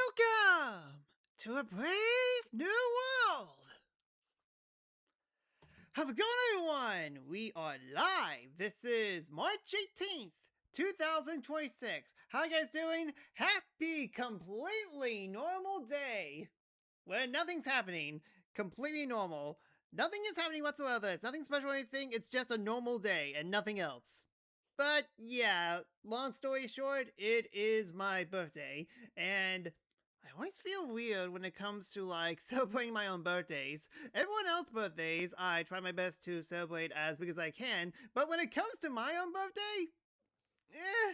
Welcome to a brave new world. How's it going, everyone? We are live. This is March 18th, 2026. How you guys doing? Happy, completely normal day where nothing's happening. Completely normal. Nothing is happening whatsoever. It's nothing special or anything. It's just a normal day and nothing else. But yeah, long story short, it is my birthday, and I always feel weird when it comes to like celebrating my own birthdays. Everyone else's birthdays, I try my best to celebrate as big as I can, but when it comes to my own birthday, eh.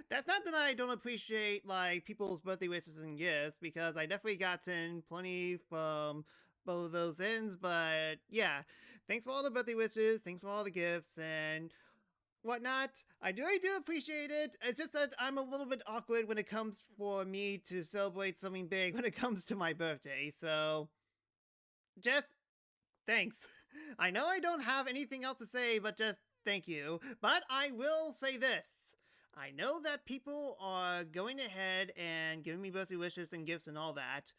That's not that I don't appreciate like people's birthday wishes and gifts, because I definitely gotten plenty from both of those ends, but yeah, thanks for all the birthday wishes, thanks for all the gifts, and whatnot. I really do appreciate it. It's just that I'm a little bit awkward when it comes for me to celebrate something big when it comes to my birthday, so just thanks. I know I don't have anything else to say, but just thank you. But I will say this. I know that people are going ahead and giving me birthday wishes and gifts and all that,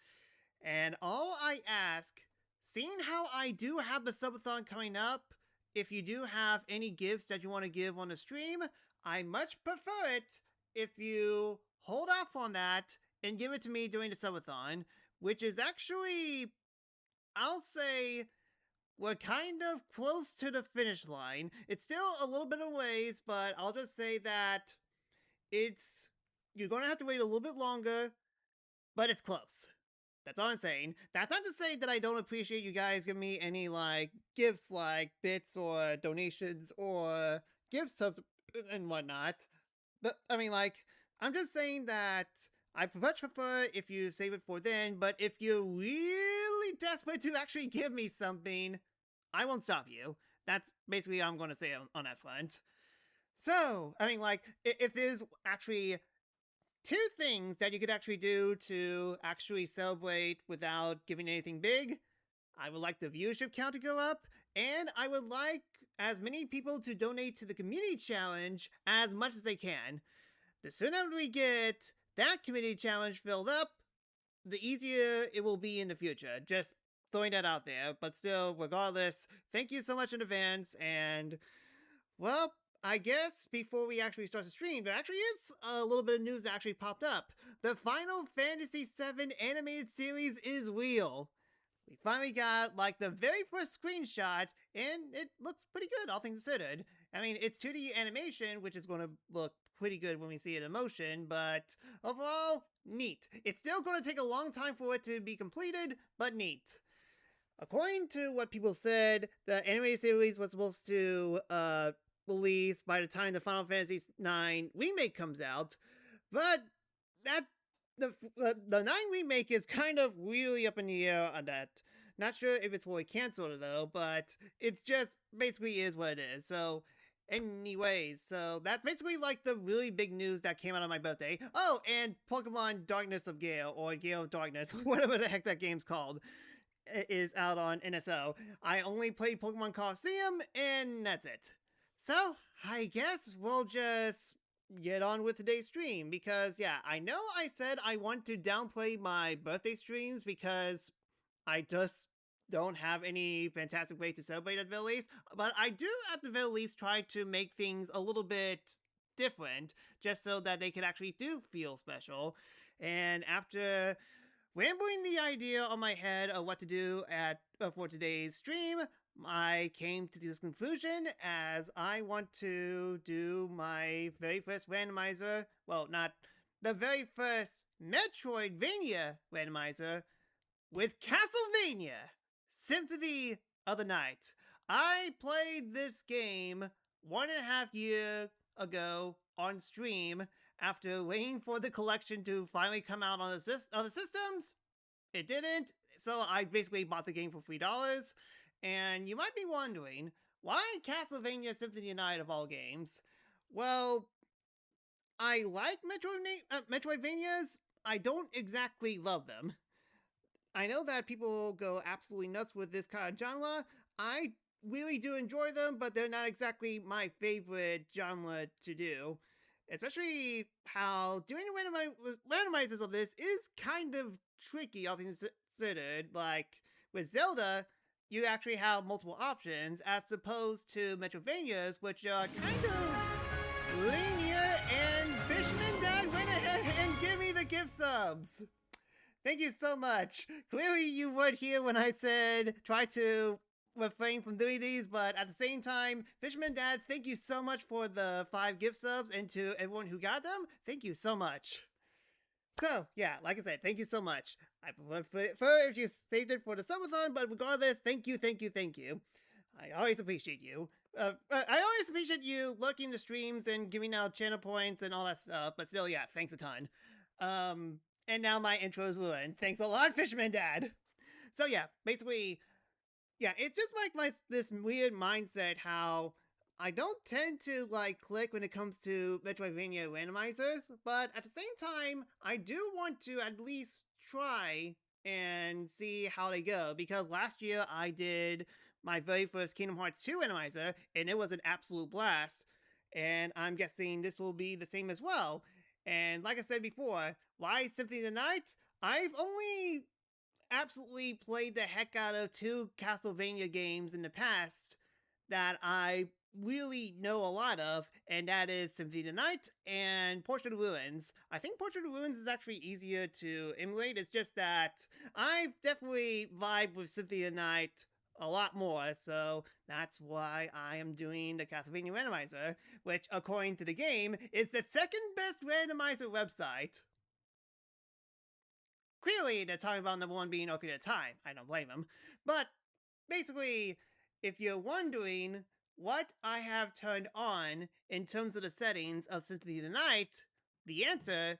and all I ask, seeing how I do have the subathon coming up, if you do have any gifts that you want to give on the stream, I much prefer it if you hold off on that and give it to me during the subathon, which is actually, I'll say, we're kind of close to the finish line. It's still a little bit of ways, but I'll just say that you're going to have to wait a little bit longer, but it's close. That's all I'm saying. That's not to say that I don't appreciate you guys giving me any, like, gifts, like bits or donations or gift subs and whatnot. But, I mean, like, I'm just saying that I much prefer if you save it for then, but if you're really desperate to actually give me something, I won't stop you. That's basically all I'm going to say on that front. So, I mean, like, if there's actually two things that you could actually do to actually celebrate without giving anything big, I would like the viewership count to go up, and I would like as many people to donate to the community challenge as much as they can. The sooner we get that community challenge filled up, the easier it will be in the future. Just throwing that out there, but still, regardless, thank you so much in advance, and, well, I guess before we actually start the stream, there actually is a little bit of news that actually popped up. The Final Fantasy VII animated series is real. We finally got, like, the very first screenshot, and it looks pretty good, all things considered. I mean, it's 2D animation, which is going to look pretty good when we see it in motion, but overall, neat. It's still going to take a long time for it to be completed, but neat. According to what people said, the animated series was supposed to, released by the time the Final Fantasy IX remake comes out, but the 9 remake is kind of really up in the air on that. Not sure if it's fully canceled though, but it's just basically is what it is. So anyways, so that's basically like the really big news that came out on my birthday. Oh, and Pokemon Darkness of Gale, or Gale of Darkness, whatever the heck that game's called, is out on NSO. I only played Pokemon Coliseum, and that's it. So, I guess we'll just get on with today's stream, because, yeah, I know I said I want to downplay my birthday streams because I just don't have any fantastic way to celebrate at the very least, but I do at the very least try to make things a little bit different, just so that they can actually do feel special. And after rambling the idea on my head of what to do for today's stream, I came to this conclusion as I want to do my very first randomizer, well, not the very first Metroidvania randomizer, with Castlevania Symphony of the Night. I played this game 1.5 years ago on stream after waiting for the collection to finally come out on the other systems. It didn't, so I basically bought the game for $3. And you might be wondering, why Castlevania Symphony of the Night of all games? Well, I like Metroidvanias. I don't exactly love them. I know that people go absolutely nuts with this kind of genre. I really do enjoy them, but they're not exactly my favorite genre to do. especially how doing randomizers of this is kind of tricky, all things considered. Like, with Zelda, you actually have multiple options, as opposed to Metroidvanias, which are kind of linear, and Fishman Dad went ahead and gave me the gift subs! Thank you so much. Clearly you weren't here when I said try to refrain from doing these, but at the same time, Fisherman Dad, thank you so much for the 5 gift subs, and to everyone who got them, thank you so much. So, yeah, like I said, thank you so much. I prefer if you saved it for the subathon, but regardless, thank you. I always appreciate you. I always appreciate you lurking the streams and giving out channel points and all that stuff, but still, yeah, thanks a ton. And now my intro is ruined. Thanks a lot, Fisherman Dad! So yeah, basically, yeah, it's just like this weird mindset how I don't tend to like click when it comes to Metroidvania randomizers, but at the same time, I do want to at least try and see how they go, because last year I did my very first Kingdom Hearts 2 randomizer, and it was an absolute blast, and I'm guessing this will be the same as well. And like I said before, why Symphony of the Night? I've only absolutely played the heck out of 2 Castlevania games in the past that I really know a lot of, and that is Symphony of the Night and Portrait of the Ruins. I think Portrait of the Ruins is actually easier to emulate. It's just that I've definitely vibed with Symphony of the Night a lot more, so that's why I am doing the Castlevania Randomizer, which, according to the game, is the second best randomizer website. Clearly, they're talking about number 1 being Ocarina of Time. I don't blame them. But, basically, if you're wondering what I have turned on in terms of the settings of Symphony of the Night, the answer,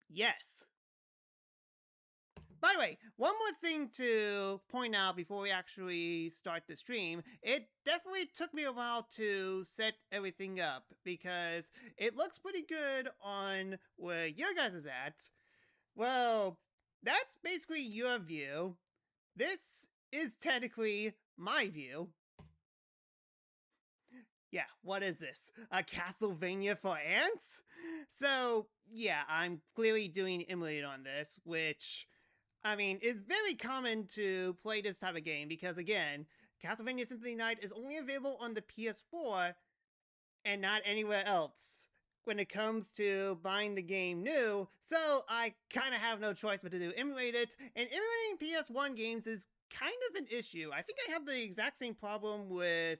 yes. By the way, one more thing to point out before we actually start the stream, it definitely took me a while to set everything up, because it looks pretty good on where your guys is at. Well, that's basically your view. This is technically my view. Yeah, what is this? A Castlevania for ants? So, yeah, I'm clearly doing emulated on this, which, I mean, it's very common to play this type of game because, again, Castlevania Symphony Night is only available on the PS4 and not anywhere else when it comes to buying the game new, so I kind of have no choice but to do emulate it, and emulating PS1 games is kind of an issue. I think I have the exact same problem with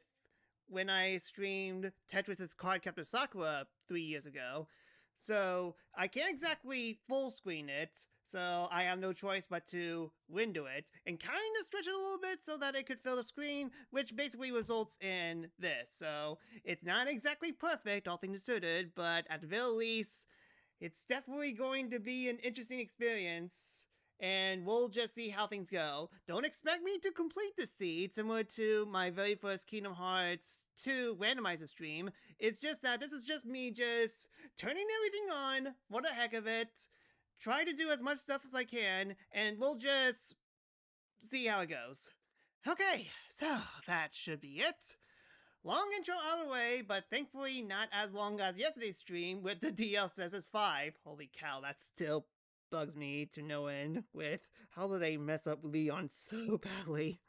when I streamed Tetris's Card Captor Sakura 3 years ago. So I can't exactly full screen it, so I have no choice but to window it and kind of stretch it a little bit so that it could fill the screen, which basically results in this. So it's not exactly perfect, all things considered, but at the very least, it's definitely going to be an interesting experience, and we'll just see how things go. Don't expect me to complete the seed, similar to my very first Kingdom Hearts 2 randomizer stream. It's just that this is just me just turning everything on for the heck of it, try to do as much stuff as I can, and we'll just see how it goes. Okay, so that should be it. Long intro out of the way, but thankfully not as long as yesterday's stream with the DLSS 5. Holy cow, that still bugs me to no end with how do they mess up Leon so badly.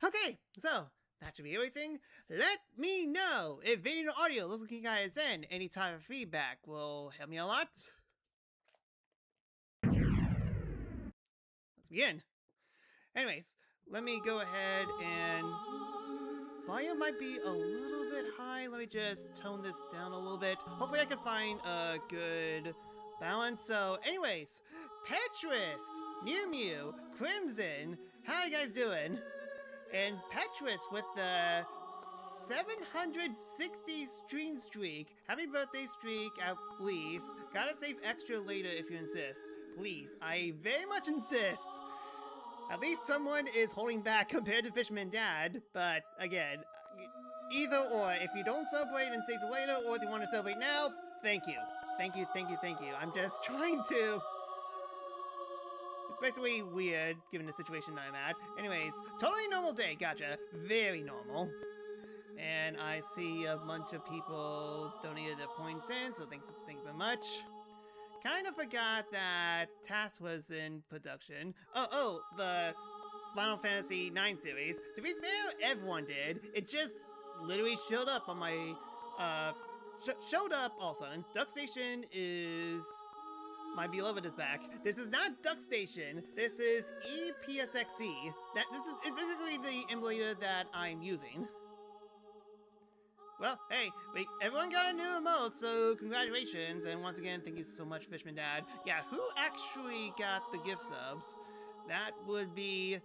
Okay, so that should be everything. Let me know if video or audio looks like you guys in. Any type of feedback will help me a lot. Let's begin. Anyways, let me go ahead and volume might be a little bit high. Let me just tone this down a little bit. Hopefully I can find a good balance. So anyways, Petrus, Mew Mew, Crimson, how you guys doing? And Petrus with the 760 stream streak. Happy birthday streak at least. Gotta save extra later if you insist. Please, I very much insist. At least someone is holding back compared to Fishman Dad, but again, either or, if you don't celebrate and save it later, or if you want to celebrate now, thank you. Thank you. I'm just trying to... It's basically weird, given the situation I'm at. Anyways, totally normal day, gotcha. Very normal. And I see a bunch of people donated their points in, so thank you very much. Kind of forgot that TAS was in production. The Final Fantasy IX series. To be fair, everyone did. It just literally showed up on my, showed up all of a sudden. Duck Station is... My beloved is back. This is not Duck Station. This is EPSXE. This is basically the emulator that I'm using. Well, hey, everyone got a new emote, so congratulations, and once again, thank you so much, Fishman Dad. Yeah, who actually got the gift subs? That would be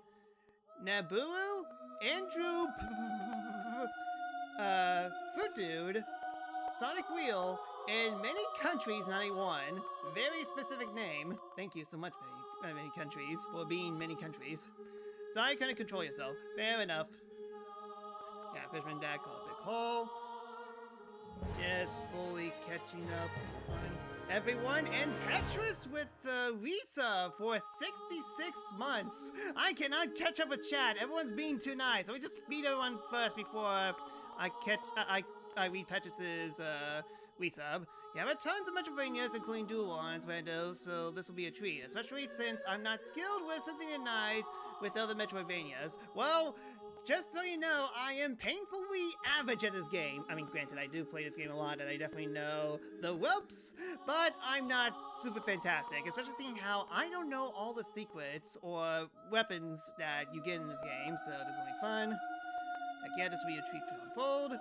Naburu, Andrew, Fruit Dude, Sonic Wheel, and Many Countries 91. Very specific name. Thank you so much, Many Countries, for being Many Countries. Sorry you couldn't control yourself. Fair enough. Yeah, Fishman Dad called a big hole. Just fully catching up on everyone, and Petrus with Risa for 66 months. I cannot catch up with chat. Everyone's being too nice. So we just beat everyone first before I read Petrus's resub. Yeah, but tons of Metroidvanias, including dual ones, randos, so this will be a treat, especially since I'm not skilled with Symphony at Night with other Metroidvanias. Well, just so you know, I am painfully average at this game. I mean, granted, I do play this game a lot, and I definitely know the ropes, but I'm not super fantastic, especially seeing how I don't know all the secrets or weapons that you get in this game, so this will be fun. Again, this will be a treat to unfold.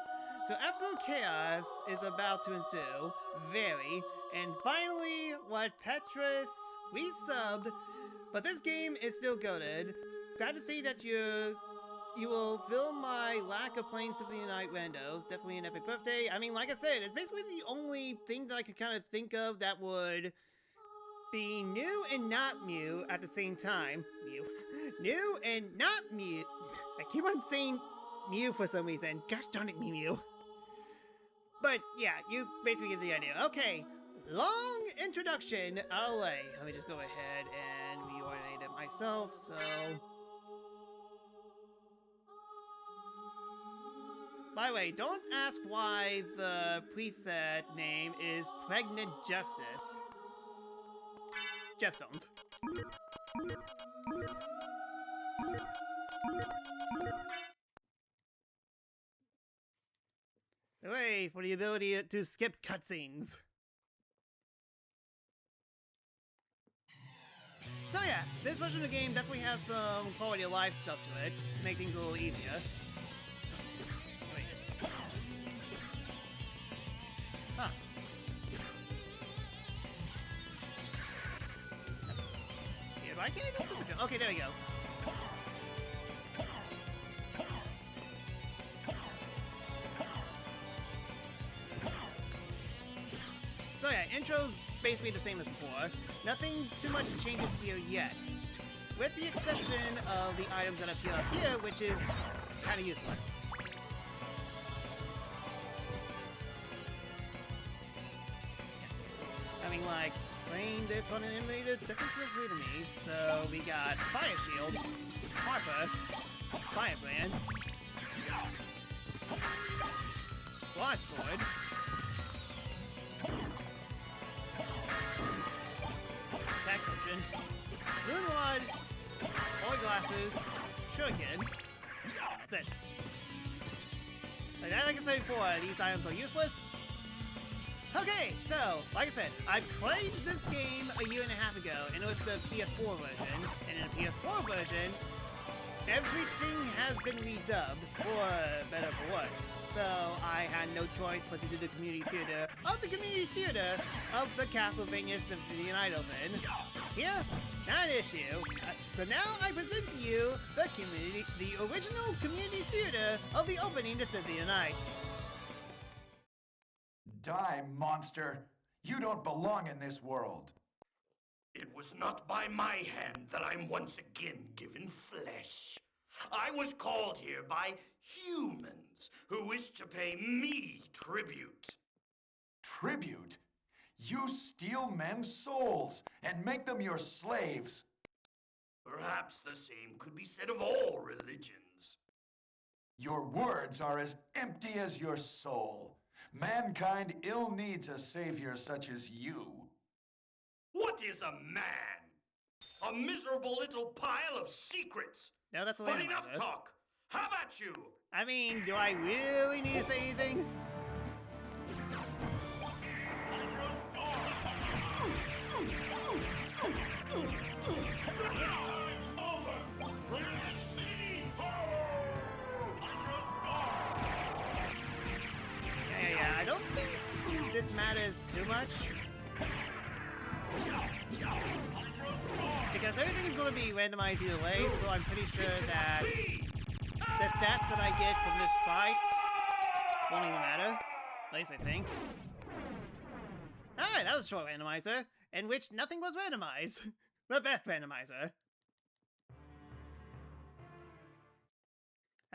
So absolute chaos is about to ensue, very, and finally, what Petrus resubbed, but this game is still goated. Glad to see that you will fill my lack of playing Symphony of the Night randos. Definitely an epic birthday. I mean, like I said, it's basically the only thing that I could kind of think of that would be new and not Mew at the same time. Mew. New and not Mew. I keep on saying Mew for some reason. Gosh darn it, Mew. But yeah, you basically get the idea. Okay, long introduction out of the way. Let me just go ahead and reorient it myself, so... By the way, don't ask why the preset name is Pregnant Justice. Just don't. Hooray for the ability to skip cutscenes. So yeah, this version of the game definitely has some quality of life stuff to it to make things a little easier. Huh. Yeah, but I can't even super jump. Okay, there we go. So yeah, intro's basically the same as before. Nothing too much changes here yet. With the exception of the items that appear up here, which is kind of useless. I mean, like, playing this on an emulator definitely feels weird to me. So we got Fire Shield, Harper, Firebrand, Broadsword, Attack Potion, Moonwad, Holy Glasses, Shuriken. That's it. Like I said before, these items are useless. Okay, so, like I said, I played this game a year and a half ago, and it was the PS4 version, and in the PS4 version, everything has been redubbed, for better or for worse. So, I had no choice but to do the community theater of the Castlevania Symphony of the Night Open. Here, not an issue. So now I present to you the original community theater of the opening to Symphony of the Night. Die, monster! You don't belong in this world! It was not by my hand that I'm once again given flesh. I was called here by humans who wish to pay me tribute. Tribute? You steal men's souls and make them your slaves. Perhaps the same could be said of all religions. Your words are as empty as your soul. Mankind ill needs a savior such as you. What is a man? A miserable little pile of secrets. No, that's a But randomizer. enough talk. How about you? I mean, do I really need to say anything? Yeah, I don't think this matters too much. Because everything is going to be randomized either way, so I'm pretty sure that the stats that I get from this fight won't even matter. At least I think. Alright, that was a short randomizer, in which nothing was randomized. The best randomizer.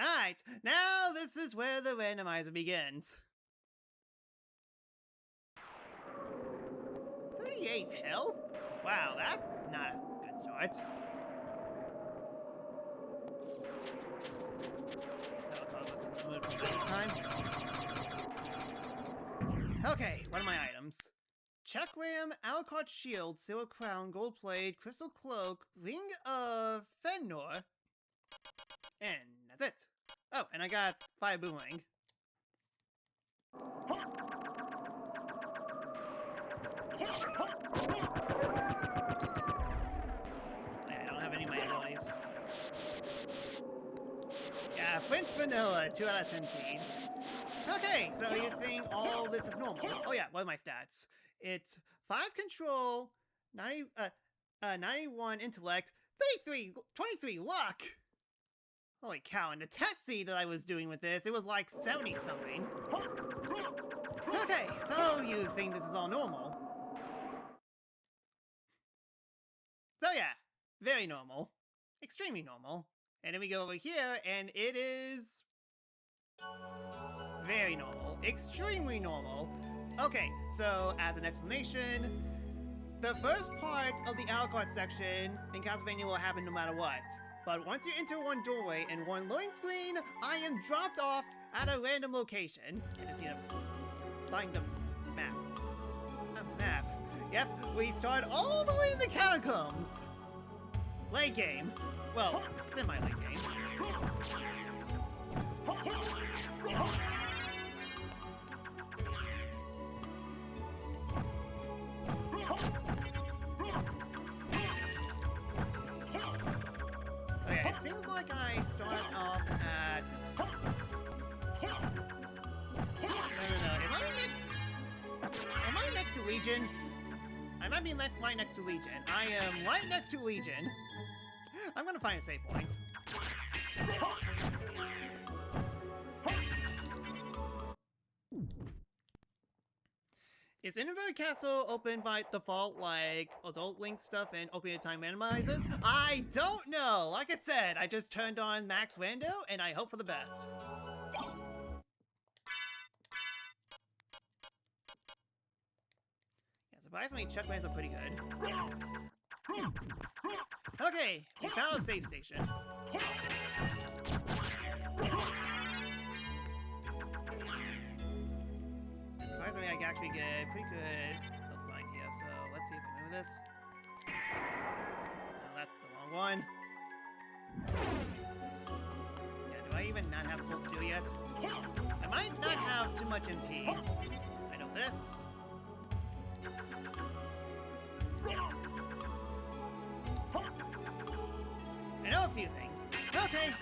Alright, now this is where the randomizer begins. 38 health? Wow, that's not a good start. Guess that call wasn't the mood for this time. Okay, what are my items? Checkram, Alucard Shield, Silver Crown, Gold Plate, Crystal Cloak, Ring of Fenor, and that's it. Oh, and I got Fire Boomerang. Yeah, I don't have any of my abilities. Yeah, French Vanilla, 2 out of 10 seed. Okay, so you think all this is normal. Oh yeah, what are my stats? It's 5 control, 91 intellect, 23 luck! Holy cow, and the test seed that I was doing with this, it was like 70 something. Okay, so you think this is all normal. So yeah, very normal. Extremely normal. And then we go over here, and it is very normal. Extremely normal. Okay, so as an explanation, the first part of the Alucard section in Castlevania will happen no matter what. But once you enter one doorway and one loading screen, I am dropped off at a random location. I just need to find the map. A map. Yep, we start all the way in the catacombs. Late game. Well, semi-late game. So yeah, it seems like I start off at... No. Am I next to Legion? I might be right next to Legion. I am right next to Legion. I'm gonna find a save point. Is Inverted Castle open by default like Adult Link stuff and Ocarina of Time randomizers? I don't know! Like I said, I just turned on Max Rando and I hope for the best. Yeah, surprisingly, Chuckmans are pretty good. Okay, we found a safe station. Surprisingly, I can actually get pretty good health line here, so let's see if I remember this. No, that's the wrong one. Yeah, do I even not have Soul Steel yet? I might not have too much MP. I know this. I know a few things. Okay.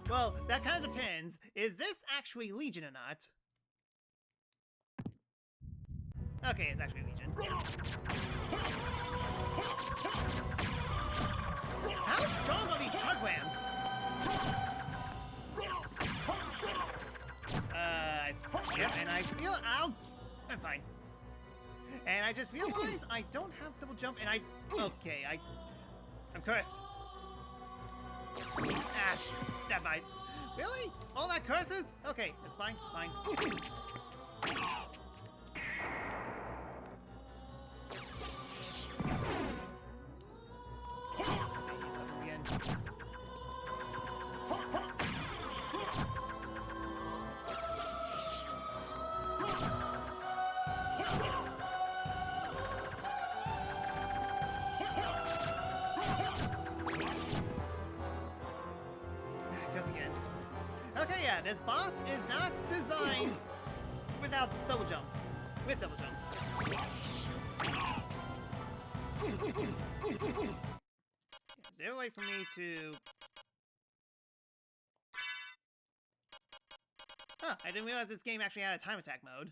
Well, that kind of depends. Is this actually Legion or not? Okay, it's actually Legion. How strong are these Chugrams? Yep, and I feel I'm fine. And I just realized I don't have double jump, and okay, I'm cursed. Ah, that bites. Really? All that curses? Okay, it's fine, it's fine. Okay, use weapons again. this boss is not designed without double jump. With double jump. Is there a way for me to... Huh, I didn't realize this game actually had a time attack mode.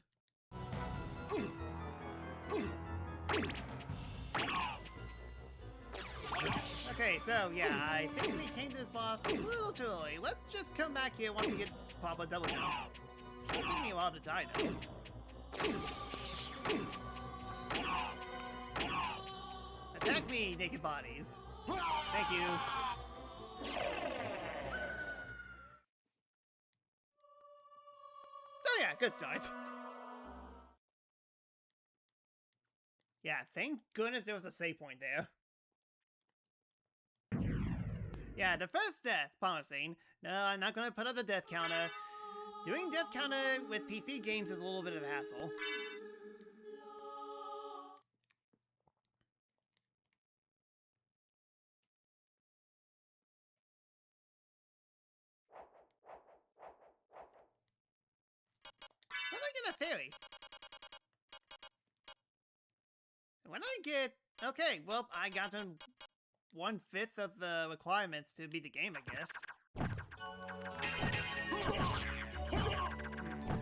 Okay, so yeah, I think we came to this boss a little too early. Let's just come back here once we get pop a double jump. It's taking me a while to die, though. Attack me, naked bodies. Thank you. Oh yeah, good start. Yeah, thank goodness there was a save point there. Yeah, the first death, promising. No, I'm not gonna put up a death counter. Doing death counter with PC games is a little bit of a hassle. When did I get a fairy? When did I get... Okay, well, I got to 1/5 of the requirements to beat the game, I guess.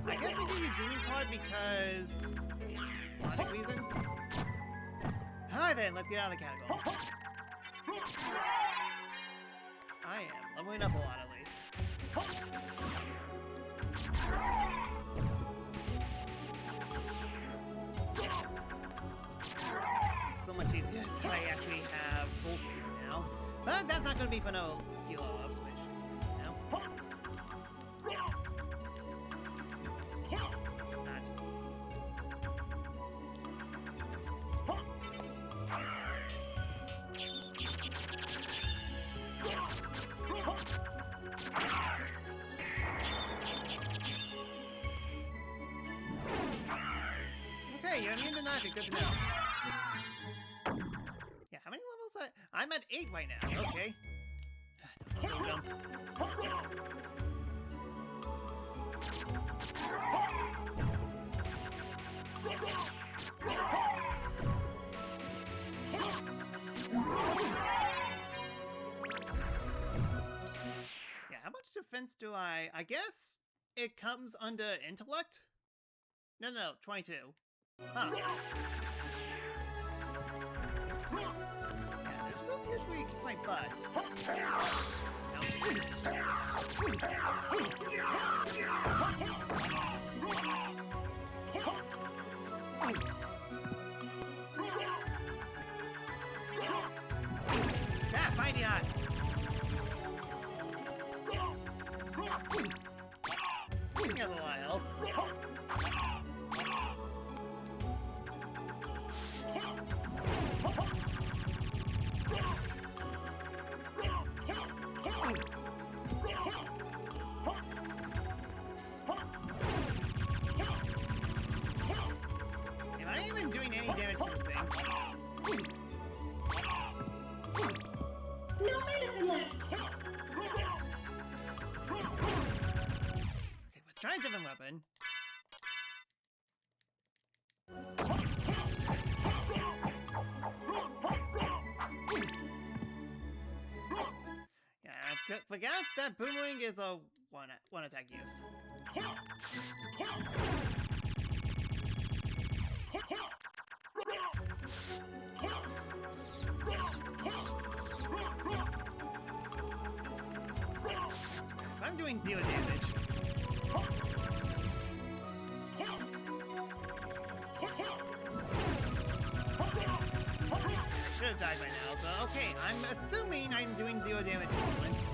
I guess they give you Demon Card because... logic reasons? Alright then, let's get out of the catacombs. I am leveling up a lot, at least. So much easier if I actually have Soul Seer now. But that's not going to be for no Hilo observation. No? It's not. Okay, you're immune to magic. Good to know. How many levels? I'm at 8 right now. Okay. No jump. Yeah, how much defense do I guess it comes under intellect? No, 22. Huh. This whip usually kicks my butt. Ah, mighty odds. He has a lot of health. Am I even doing any damage to this thing? No medicine left. Okay, let's try a different weapon. Yeah, I forgot that boomerang is a one attack use. I'm doing 0 damage. I should have died by now, so okay, I'm assuming I'm doing 0 damage at the moment.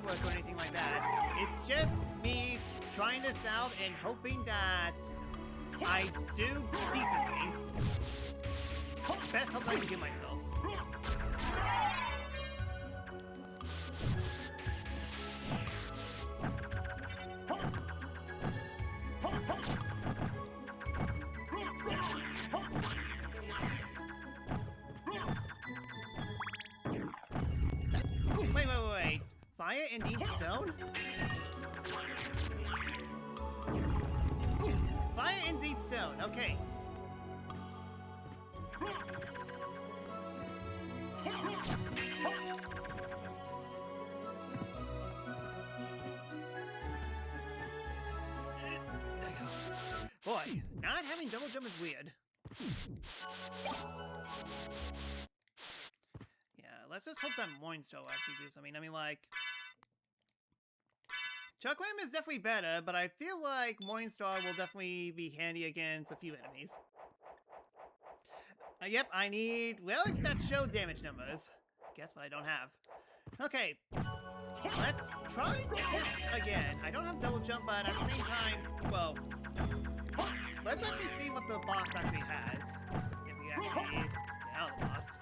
work or anything like that. It's just me trying this out and hoping that I do decently. Best hope I can give myself. Wait. Fire indeed stone? Fire indeed stone, okay. Boy, not having double jump is weird. Yeah, let's just hope that Morningstar will actually do something. I mean, like... Chucklam is definitely better, but I feel like Morningstar will definitely be handy against a few enemies. Yep, I need relics that show damage numbers. Guess what I don't have. Okay, let's try this again. I don't have double jump, but at the same time, well... Let's actually see what the boss actually has. If we actually get out of the boss.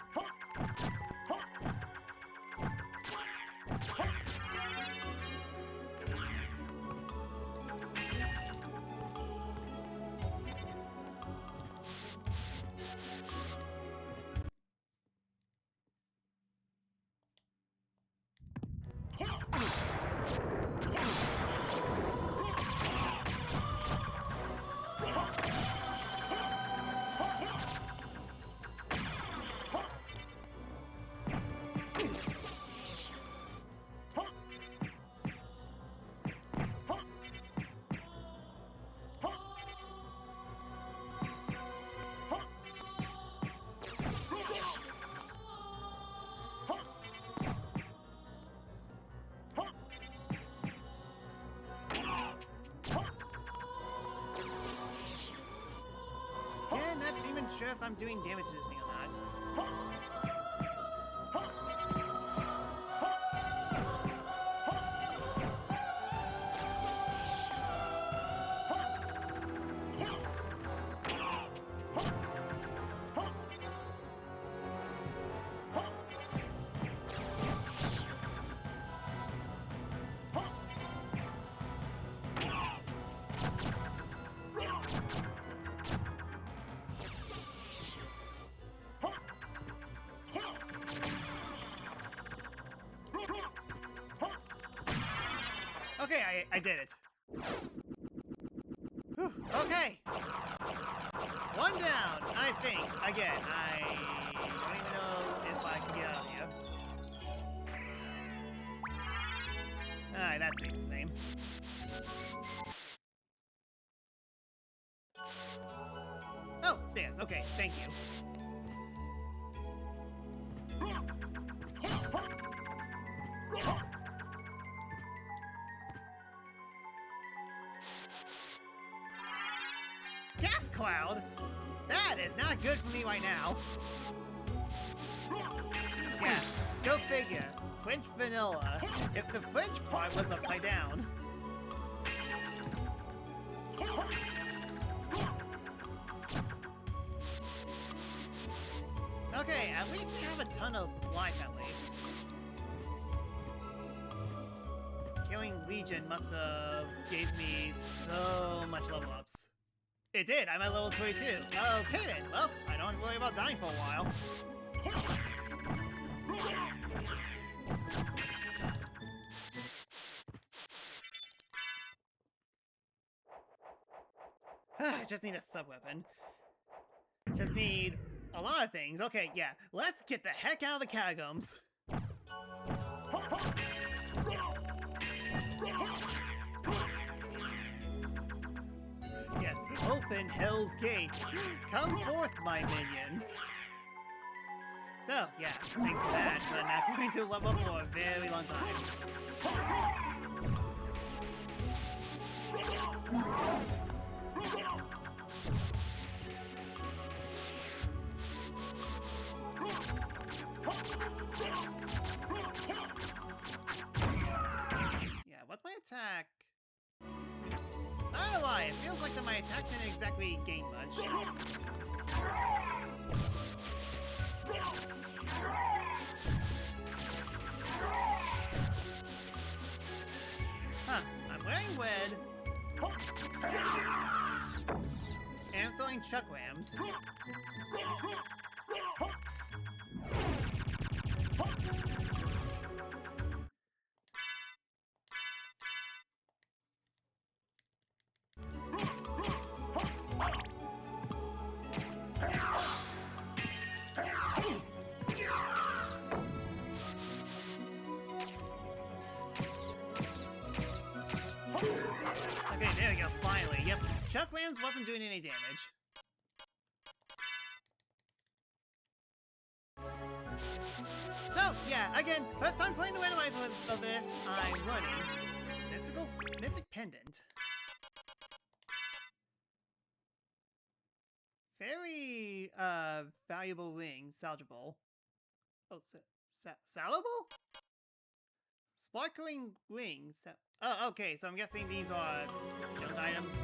Again, not even sure if I'm doing damage to this thing or not. Okay, I did it. Whew, okay. One down, I think. Again, I don't even know if I can get out of here. Alright, that stays the same. Oh, stairs. Okay, thank you. Gas cloud? That is not good for me right now. Yeah, go figure. French vanilla. If the French part was upside down. Okay, at least we have a ton of life at least. Killing Legion must have gave me so much level ups. It did, I'm at level 22. Okay then, well, I don't have to worry about dying for a while. I just need a sub-weapon. Just need a lot of things. Okay, yeah, let's get the heck out of the catacombs. Yes, open Hell's Gate. Come forth, my minions. So, yeah, thanks to that, we're not going to level up for a very long time. attack... I don't know why, it feels like that my attack didn't exactly gain much. Huh, I'm wearing red. And I'm throwing chuckwams. Okay, there we go, finally. Yep, chuckwams wasn't doing any damage. So, yeah, again, first time playing the randomizer of this, I'm learning Mystic Pendant. Very, valuable ring, salvageable. Oh, salable? Sparkling rings. Oh, okay, so I'm guessing these are junk items.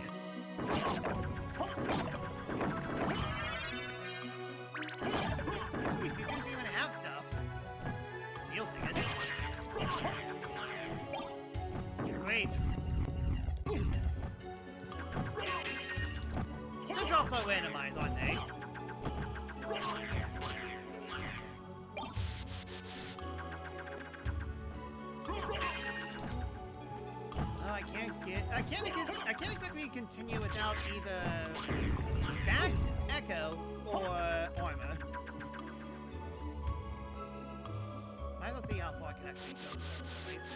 Yes. These things even have stuff. You'll take it. Grapes. The drops are randomized, aren't they? I can't exactly continue without either backed echo or armor. Might as well see how far I can actually go to the place.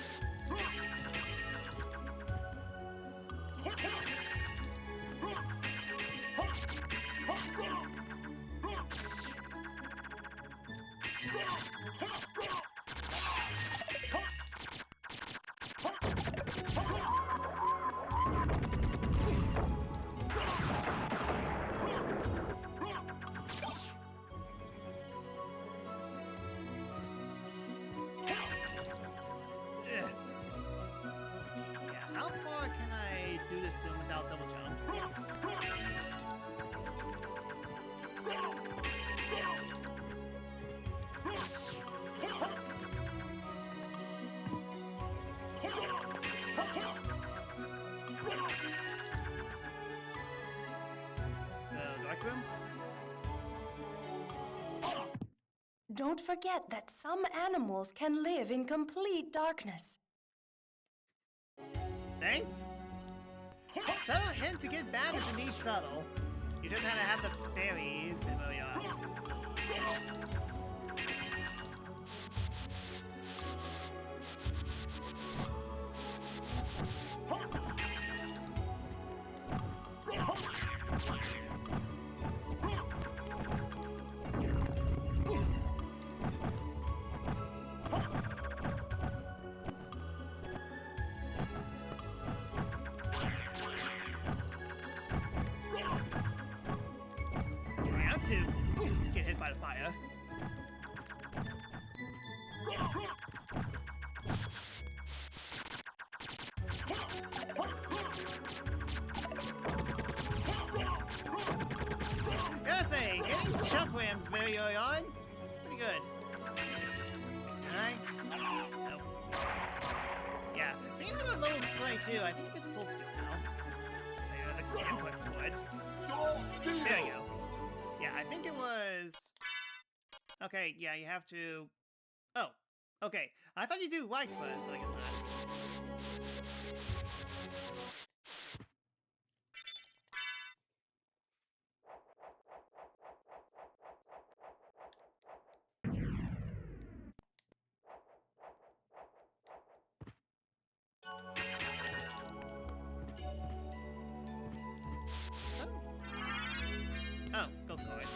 Don't forget that some animals can live in complete darkness. Thanks? Subtle hint to get bad is indeed subtle. You just had to have the fairy familiar out. To get hit by the fire. Gotta say, getting chuckwams very early on, pretty good. Can I? Nope. Yeah, so you know, at level 22, I think you get soul skill now. The inputs for it. There you go. Yeah, I think it was... Okay, yeah, you have to... Oh, okay. I thought you do right first, but I guess not. Oh, gold card.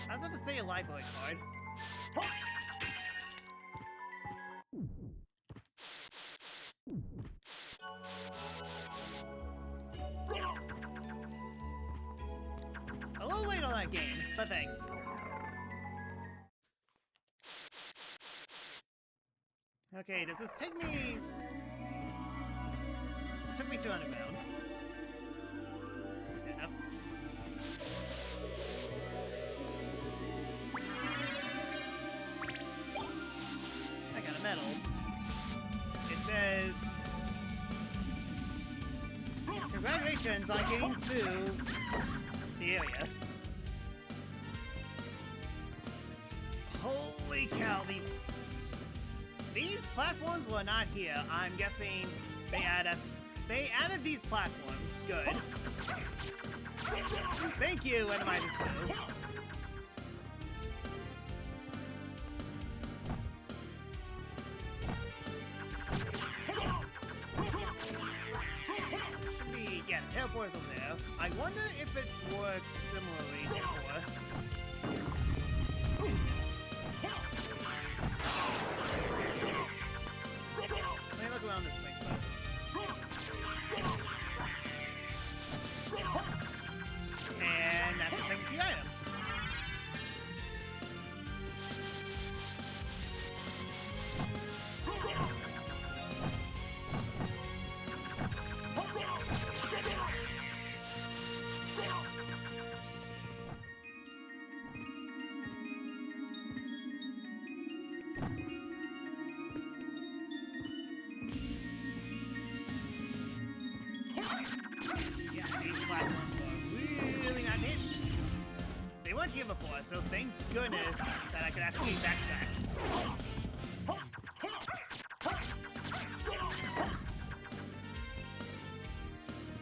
I was about to say a library card. A little late on that game, but thanks. Okay, does this take me... to underground. Good enough. I got a medal. It says, congratulations on getting through the area. Holy cow, these platforms were not here. I'm guessing they added these platforms. Good. Thank you, Randomizer crew. Should be, yeah, the teleporter's over there. I wonder if it works similarly to before. Let me look around this place first. And that's the second key item. Yeah, these platforms are really not hidden. They weren't here before, so thank goodness that I could actually backtrack.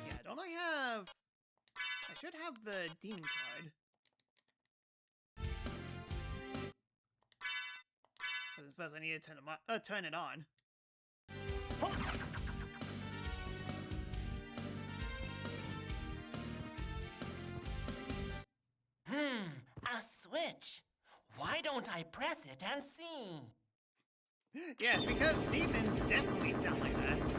Yeah, don't I have... I should have the demon card. I suppose I need to turn it on. A switch. Why don't I press it and see? Yeah, it's because demons definitely sound like that.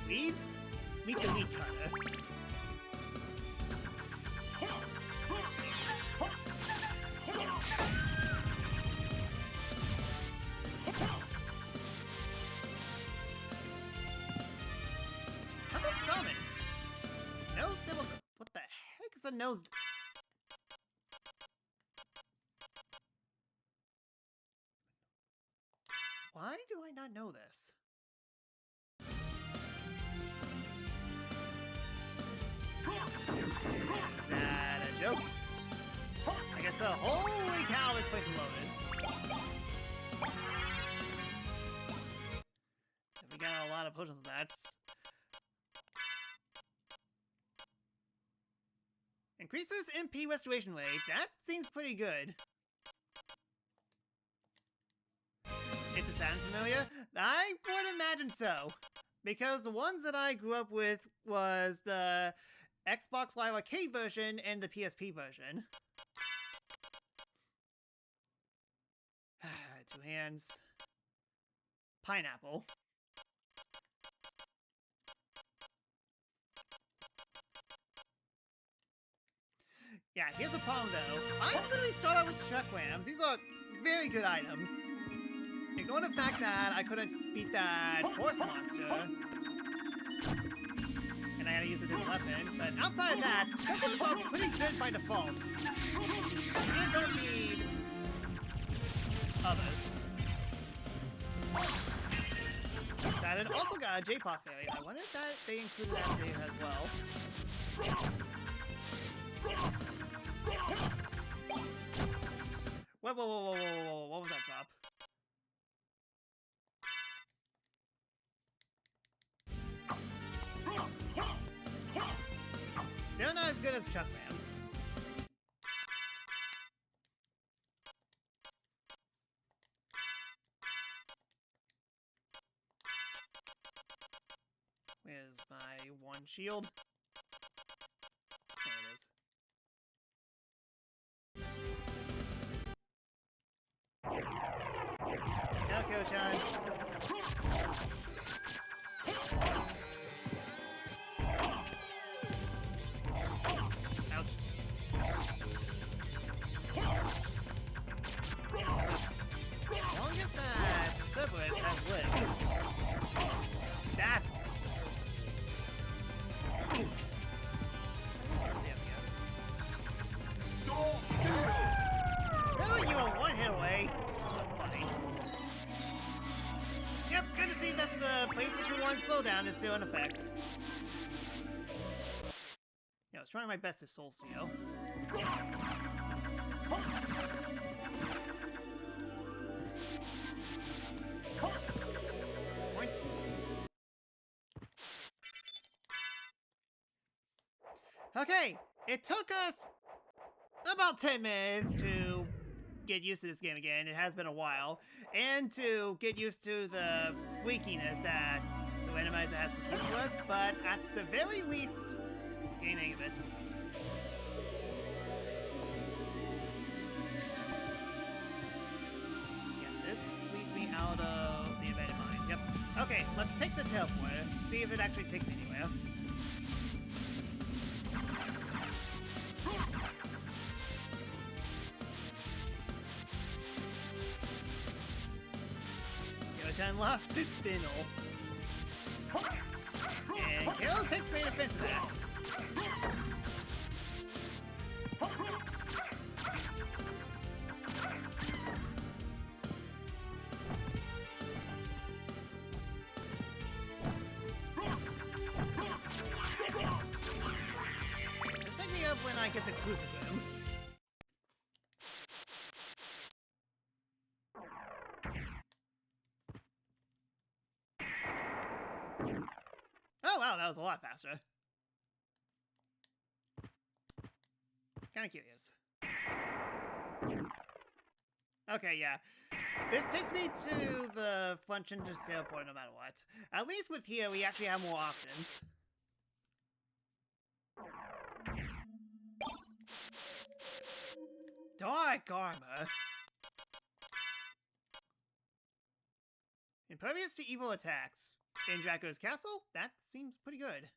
Weeds? Meet the weed cutter. Summon. Nose devil. What the heck is a nose? Why do I not know this? Is that a joke? I guess so. Holy cow, this place is loaded. We got a lot of potions of that. Increases MP restoration rate. That seems pretty good. It's a sound familiar? I would imagine so. Because the ones that I grew up with was the Xbox Live Arcade version and the PSP version. Two hands. Pineapple. Yeah, here's the problem though. I'm gonna start out with truck rams. These are very good items. Ignore the fact that I couldn't beat that horse monster. And I had to use a different weapon. But outside of that, truck rams are pretty good by default. You don't need others. Saturn also got a J-pop fairy. I wonder if that they included that data as well. Whoa, what was that drop? Still not as good as truck rams. Where's my one shield? There it is. No, Kyo-chan. Ouch. slowdown is still in effect. Yeah, I was trying my best to soul seal. Point. Okay, it took us about 10 minutes to get used to this game again. It has been a while. And to get used to the freakiness that the Randomizer has produced to us, but at the very least, getting the hang of it. Yeah, this leads me out of the embedded mines. Yep. Okay, let's take the teleporter, see if it actually takes me anywhere. Yojan lost to Spinel. And Carol takes great offense of that. Just pick me up when I get the crucifix. Oh wow, that was a lot faster. Kinda curious. Okay, yeah. This takes me to the function to teleport no matter what. At least with here, we actually have more options. Dark armor. Impervious to evil attacks. In Draco's castle? That seems pretty good.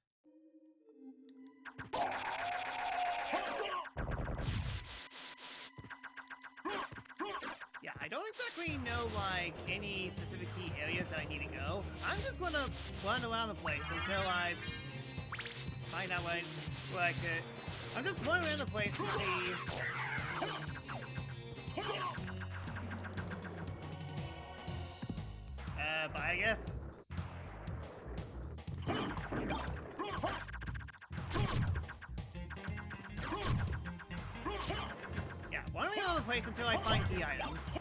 Yeah, I don't exactly know, like, any specific key areas that I need to go. I'm just gonna run around the place until I find out where I could... I'm just running around the place to see... Bye, I guess. Yeah, wandering around the place until I find key items.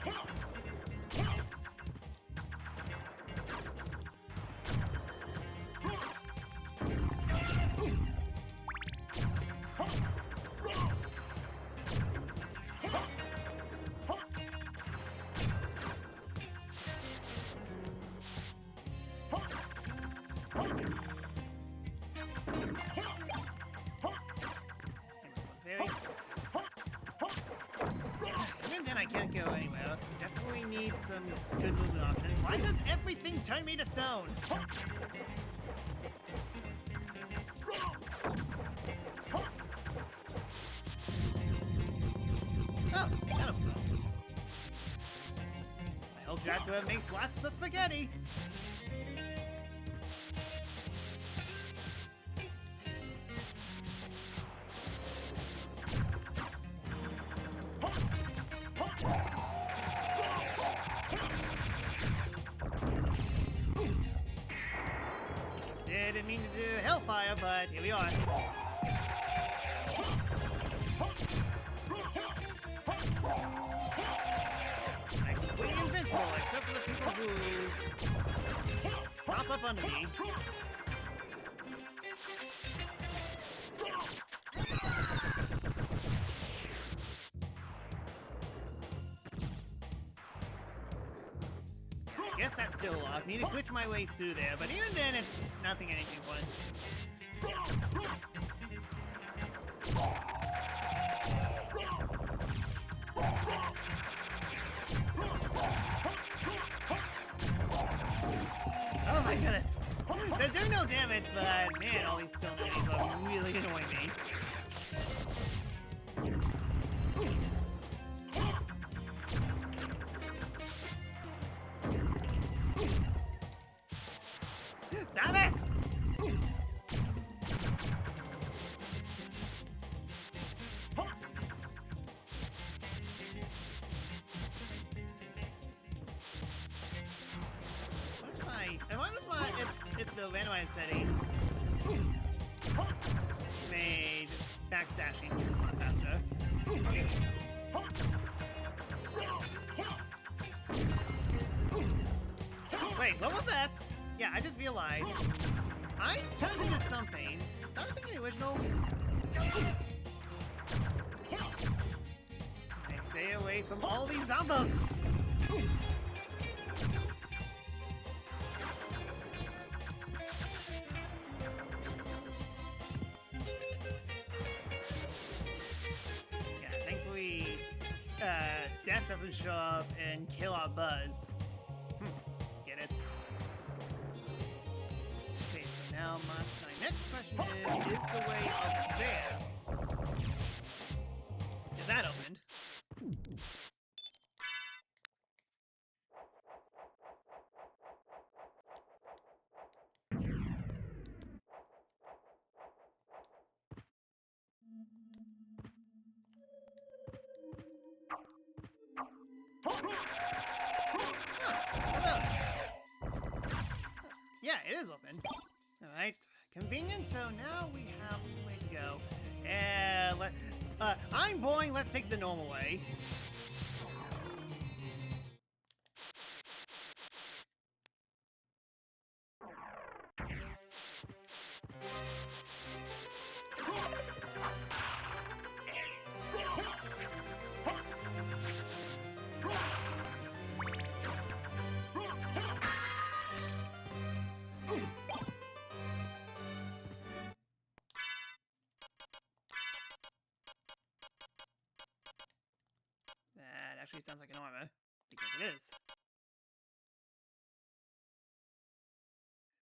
Even then I can't go anywhere. Definitely need some good movement options. Why does everything turn me to stone? Oh, that was all. I hope Dracula makes lots of spaghetti. Didn't mean to do Hellfire, but here we are. I'm completely invincible, except for the people who pop up under me. Guess that's still locked. Need to glitch my way through there, but even then, it's nothing anything wants. Oh my goodness. They're doing no damage, but man, all these stone enemies are really annoying me. Stop it! I wonder if the randomizer settings made backdashing a lot faster. Wait, what was that? Yeah, I just realized I turned into something. Is that the original? I stay away from all these zombos. Yeah, thankfully, death doesn't show up and kill our buzz. Get it? Okay, so now my next question is the way up there? Is that opened? Yeah, it is open. Alright, convenient, so now we have 2 ways to go. I'm boring, let's take the normal way. That actually sounds like an armor, because it is.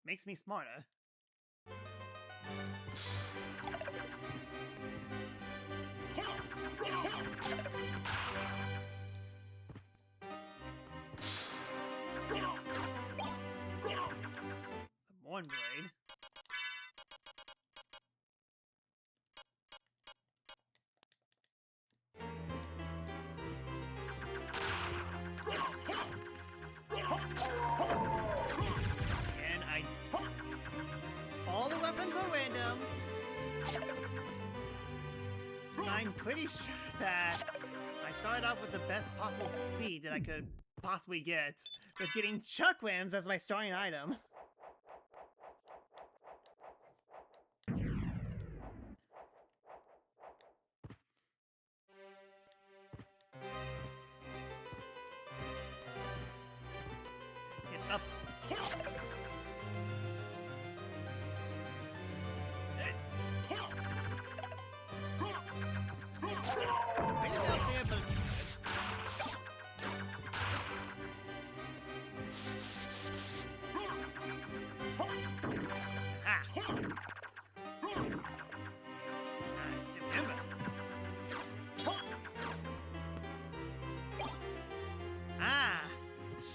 Makes me smarter. The Morn Blade. All the weapons are random. I'm pretty sure that I started off with the best possible seed that I could possibly get, with getting Chuckwams as my starting item. Get up.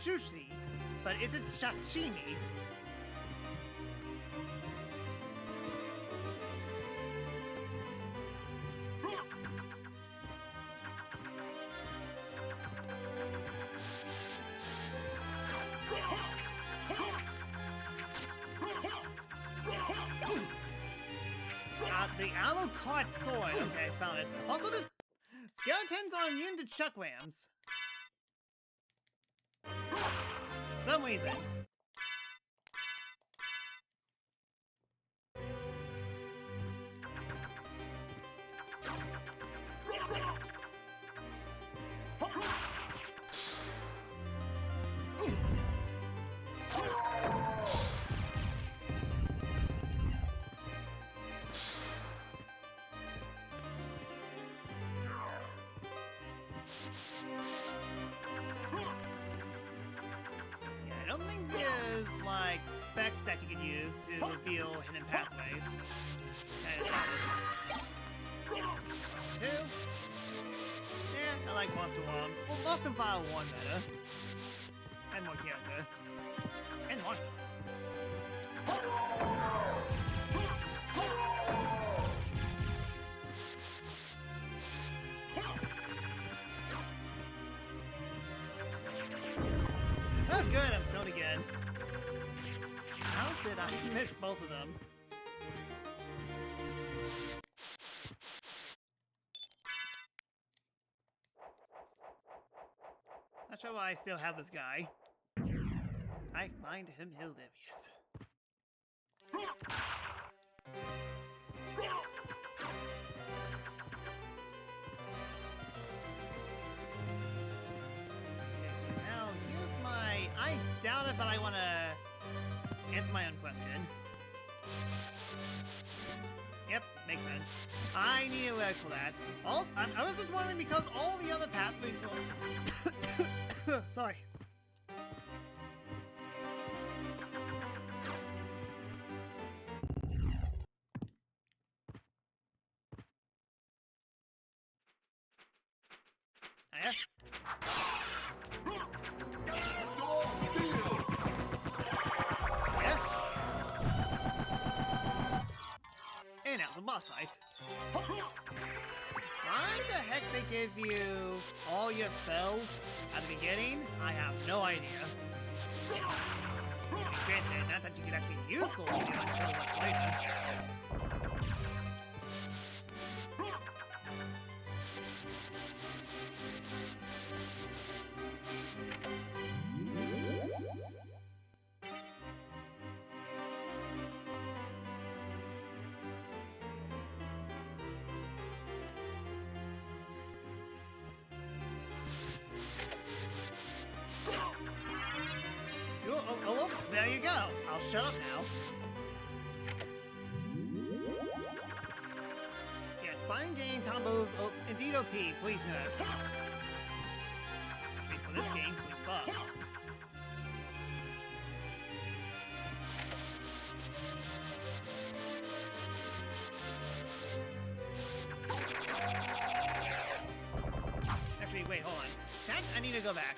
Sushi, but is it sashimi? The Alucard sword. Okay, found it. Also, the skeletons are immune to chuckwams. For some reason. I don't think there's, like, specs that you can use to reveal hidden pathways. Kinda doubt it. 2. Yeah, I like Monster 1. Well, Monster File 1 better. And more character. And monsters. Oh good, I'm stoned again. How did I miss both of them? Not sure why I still have this guy. I find him hilarious. Okay, so now here's my... I doubt it, but I want to answer my own question. Yep, makes sense. I need a leg for that. I was just wondering because all the other pathways will... Sorry. Yeah. Yeah. And now some boss fight. Why the heck they give you all your spells at the beginning? I have no idea. Granted, not that you could actually use Soul Seal until much later. Oh, well, there you go. I'll shut up now. Yes, fine game combos. Oh, indeed OP. Please nerf. Actually, for this game, please buff. Actually, wait, hold on. I need to go back.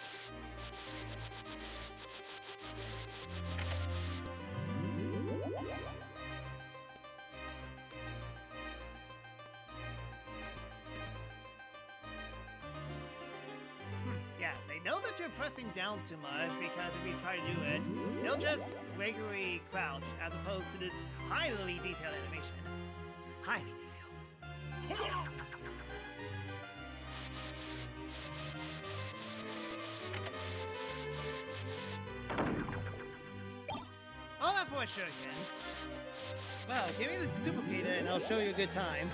Yeah, they know that you're pressing down too much because if you try to do it, they'll just regularly crouch as opposed to this highly detailed animation. Highly detailed. All that for a shuriken. Well, give me the duplicator and I'll show you a good time.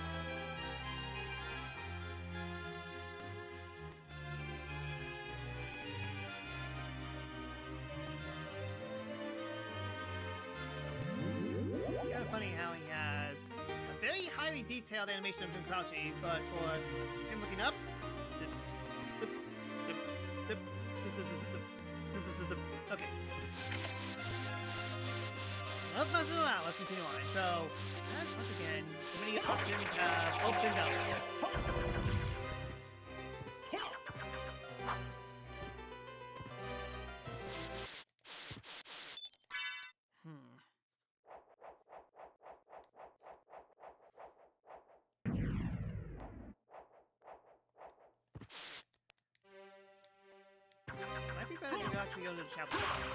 Kind of funny how he has a very highly detailed animation of him crouching, but for him looking up, okay. Let's mess around. Let's continue on. So, once again, the many options have opened up. Might be better to actually go to the chapel first.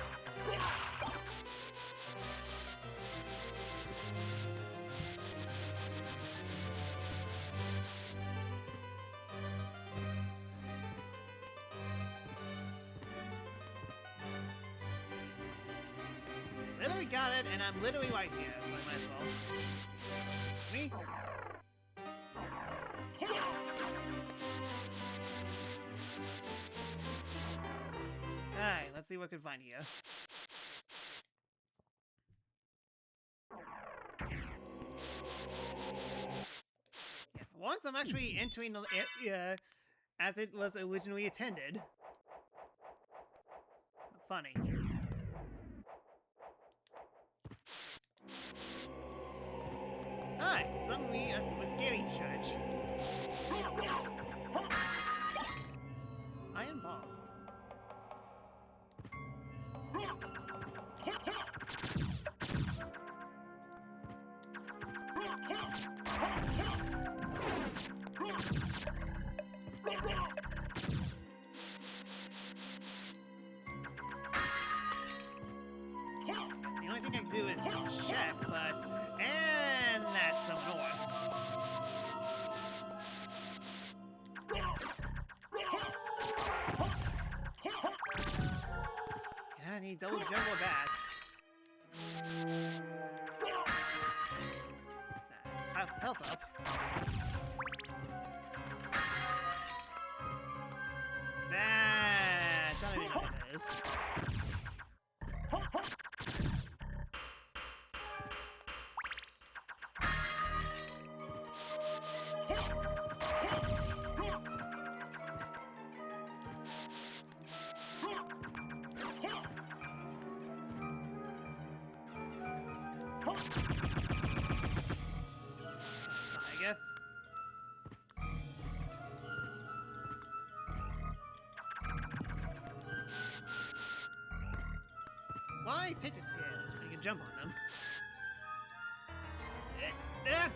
Literally got it, and I'm literally right here, so I might as well. It's me. Alright, let's see what we can find here. Yeah, for once, I'm actually entering the area as it was originally intended. Funny. Alright, suddenly a super scary church. Iron Ball. The only thing I can do is need double jump or bat. That's health up. That's I don't even know what that is. I guess. Why take the stairs when you can jump on them? Drat.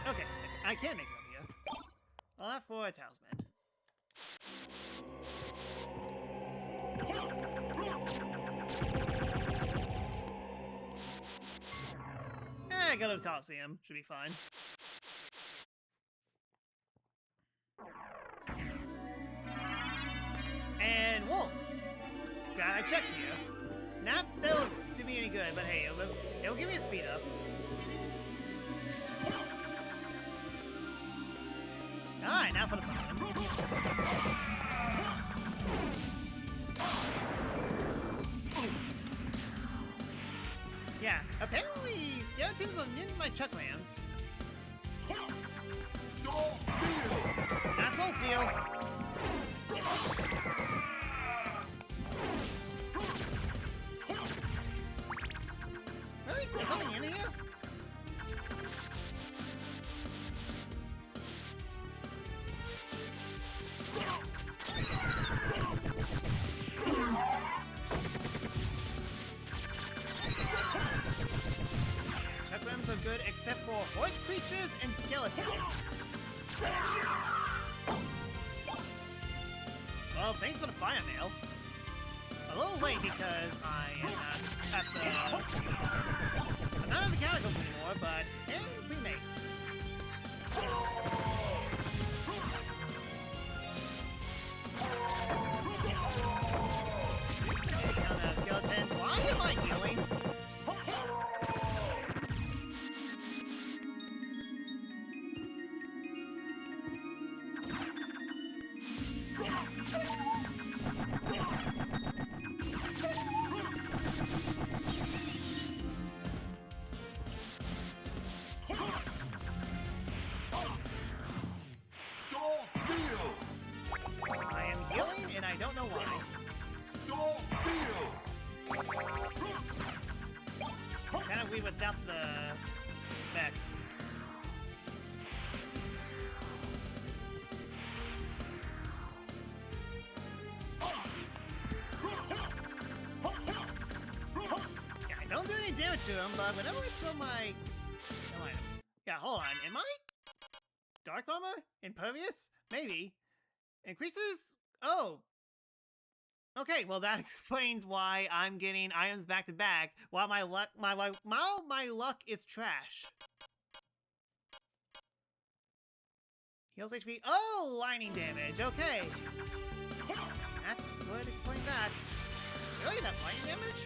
Okay, I can't make it up here. I'll have for a talisman. Go to the Coliseum. Should be fine. And Wolf. Glad I checked you. Not that it'll do me any good, but hey, it'll give me a speed up. Alright, now for the fun. Yeah, apparently skeletons are immune to my chuck rams. Not Soul Seal. Really? There's something in here? Are good except for horse creatures and skeletons. Well, thanks for the fire mail. A little late because I am not at the... I'm not at the catacombs anymore, but hey, free mace. Skeletons, why am I healing? I don't know why. Kind of weird without the effects. Yeah, I don't do any damage to him, but whenever I throw my... No item. Yeah, hold on. Am I dark armor? Impervious? Maybe. Increases... Oh. Okay, well that explains why I'm getting items back to back while my luck is trash. Heals HP. Oh, lightning damage. Okay. That would explain that. Really, that's lightning damage?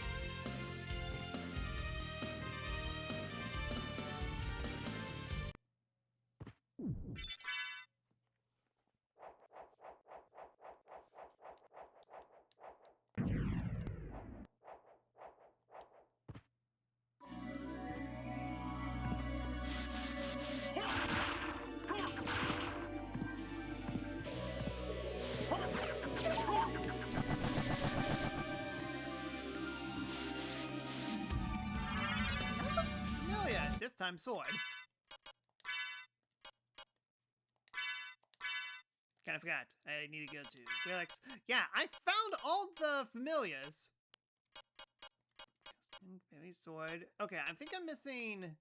This time sword. Kinda forgot. I need to go to relics. Yeah, I found all the familiars. Fairy sword. Okay, I think I'm missing...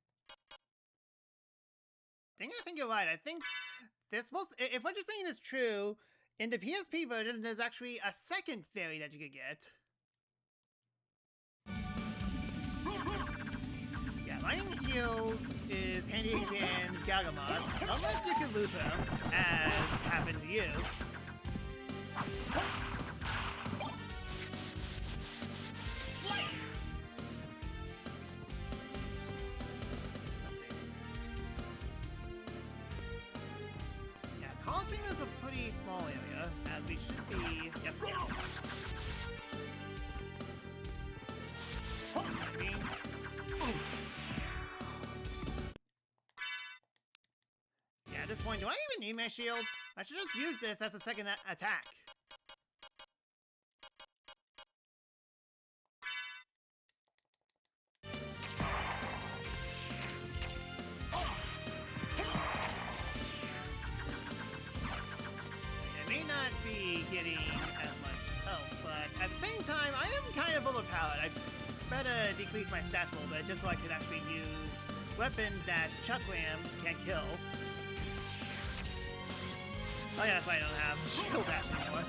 I think you're right. I think there's supposed to... If what you're saying is true, in the PSP version, there's actually a second fairy that you could get. Mining heals is handy against Gargamon, unless you can loop him, as happened to you. Let's see. Yeah, Coliseum is a pretty small area, as we should be. Yep. Yeah, at this point, do I even need my shield? I should just use this as a second attack. I may not be getting as much health, but at the same time, I am kind of overpowered. I better decrease my stats a little bit just so I could actually use weapons that Chuckram can't kill. Oh yeah, that's why I don't have shield dash anymore.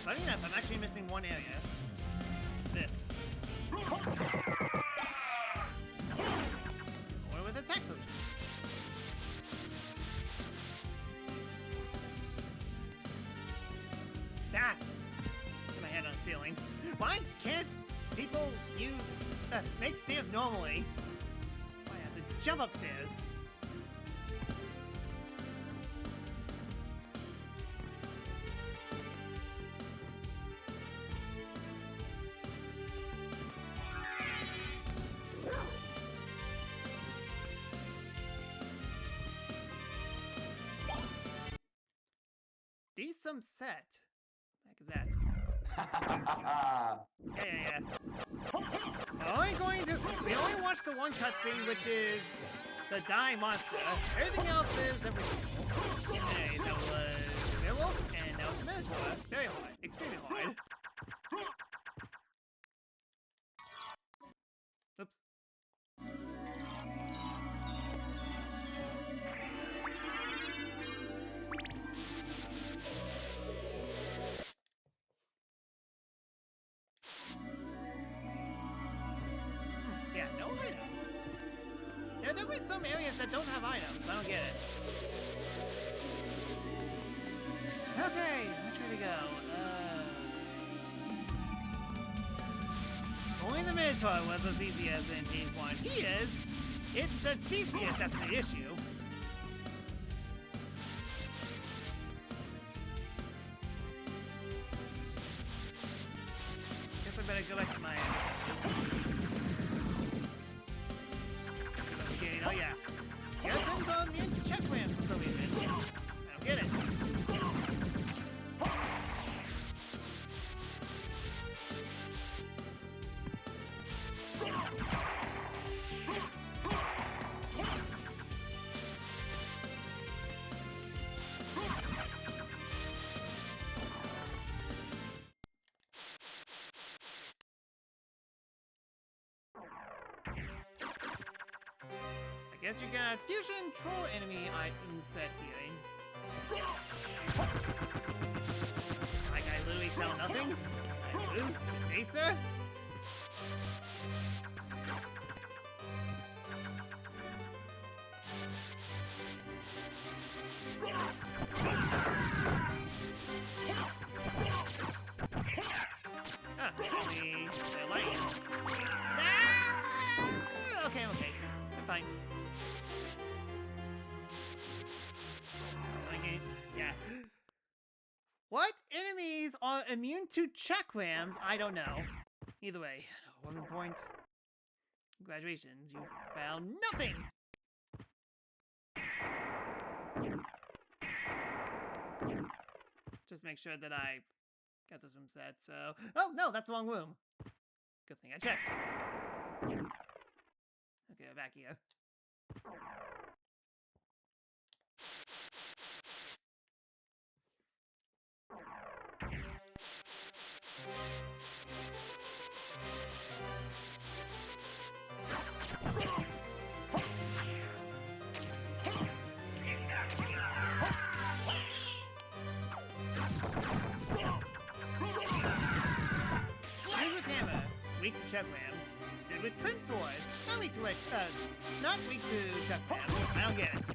Funny enough, I'm actually missing one area. This. Or with attack potion. That! Get my head on the ceiling. Why can't people use make stairs normally? Why I have to jump upstairs? Some set. What the heck is that? Yeah. We only watched the one cutscene, which is the die monster. Everything else is never seen. Okay, that was Werewolf, and that was the Minotaur. Very hard. Extremely hard. Oops. Yeah, no items. There are definitely some areas that don't have items. I don't get it. Okay, which way to go? Only the Minotaur was as easy as in Phase 1. He is! It's a Theseus that's the issue. Guess I better go back to my... Oh yeah. Skeletons are immune to check ramps for some reason. I don't get it. I guess you got fusion troll enemy items set here. Like I literally found nothing? I lose? Good day, sir? Only the lightning. Ah! Okay, I'm fine. Yeah. What enemies are immune to chakrams? I don't know. Either way, 1 point. Congratulations, you found nothing! Just make sure that I got this room set, so... Oh, no, that's the wrong room. Good thing I checked. Okay, we're back here. chuck-rams. Dude with twin swords. Not weak to it. Not weak to chuck-ram. I don't get it.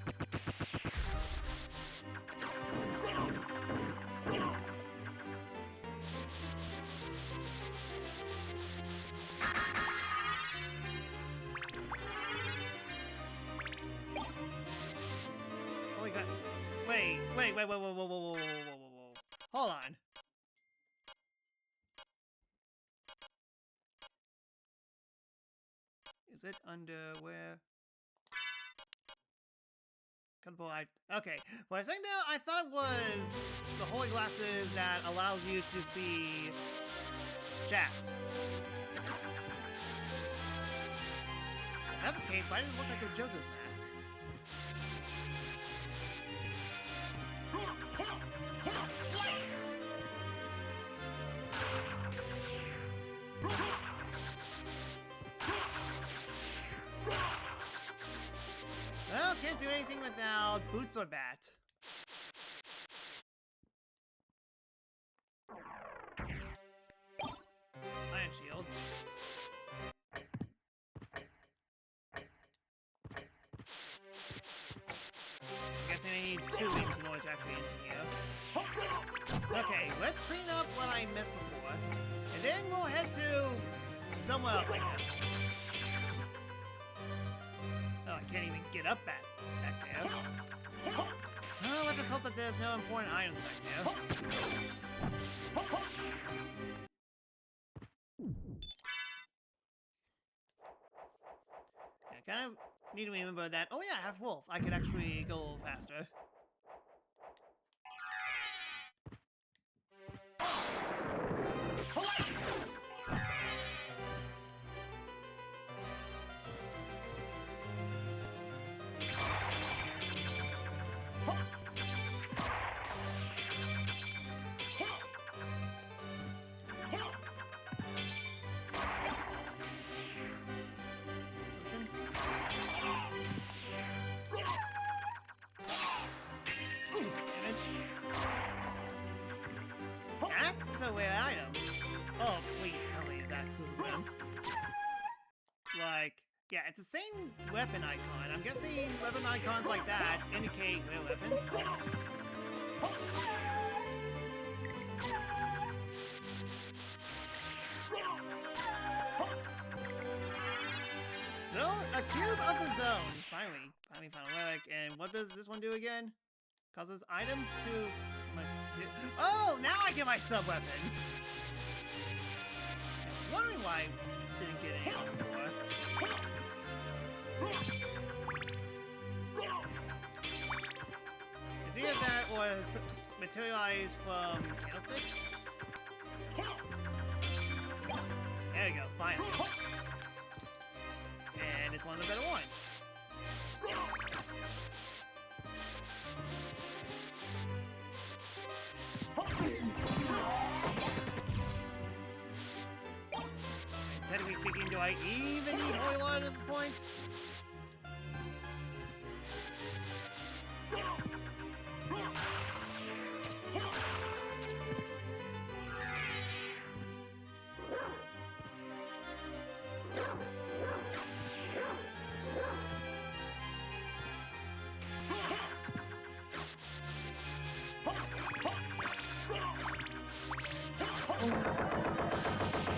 Holy god. Wait. Whoa. Hold on. Is it under where? Okay. For a second there, I thought it was the holy glasses that allows you to see Shaft. If that's the case, why did it look like a JoJo's mask? Well, can't do anything without boots or bat. Iron Shield. I'm guessing I need 2 wings in order to actually enter here. Okay, let's clean up what I missed before, and then we'll head to somewhere else, I guess. Oh, I can't even get up back there. Oh, let's just hope that there's no important items back there. I kind of need to remember that. Oh yeah, I have Wolf. I could actually go a little faster. That's a rare item. Oh, please tell me that was a win. Like, yeah, it's the same weapon icon. I'm guessing weapon icons like that indicate rare weapons. So, a cube of the zone. Finally found a relic. And what does this one do again? Causes items to... Oh, now I get my sub-weapons! I was wondering why I didn't get any of them before. It's either that or materialized from candlesticks. There we go, finally. And it's one of the better ones. Technically speaking, do I even need Holy Water at this point?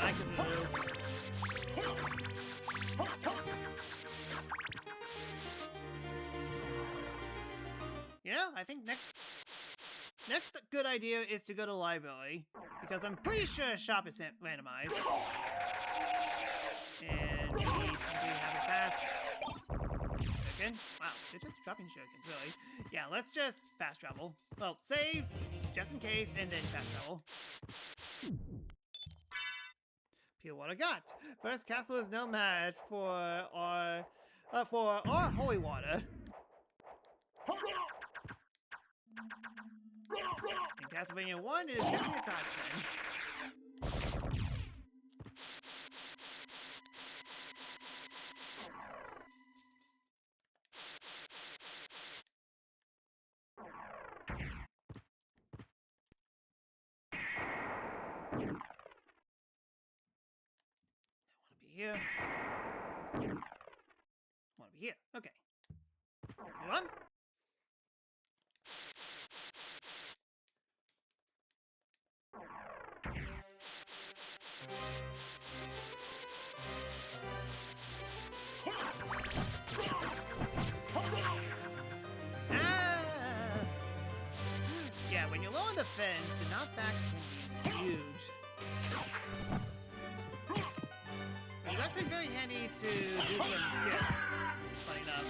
I can move. You know, I think next good idea is to go to the library, because I'm pretty sure shop is randomized. And we technically have a fast shuriken. Wow, they're just dropping shurikens, really. Yeah, let's just fast travel. Well, save, just in case, and then fast travel. Pure water got. First castle is no match for our holy water. In Castlevania 1, it is definitely a godsend. here. Okay. Let's move on. Yeah, when you're low on defense, the knockback can be huge. It's actually very handy to do some skips. Funny enough.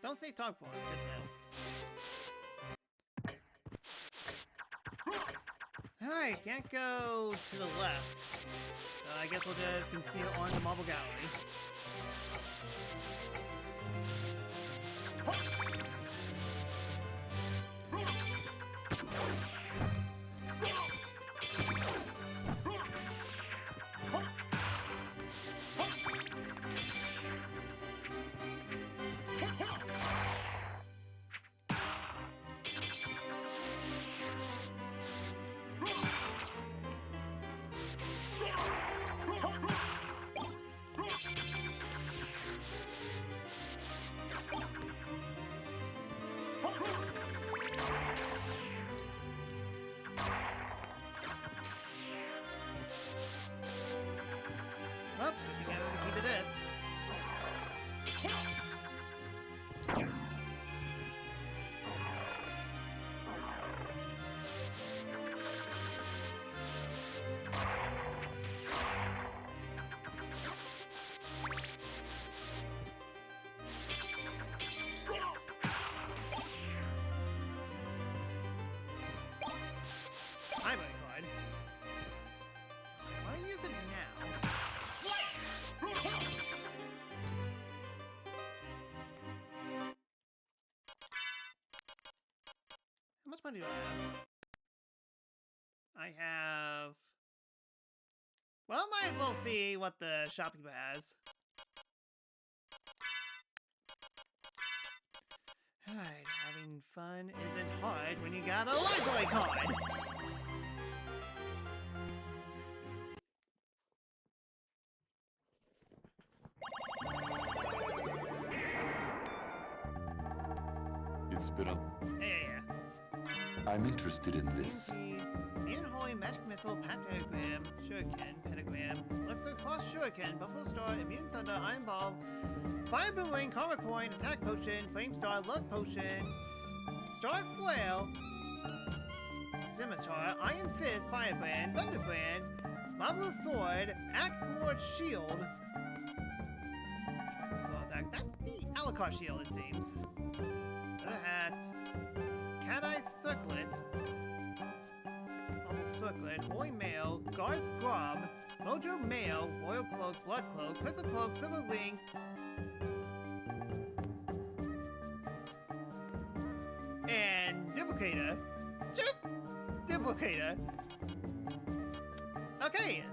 Don't say talk for it, good to know. Alright, can't go to the left. So I guess we'll just continue on the Marble Gallery. Well, we can get the key to this. Highway card. I want to use it now. How much money do I have? I have... Well, might as well see what the shopkeeper has. Alright, having fun isn't hard when you got a library card! It's been a... Yeah. I'm interested in this. Ian Holy Magic Missile, Pentagram, Shuriken, Pentagram, Elixir Cross Shuriken, Buffalo Star, Immune Thunder, Iron Ball, Fire Boomerang, Karma Coin, Attack Potion, Flame Star, Luck Potion, Star Flail, Scimitar, Iron Fist, Firebrand, Thunderbrand, Marvelous Sword, Axe Lord Shield. So attack. That's the Alucard Shield, it seems. The hat, Cat Eye Circlet, Bubble Circlet, Holy Mail, Guard's Grub, Mojo Mail, Royal Cloak, Blood Cloak, Crystal Cloak, Silver Wing, and Duplicator. Just Duplicator. Okay,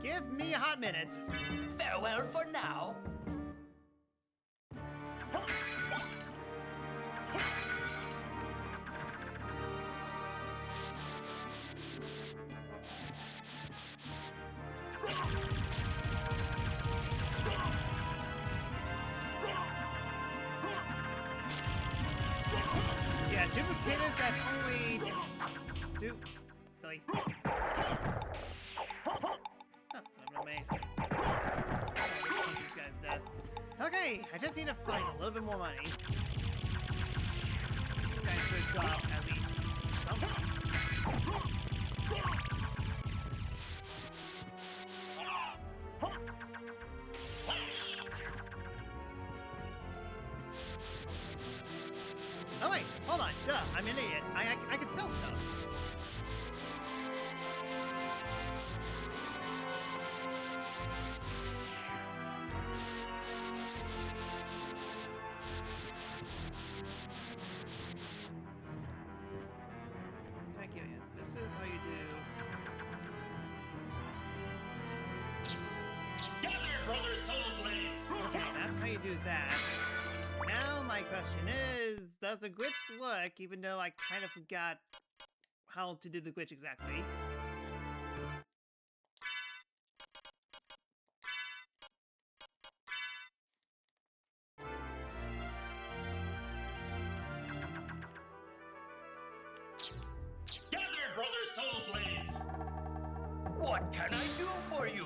give me a hot minute. Farewell for now. Yeah, duplicators, that's only... Really? Oh, no mace. Just punch this guy's death. Okay, I just need to find a little bit more money. You guys should drop at least something. Oh wait, hold on, duh, I'm an idiot. I can sell stuff. this is how you do. Okay, that's how you do that. Now my question is, does the glitch work even though I kind of forgot how to do the glitch exactly? Gather, brother Soul Blades! What can I do for you?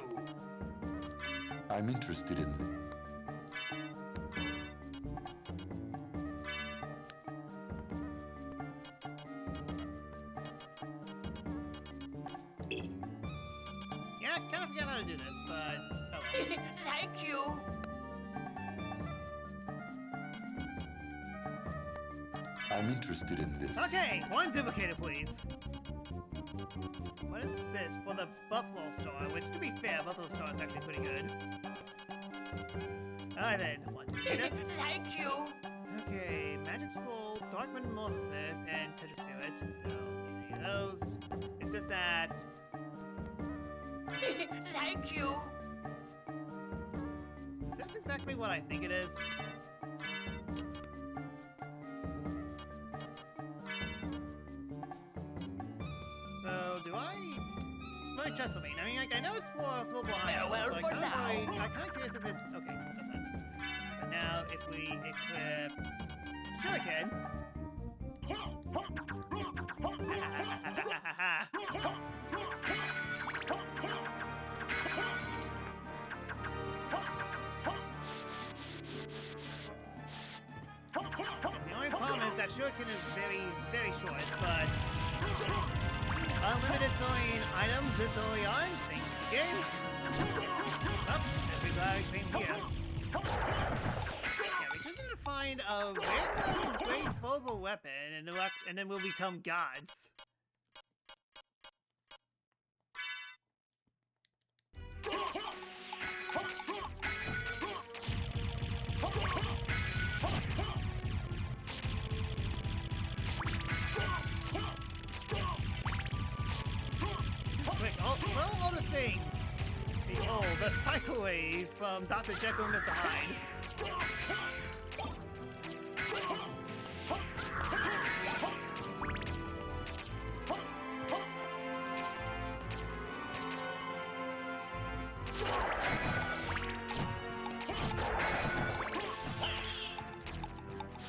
I'm interested in them. Yeah, kind of forgot how to do this, but oh well. Thank you. I'm interested in this. Okay, one duplicator, please. What is this? For the Buffalo Star, which, to be fair, Buffalo Star is actually pretty good. Alright then, one duplicator. Thank you. Okay, Magic Scroll, Darkman Moses, and Tetris Spirit. No, any of those. It's just that. Thank you. Is this exactly what I think it is? So, do I? Let me try something. I mean, like, I know it's for full blind. Farewell but for I'm now. kind of curious if it. Okay, that's not. But now, if we equip Shuriken. Yes, the only problem is that Shuriken is very, very short, but unlimited throwing items this early on. Thank you, game. Oh, everybody came here. Yeah, we just need to find a random great focal weapon, and then we'll become gods. Quick, all the things. Behold, the cycle wave from Dr. Jekyll and Mr. Hyde.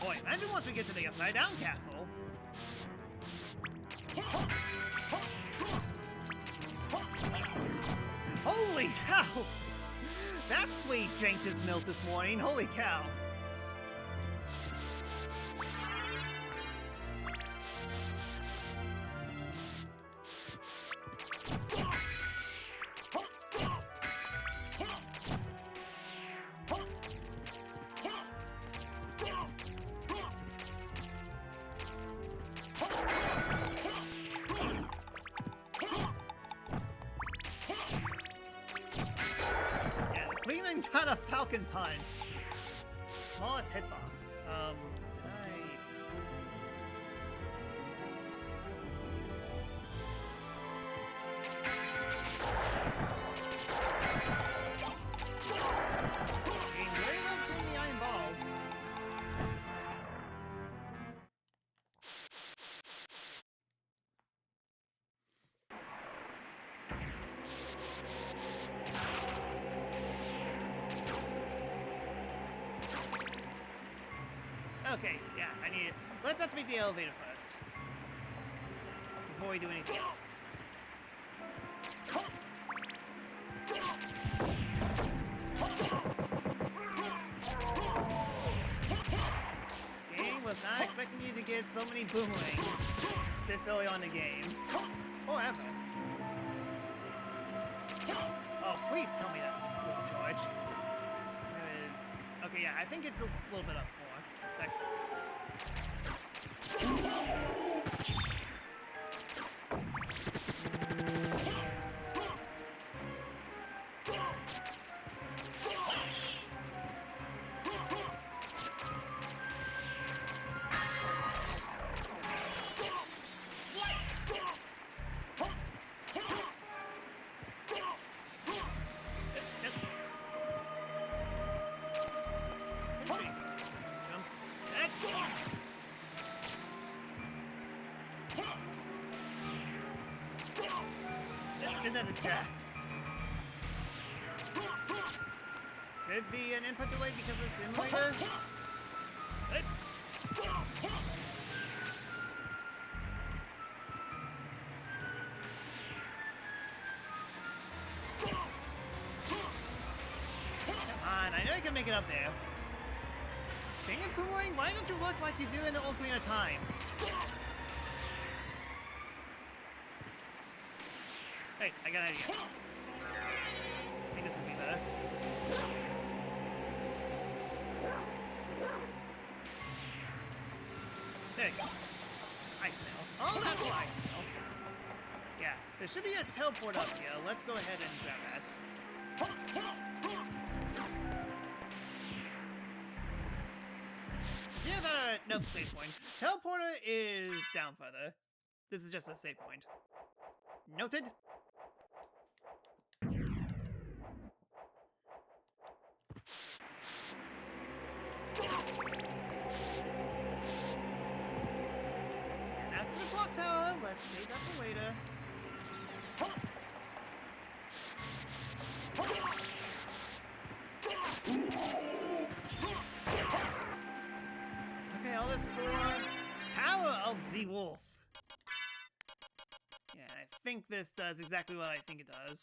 Boy, imagine once we get to the Upside Down Castle. Holy cow! That fleet drank his milk this morning. Holy cow. Freeman got a falcon punch. Smallest hitbox. Did I? He really loves doing the iron balls. Okay, yeah, I need it. Let's activate the elevator first. Before we do anything else. Game was not expecting you to get so many boomerangs this early on in the game. Or ever. Oh, please tell me that's a wolf charge. There is. Okay, yeah, I think it's a little bit up more. Sec. And then could be an input delay because it's emulator. Come on, I know you can make it up there. Dang it, Boomerang, why don't you look like you do in the Ocarina of Time? Hey, I got an idea. I think this will be better. There you go. Ice mail. Oh, that's an ice mail. Yeah, there should be a teleport up here. Let's go ahead and grab that. Yeah, that nope, save point. Teleporter is down further. This is just a save point. Noted. That's the clock tower. Let's save that for later. Okay, all this for power of the wolf. Yeah, I think this does exactly what I think it does.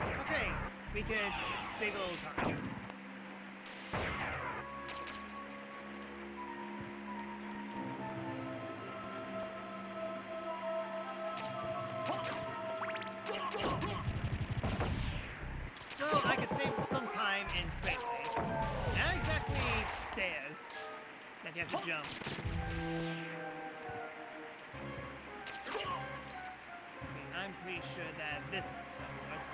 Okay, we could save a little time. So I could save some time in spaceways. Not exactly stairs that you have to jump. Okay, I'm pretty sure that this is the teleport.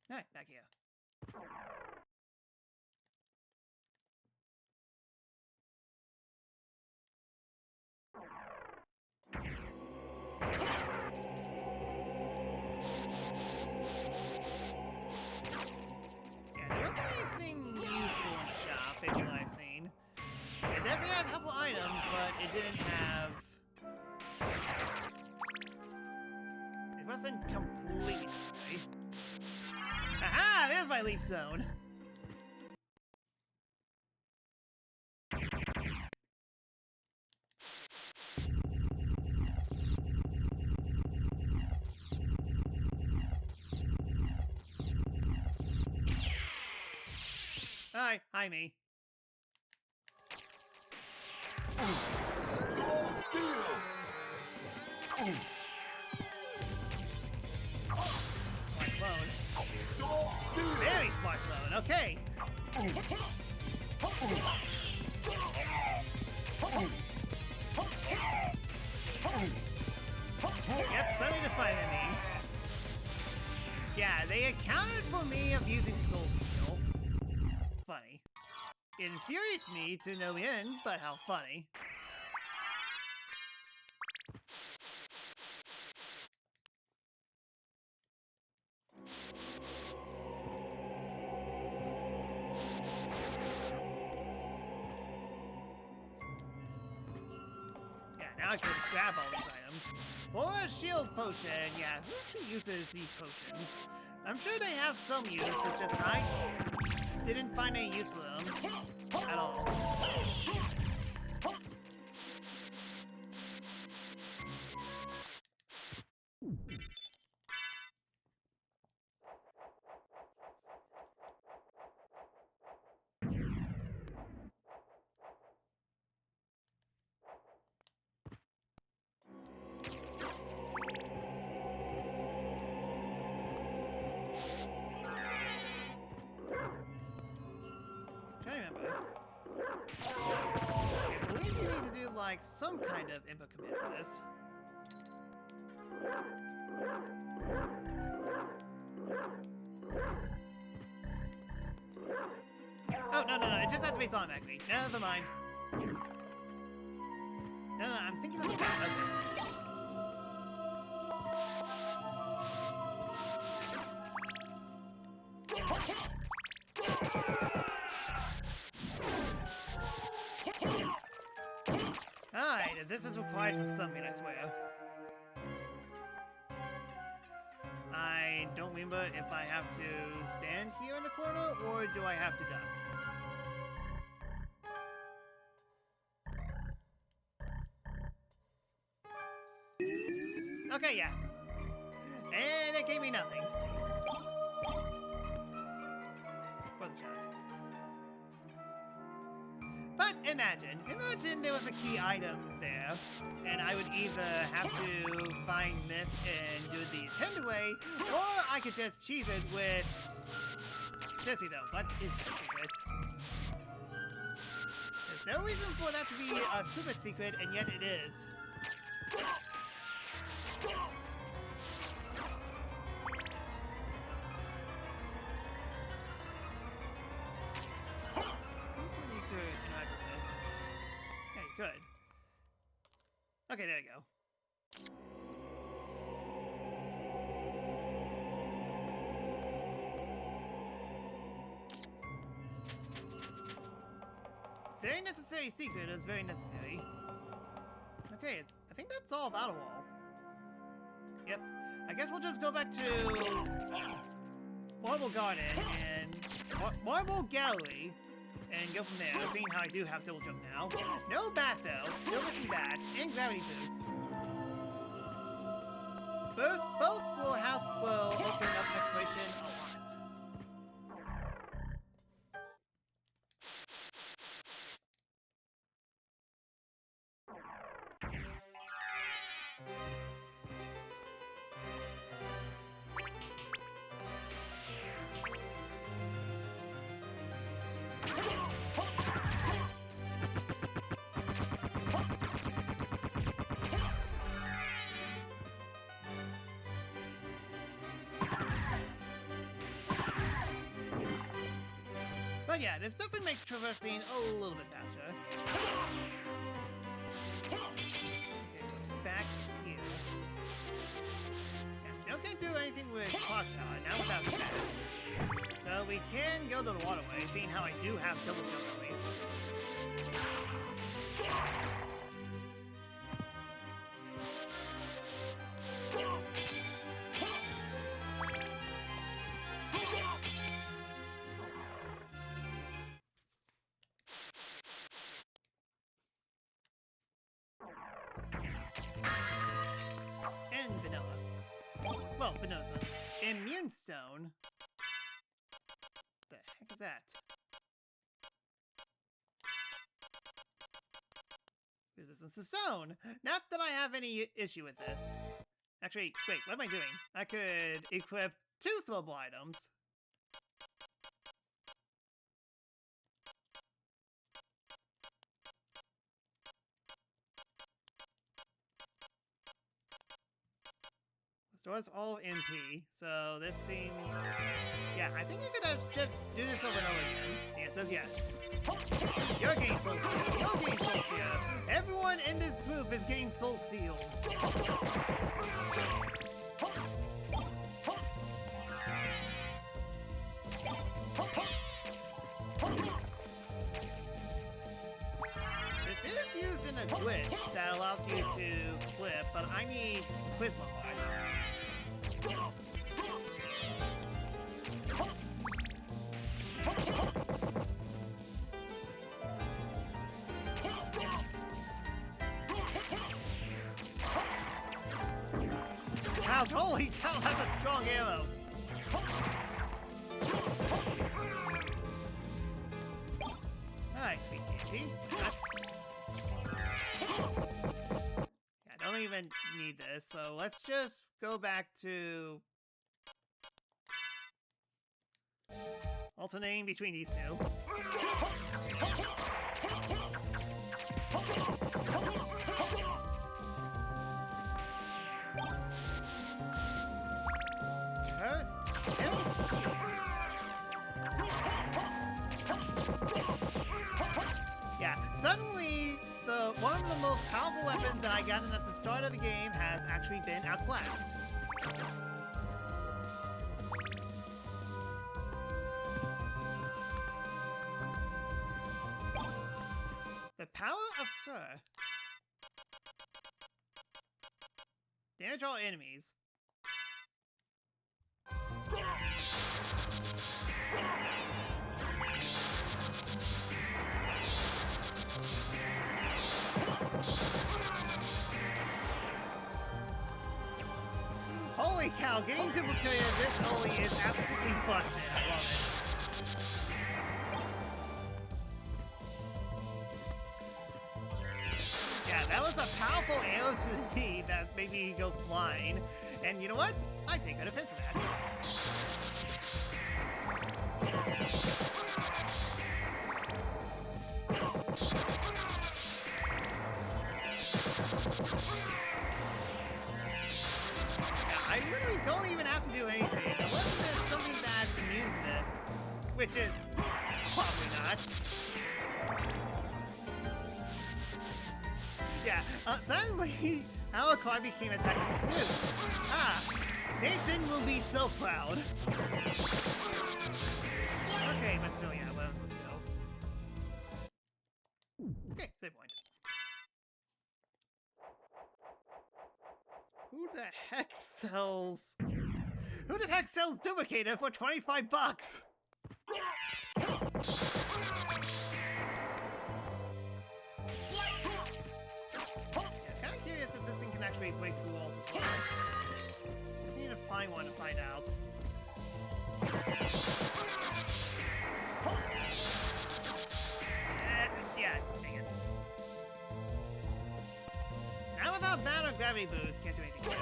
No, back here. Yeah, there wasn't anything useful in the shop, based on what I've seen. It definitely had helpful items, but it didn't have... It wasn't complete, to say. Aha! There's my leap zone! Hi, hi me. Smart clone. Very smart clone, okay. Yep, somebody just find me. Yeah, they accounted for me of using Soul Steel. Funny. It infuriates me to no end, but how funny. Yeah, now I can grab all these items. For a shield potion, yeah, who actually uses these potions? I'm sure they have some use, it's just I didn't find any use for them at all. I believe you need to do like some kind of input command for this. Oh, no, it just activates automatically. Never mind. No, I'm thinking of the bad. Okay. Alright, this is required for something, I swear. I don't remember if I have to stand here in the corner or do I have to duck. Okay, yeah. And it gave me nothing. For the shot. But imagine there was a key item there, and I would either have to find this and do it the intended way, or I could just cheese it with... Seriously though, what is that secret? There's no reason for that to be a super secret, and yet it is. Good. Okay, there you go. Very necessary secret is very necessary. Okay, I think that's all about a wall. Yep. I guess we'll just go back to Marble Garden and Marble Gallery. And go from there, seeing how I do have double jump now. No bat though, still missing bat, and gravity boots. Both will open up exploration a lot. But yeah, this definitely makes traversing a little bit faster. Okay, back here. Yeah, still can't do anything with Clock Tower, now without that. So we can go to the waterway, seeing how I do have double jump at least. Well, Venosa. Immune Stone? What the heck is that? Resistance to stone! Not that I have any issue with this. Actually, wait, what am I doing? I could equip 2 throwable items. Restores all MP, so this seems... Yeah, I think you could just do this over and over again. The answer is yes. You're getting Soul Steel. You're getting Soul Steel. Everyone in this group is getting Soul Steel. This is used in a glitch that allows you to flip, but I need Prisma Heart. Wow, holy cow, that's a strong arrow! Alright, VTT. Yeah, I don't even need this, so let's just go back to... alternating between these two. Yeah, suddenly one of the most powerful weapons that I got in at the start of the game has actually been outclassed. The power of Sir. Damage all enemies. Holy cow, getting duplicated this early is absolutely busted. I love it. Yeah, that was a powerful arrow to the knee that made me go flying. And you know what? I take good offense to that. I literally don't even have to do anything, unless there's something that's immune to this, which is probably not. Yeah, suddenly, our car became attacked with flu. Ah, Nathan will be so proud. Okay, but still, yeah, where am I supposed to go? Okay, save point. Who the heck sells... Who the heck sells Duplicator for 25 bucks? Yeah, kinda curious if this thing can actually break through walls as well. We need to find one to find out. Yeah, dang it. Now without battle gravity boots, can't do anything here.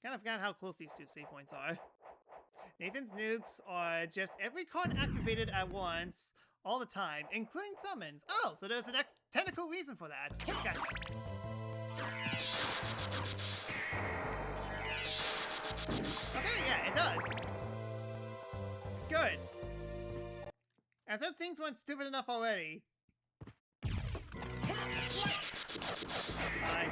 Kind of forgot how close these two save points are. Nathan's nukes are just every card activated at once, all the time, including summons. Oh, so there's an technical reason for that. Gotcha. Okay, yeah, it does. Good. As if things weren't stupid enough already. Bye.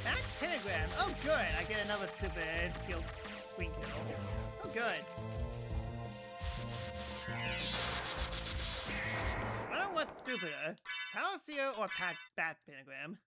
Back pentagram. Oh, good. I get another stupid skill screen kill. Oh, good. I don't know what's stupider. Power Seer or Bat Pentagram?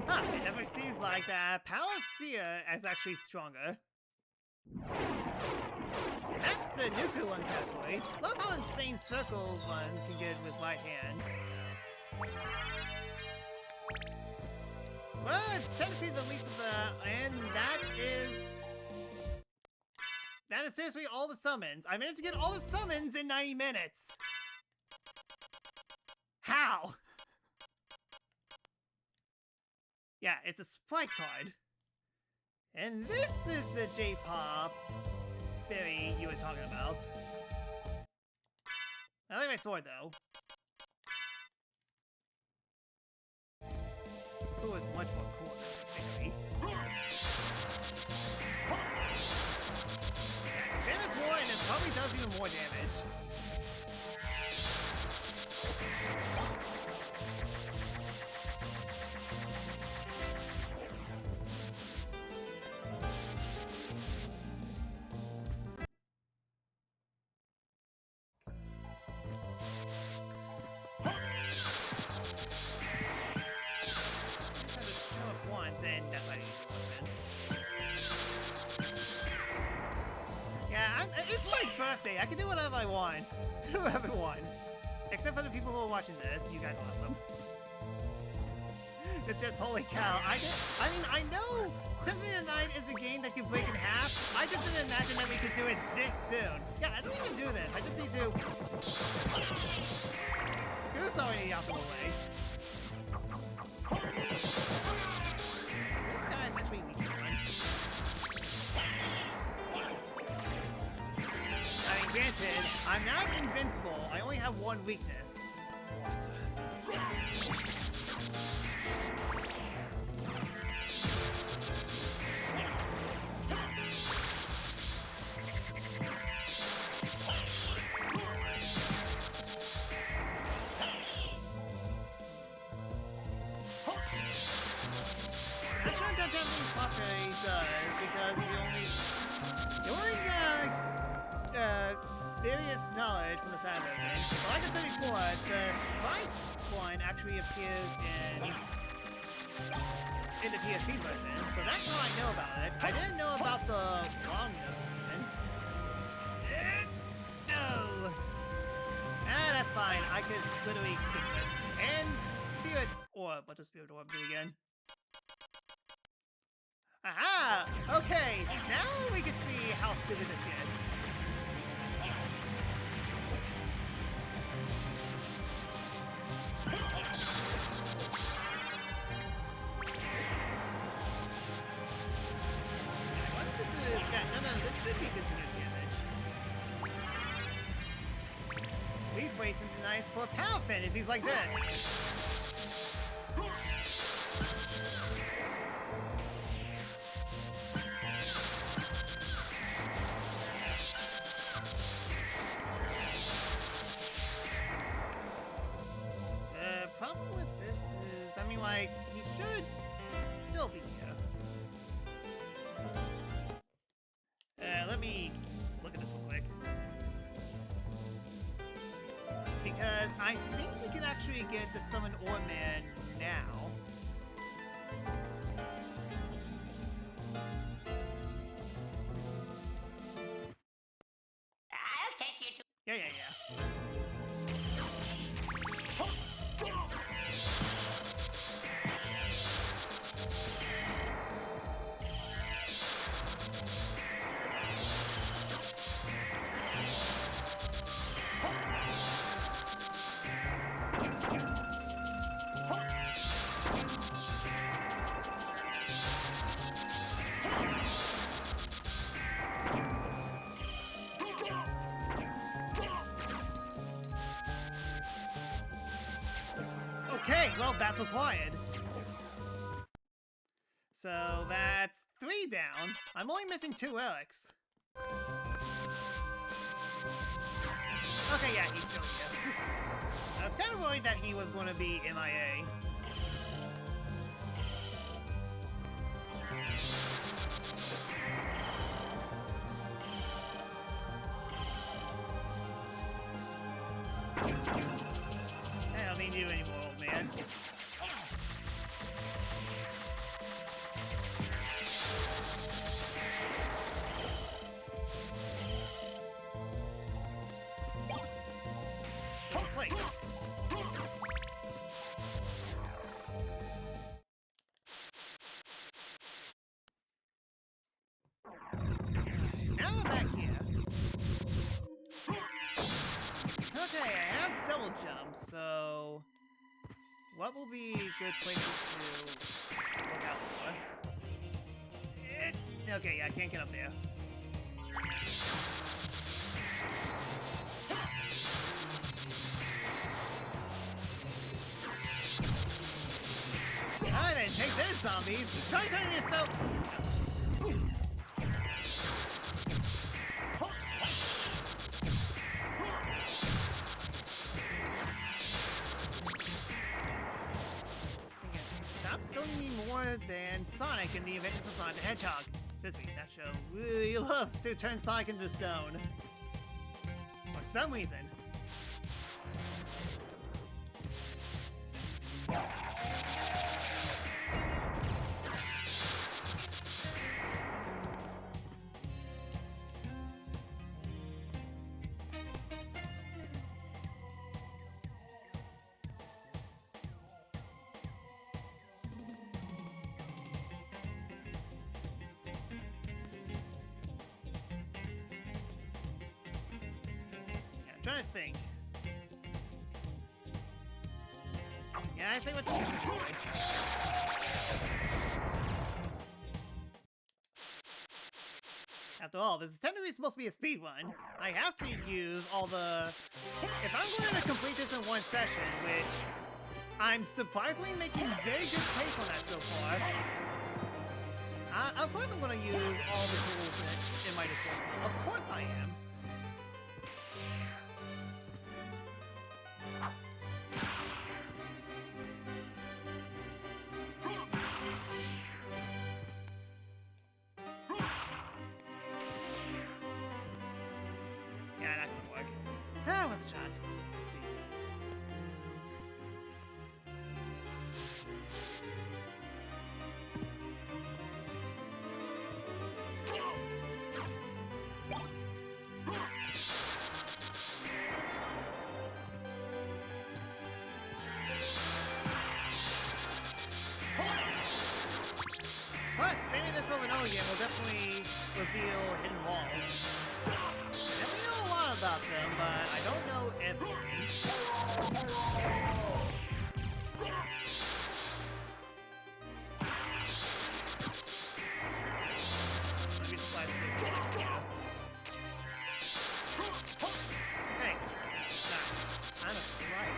Huh, it never seems like that. Power Seer is actually stronger. That's the nuclear one category. Love how insane circles ones can get with right hands. Well, it's technically the least of the, and that is seriously all the summons. I managed to get all the summons in 90 minutes. How? Yeah, it's a sprite card. And this is the J-pop fairy you were talking about. I like my sword, though. Sword is much more cool than the fairy. Yeah, his damage more, and it probably does even more damage. And that's why I didn't do it. Yeah, it's my birthday. I can do whatever I want. Screw everyone. Except for the people who are watching this. You guys are awesome. It's just, holy cow. I mean, I know Symphony of the Night is a game that can break in half. I just didn't imagine that we could do it this soon. Yeah, I don't even do this. I just need to... Screw somebody out of the way. This guy's actually weak. I mean, granted, I'm not invincible. I only have one weakness. What? I'm sure that Japanese properly does because the only various knowledge from the Sad version. But like I said before, the sprite one actually appears in the PSP version, so that's how I know about it. I didn't know about the long nose version. No! Ah, that's fine. I could literally get to it. And Spirit Orb. What does Spirit Orb do again? Aha! Okay, now we can see how stupid this gets. What if this is... Yeah, no, this should be continuous damage. We play something nice for power fantasies like this. The problem with this is, I mean, like, he should still be here. Let me look at this real quick. Because I think we can actually get the Summon Orb Man now. I'll take you to... Yeah. Okay, well, that's required. So that's 3 down. I'm only missing 2 relics. Okay, yeah, he's still here. I was kind of worried that he was going to be MIA. I don't need you anymore, old man. Still a plate. Now we're back here. Okay, I have double jump, so what will be good places to look out for? Okay, yeah, I can't get up there. Alright then, take this, zombies! Try turning your scope! Stop stoning me more than Sonic in the Adventures of Sonic the Hedgehog. Says me, that show really loves to turn Sonic into stone. For some reason. trying to think. Yeah, I say let's just go this way. After all, this is technically supposed to be a speed run. I have to use all the... If I'm going to complete this in one session, which I'm surprisingly making very good pace on that so far, of course I'm going to use all the tools in my disposal. Of course I am. Yeah, not gonna work. Ah, with a shot. Let's see. Plus, maybe this over and over again will definitely reveal hidden walls. I definitely know a lot about them, but I don't know everything. Let me supply this one. Yeah. Okay. Nice. I'm a liar.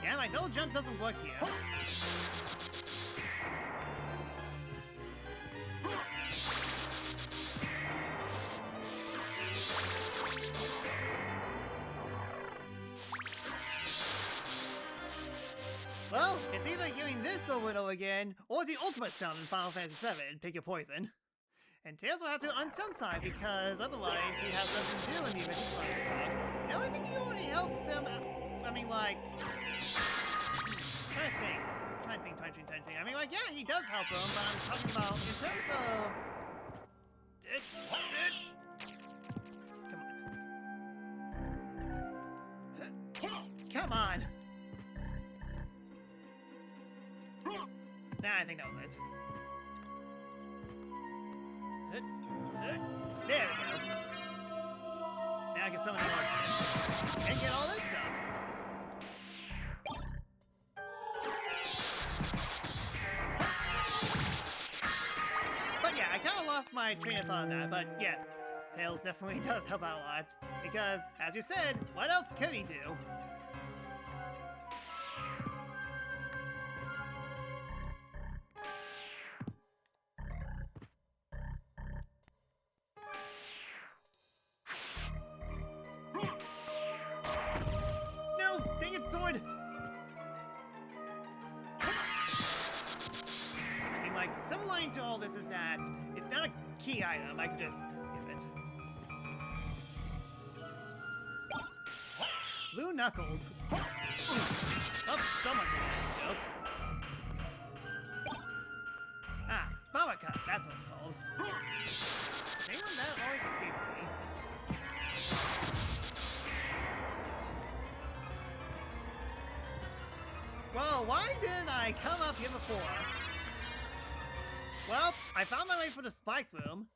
Yeah, my double jump doesn't work here. Well, it's either hearing this over and over again, or the ultimate sound in Final Fantasy VII, pick your poison. And Tails will have to unstun Sai because otherwise he has nothing to do in the event of Sai dog. No, I think he already helps him. I mean, like... Trying to think. I mean, like, yeah, he does help him, but I'm talking about in terms of... Come on! Nah, I think that was it. There we go. Now I can summon him again. And get all this stuff. But yeah, I kind of lost my train of thought on that, but yes, Tails definitely does help out a lot. Because, as you said, what else could he do? No! Dang it, sword! I mean, like, silver lining to all this is that it's not a key item. I could just skip it. Blue Knuckles. Oh, someone did that joke. Ah, Mama Cut, that's what it's called. Damn, that always escapes me. Well, why didn't I come up here before? Well, I found my way for the spike room.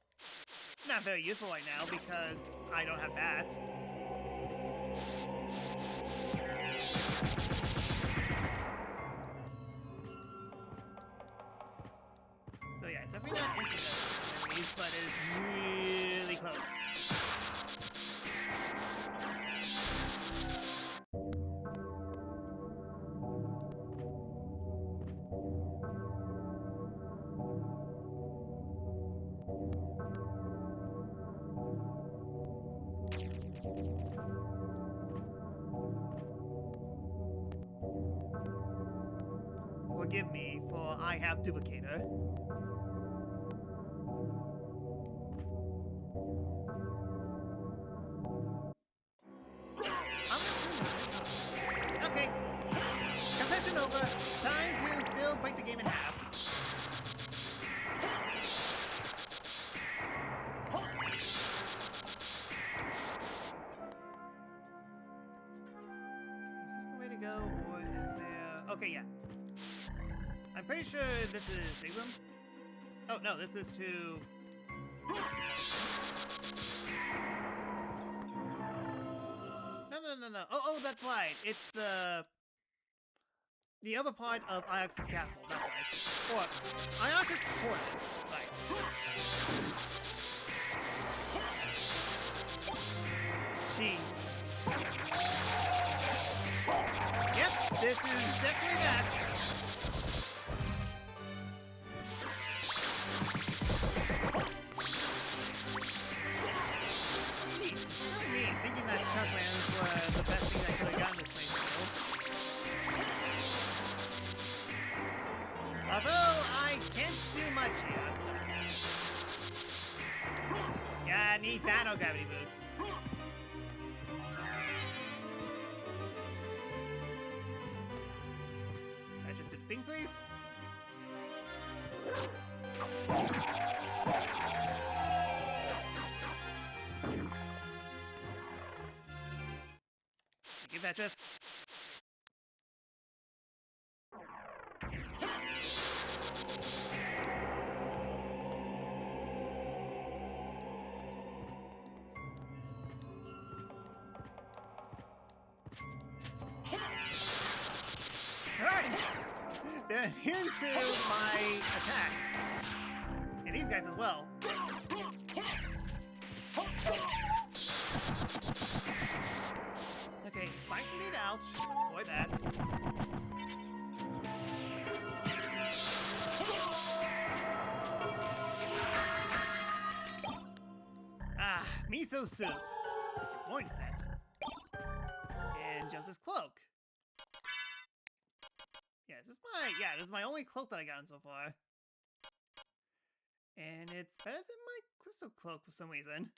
Not very useful right now because I don't have that. So yeah, it's definitely not instant enemies, but it's really close. Forgive me, for I have duplicator. Okay. Confession over. Time to still break the game in half. Is this the way to go, or is there... Okay, yeah. I'm pretty sure this is save room. Oh no, this is to. No. Oh, that's right. It's the upper part of Iox's castle. That's right. Or Iox's quarters. Right. Jeez. Yep, this is definitely that. Jeez, silly me thinking that Chucklands were the best thing I could have gotten this playthrough. Although I can't do much here, I'm sorry. Yeah, I need battle gravity boots. I just did thing, please. Give that just. Alright! They're immune to my attack. And these guys as well. Okay, spikes indeed, ouch. Let's avoid that. Ah, miso soup. Morning set. And Joseph's cloak. This is my only cloak that I gotten so far. And it's better than my crystal cloak for some reason.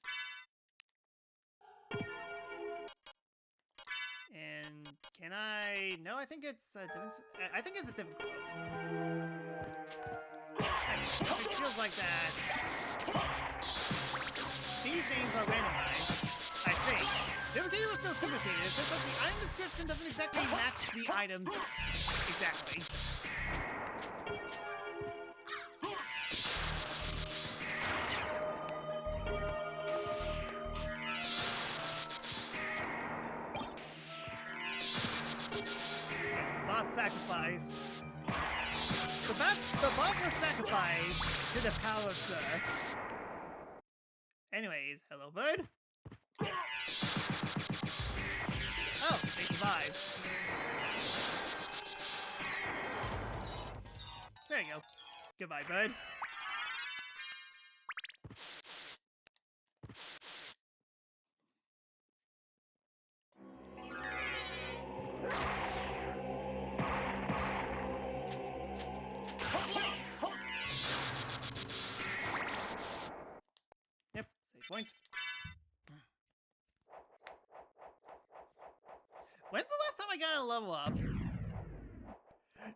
And can I? No, I think it's a different. I think it's a different cloak. It feels like that. These names are randomized, I think. Difficulty was still complicated. It's just like the item description doesn't exactly match the items exactly. Bot sacrifice. The bot was sacrificed to the power of Sir. Anyways, hello, bird. Oh, they survived. There you go. Goodbye, bird. Yep, save point. When's the last time I got a level up?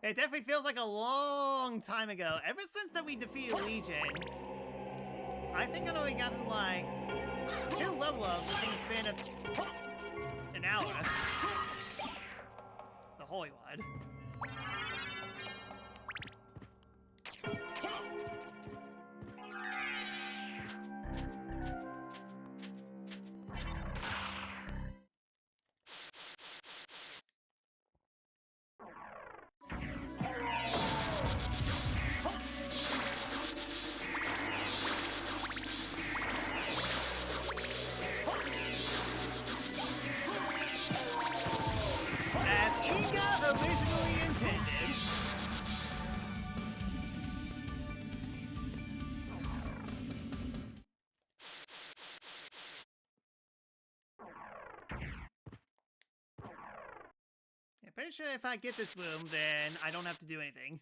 It definitely feels like a long time ago. Ever since that we defeated Legion, I think I've only gotten like 2 level ups within the span of an hour. The Holy One. Pretty sure if I get this room, then I don't have to do anything.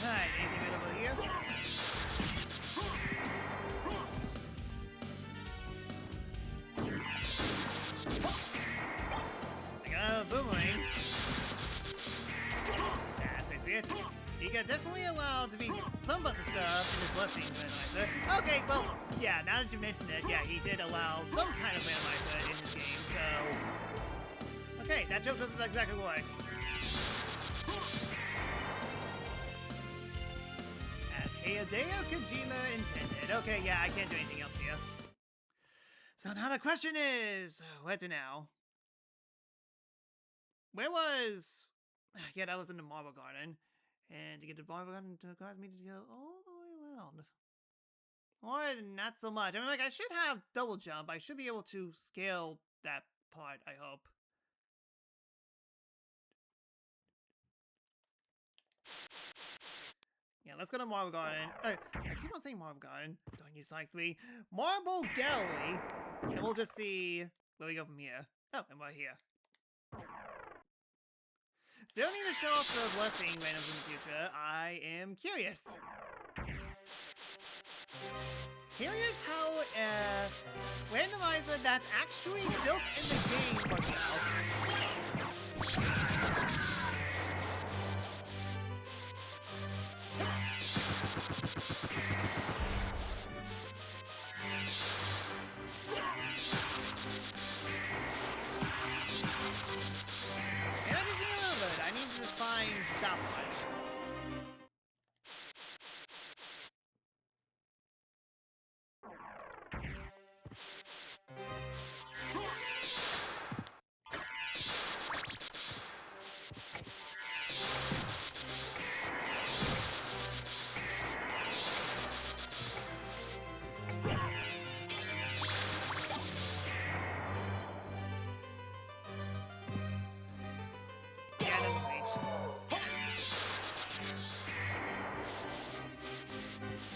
Alright, anything good over here? yeah, definitely allowed to be some busted stuff in his blessing randomizer. Okay, well, yeah, now that you mentioned it, yeah, he did allow some kind of randomizer in his game, so... Okay, that joke doesn't exactly work. As Hideo Kojima intended. Okay, yeah, I can't do anything else here. So now the question is, where to now? Where was... Yeah, that was in the Marble Garden. And to get to Marble Garden requires me to go all the way around. Or not so much. I mean, like, I should have double jump. I should be able to scale that part, I hope. Yeah, let's go to Marble Garden. I keep on saying Marble Garden. Don't use Sonic 3. Marble Gallery. And we'll just see where we go from here. Oh, and we're here. Still need to show off the blessing randoms in the future. I am curious. Curious how a randomizer that's actually built in the game works out. And I just need a little bit. I need to find stopwatch. Yeah, it doesn't reach.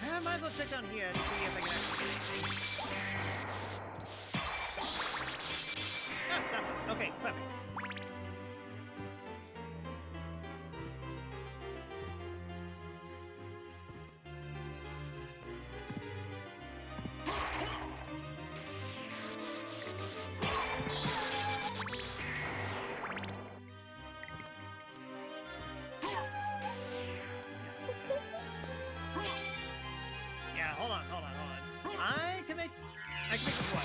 I might as well check down here to see if I can actually get anything. Ah, it's that one. Okay, perfect. Yeah, hold on. I can make this work.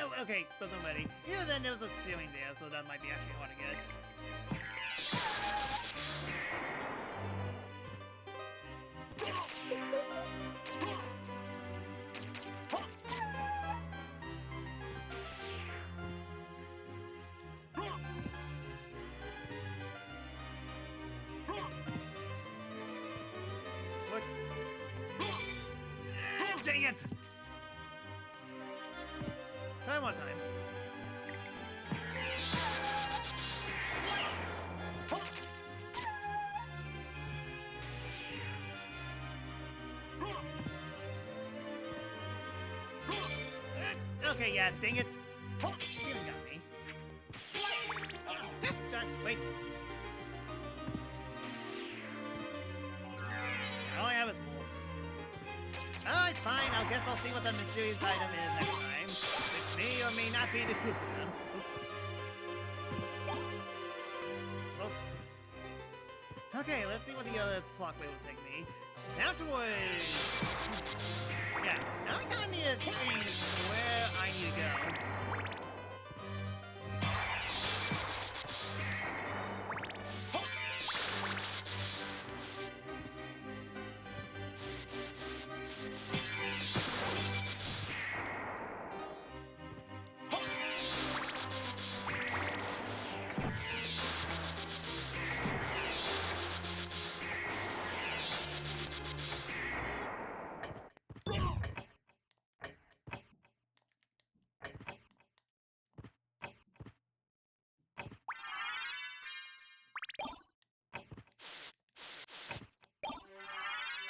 Oh, okay, wasn't ready. Yeah, then there was a ceiling there, so that might be actually hard to get. This works. Dang it! Try one time. Okay, yeah, dang it. Steven got me. Just done. Wait. All I have is Wolf. Alright, fine. I guess I'll see what the mysterious item is next time. Which may or may not be the crucible. Close. Okay, let's see what the other clockway will take me. And afterwards... Yeah, now I kind of need to think where I need to go.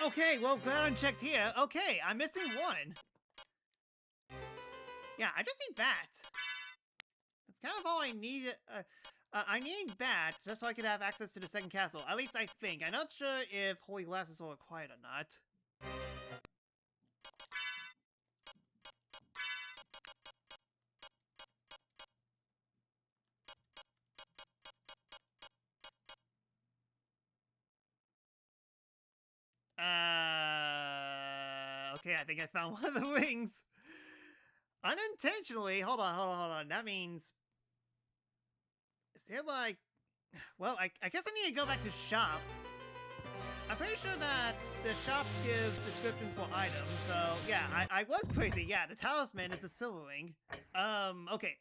Okay, well, glad I checked here. Okay, I'm missing one. Yeah, I just need that. That's kind of all I need. I need bats just so I can have access to the second castle. At least I think. I'm not sure if holy glasses are required or not. Okay, I think I found one of the wings. Unintentionally. Hold on. That means... Is there like... Well, I guess I need to go back to shop. I'm pretty sure that the shop gives description for items, so yeah, I was crazy. Yeah, the talisman is the silver ring. Okay.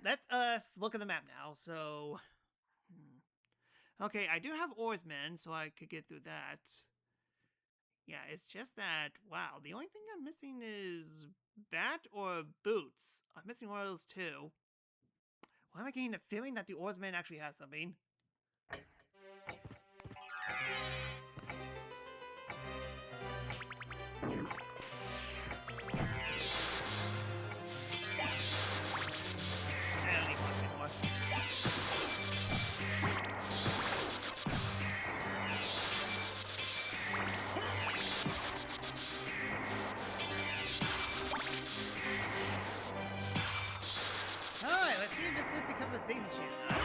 Let us look at the map now, so... Okay, I do have oarsmen, so I could get through that. Yeah, it's just that, wow, the only thing I'm missing is bat or boots. I'm missing one of those too. Why am I getting the feeling that the oarsman actually has something? I don't need one anymore. Alright, let's see if this becomes a daisy chain or not.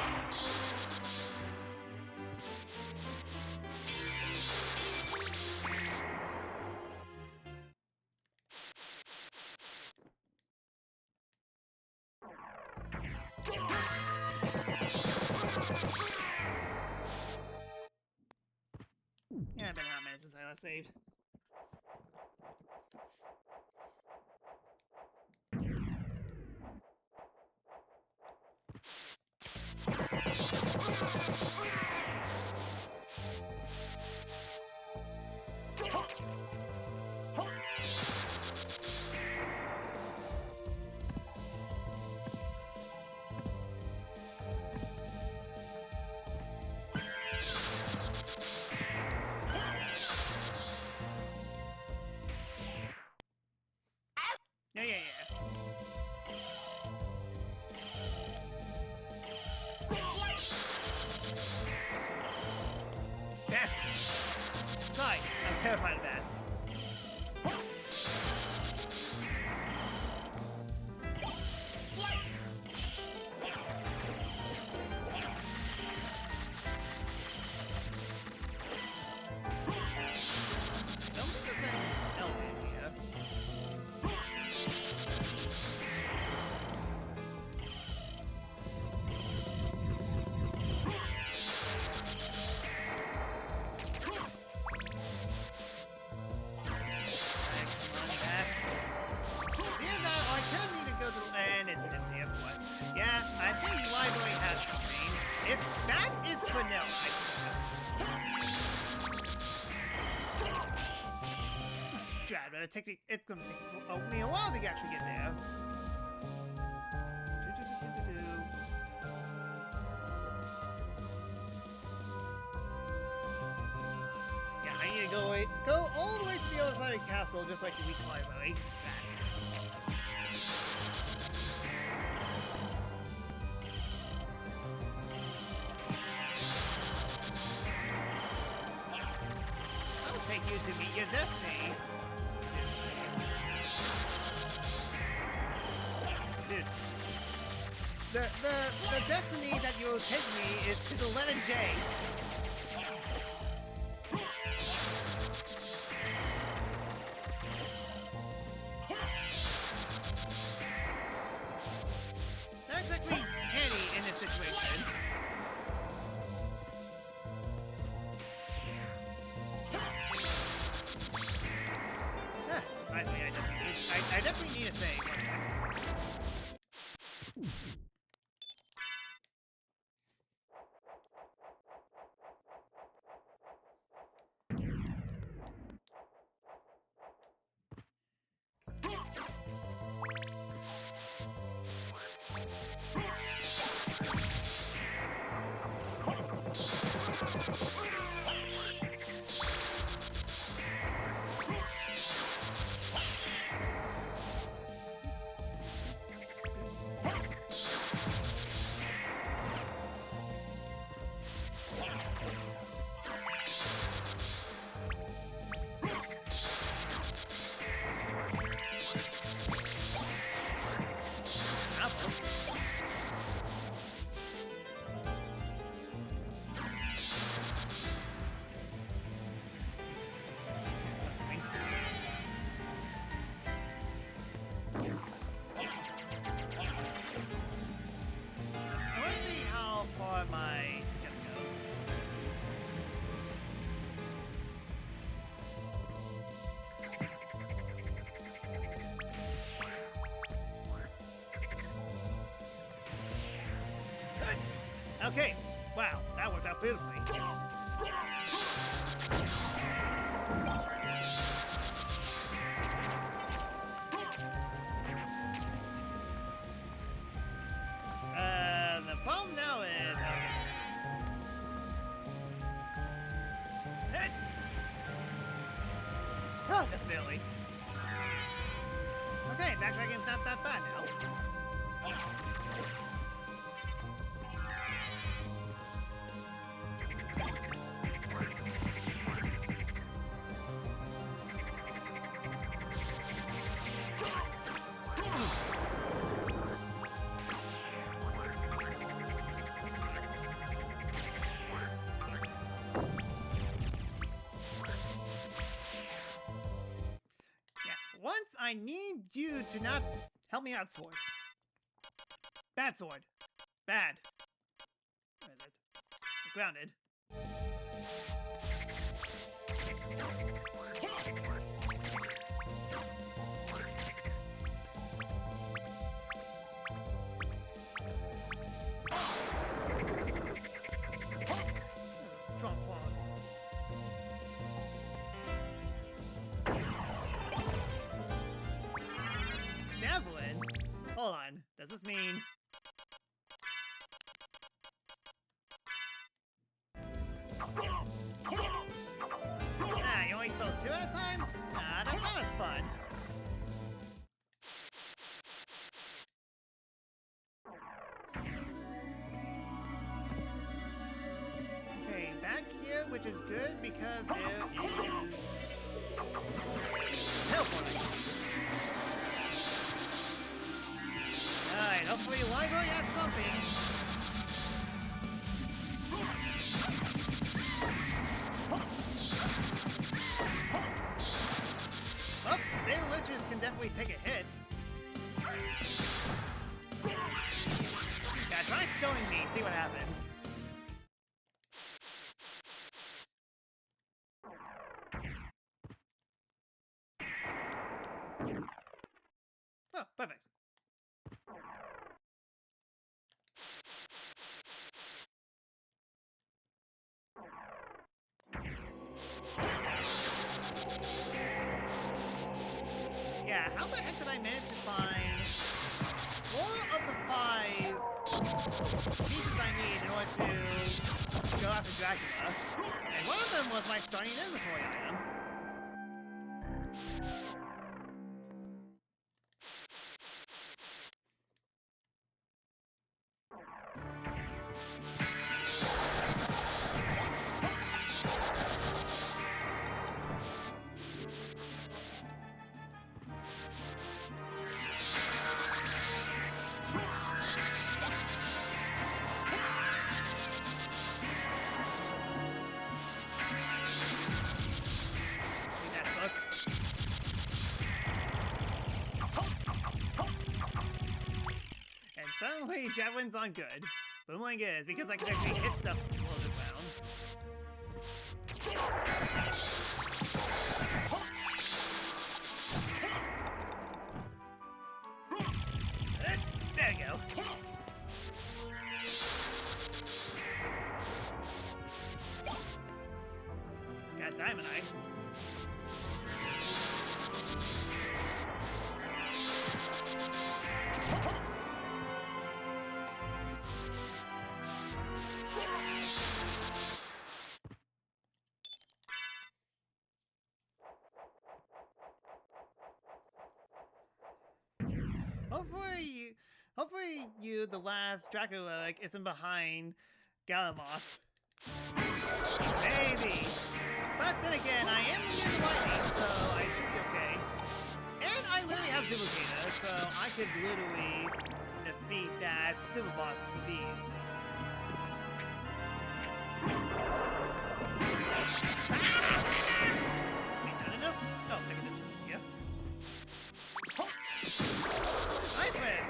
Yeah, it's been a hot minute since I last saved. Yeah. Bats! Sorry, I'm terrified of bats. I don't think there's an elevator here. Yeah, I think library has something. If that is vanilla, I swear. Drag, but it's gonna take me a while to actually get there. Yeah, I need to go all the way to the other side of the castle just like the weak library. That. Take you to meet your destiny. Dude. The destiny that you will take me is to the letter J. Not exactly handy in this situation. Surprisingly, I definitely need a save. One sec. Okay, wow, that worked out beautifully. The problem now is how to get back. Oh, just barely. Okay, backtracking's not that bad now. Once I need you to not help me out, sword. Bad sword. Bad. Where is it? Grounded. Strong fog. Javelin? Hold on. Does this mean... Ah, you only throw 2 at a time? Nah, that's not as fun. Okay, back here, which is good because it is... teleporting. Alright, hopefully the library has something. Oh, Sailor Lizards can definitely take a hit. Yeah, try stoning me, see what happens. Oh, perfect. Yeah, how the heck did I manage to find 4 of the 5 pieces I need in order to go after Dracula? And one of them was my starting inventory item. Suddenly, Javelin's on good. Boomerang is, because I can actually hit stuff below the ground. There you go. Got Diamondite. Hopefully you, the last Dracula, like, isn't behind Galamoth. Maybe. But then again, I am immune to lightning, so I should be okay. And I literally have Duplicator, so I could literally defeat that super boss with ease. Wait, no. Oh, look at this one. Yeah. Nice win!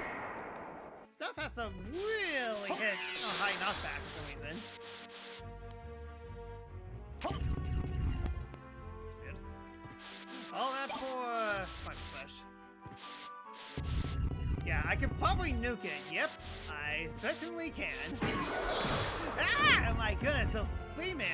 Stuff has to really hit a high knockback for some reason. That's good. All that for Final Flesh. Yeah, I can probably nuke it. Yep, I certainly can. Ah! Oh my goodness, those 3-men.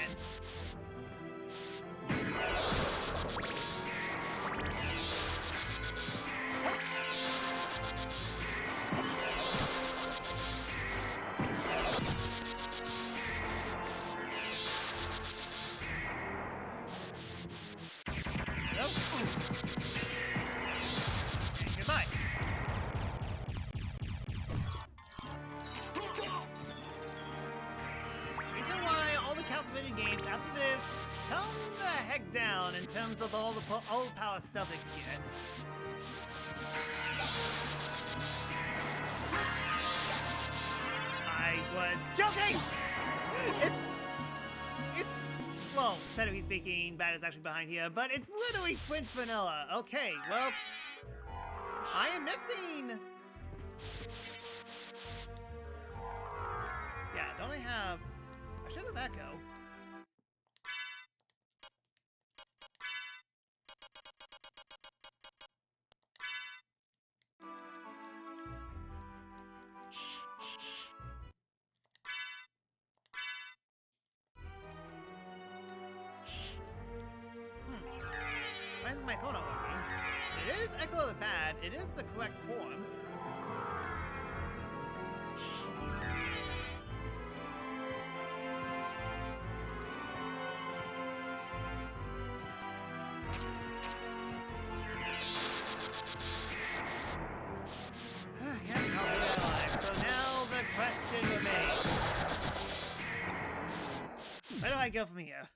Nope. And goodbye. Reason why all the Castlevania games after this tone the heck down in terms of all the power stuff they can get. I was joking! It's well, technically speaking, Bad is actually behind here, but it's literally French vanilla. Okay, well, I am missing. Yeah, don't I have? I should have Echo. Why isn't my sonar working? It is Echo the Bad. It is the correct form. Yeah, probably alive. So now the question remains. Where do I go from here?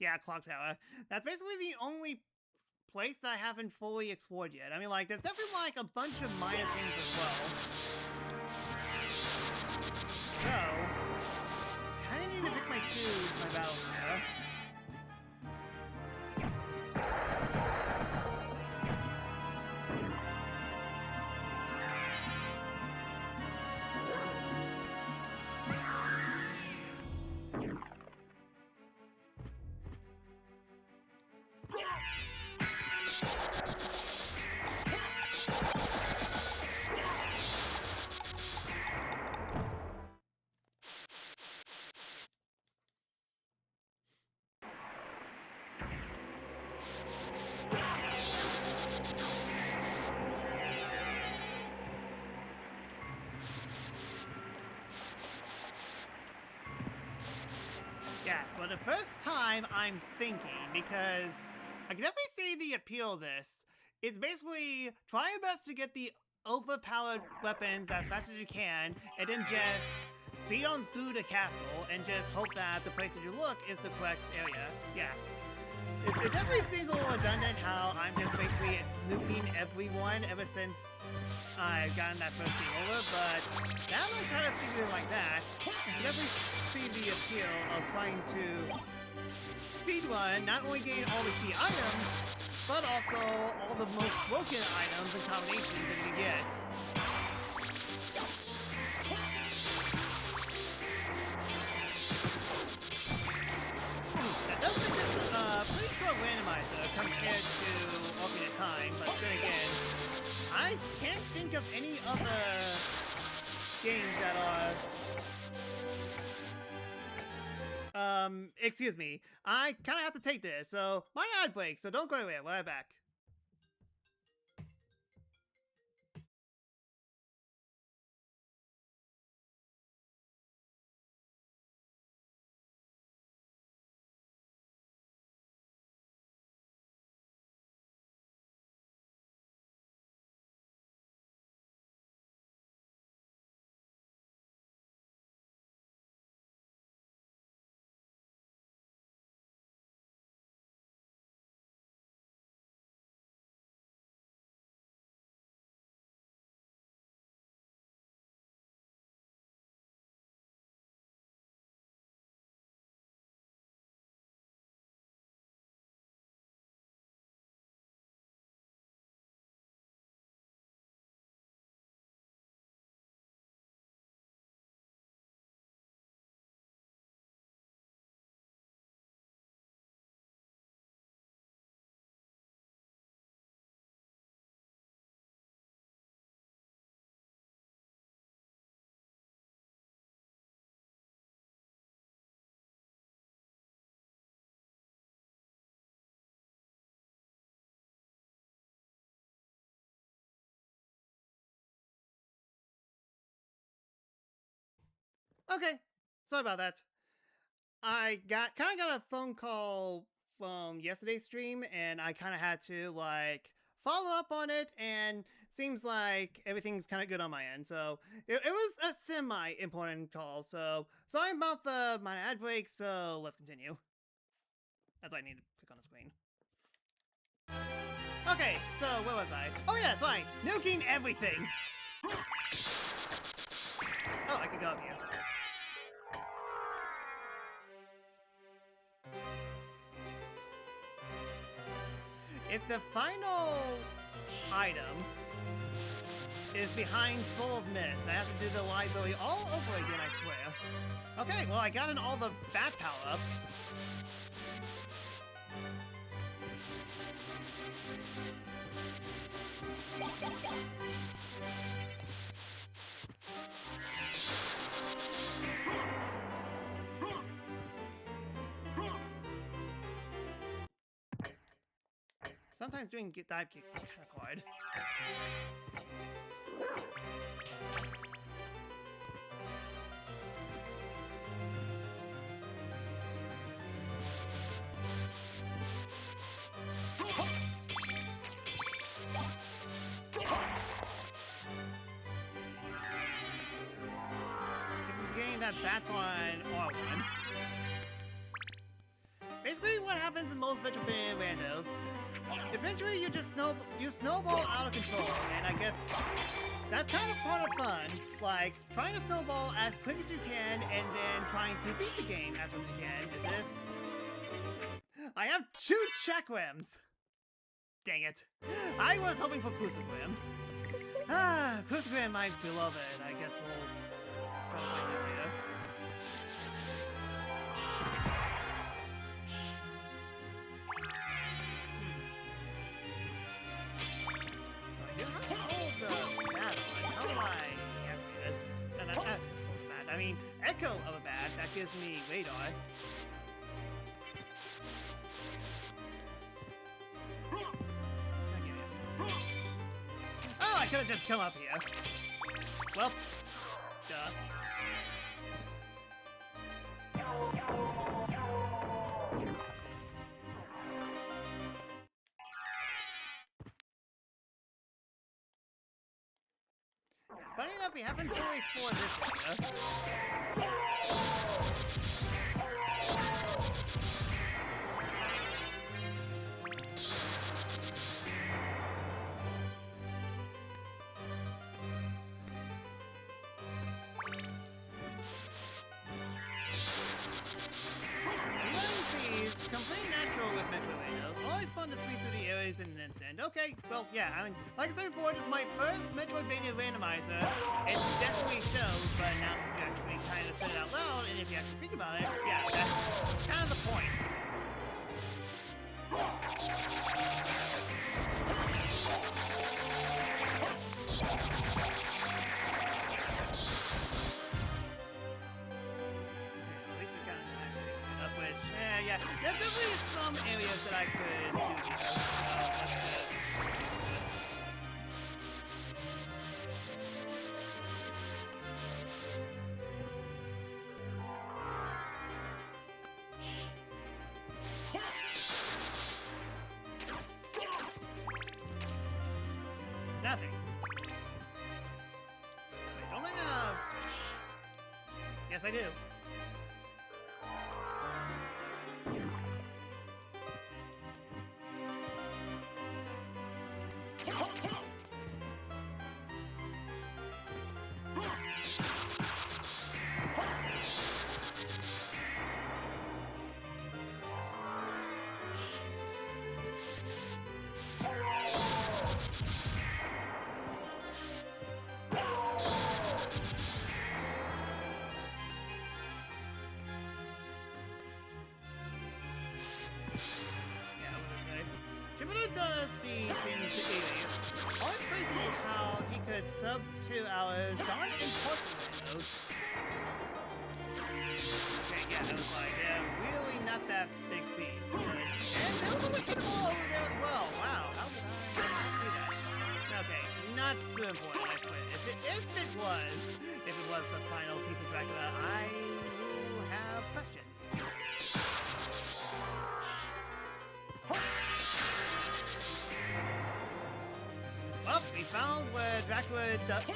Yeah, Clock Tower. That's basically the only place I haven't fully explored yet. I mean, like, there's definitely, like, a bunch of minor things as well. So, kinda need to pick my battles here. Yeah, for the first time, I'm thinking, because I can definitely see the appeal of this. It's basically try your best to get the overpowered weapons as fast as you can, and then just speed on through the castle, and just hope that the place that you look is the correct area. Yeah. It definitely seems a little redundant how I'm just basically nuking everyone ever since I've gotten that first game over, but now that I'm kind of thinking like that, you can definitely see the appeal of trying to speedrun, not only getting all the key items, but also all the most broken items and combinations that you can get. That does make this a pretty short randomizer compared to Ocarina of Time, but then again, I can't think of any other games that are... excuse me. I kind of have to take this, so my ad break, so don't go anywhere. We'll be back. Okay, sorry about that. I got a phone call from yesterday's stream, and I kind of had to like follow up on it, and seems like everything's kind of good on my end. So it was a semi-important call. So sorry about the minor ad break. So let's continue. That's why I need to click on the screen. Okay, so where was I? Oh yeah, that's right. Nuking everything. Oh, I could go up here. If the final item is behind Soul of Mist, I have to do the library all over again, I swear. Okay, well, I got in all the bat power-ups. Sometimes doing dive kicks is kind of hard. Keep forgetting that that's on R1. Basically, what happens in most Metroidvania randos, eventually you just snowball out of control, and I guess that's kind of part of fun. Like, trying to snowball as quick as you can, and then trying to beat the game as quick as you can. Is this? I have 2 chakrams! Dang it. I was hoping for Crucigram. Ah, Crucigram, my beloved. I guess we'll try to find it later. I mean, echo of a bat, that gives me radar. Oh, I could have just come up here. Well, duh. Funny enough, we haven't fully explored this area. It's completely natural with Metroidvania. It's always fun to speed through the areas in an instant. Okay, well, yeah, I mean, like I said before, it is my first Metroidvania randomizer. It definitely shows, but now that you actually kind of said it out loud, and if you actually think about it, yeah, that's kind of the point. Yeah, there's definitely some areas that I could do here. Nothing. Wait, don't I have... Yes, I do. Does the things to Ely. Always crazy how he could sub 2 hours, darn important windows. Okay, yeah, it was like, really not that big seeds. And there was a wicked wall over there as well. Wow, how did I not see that? Okay, not too important, I swear. If it was the final piece of Dracula, I found where Dracula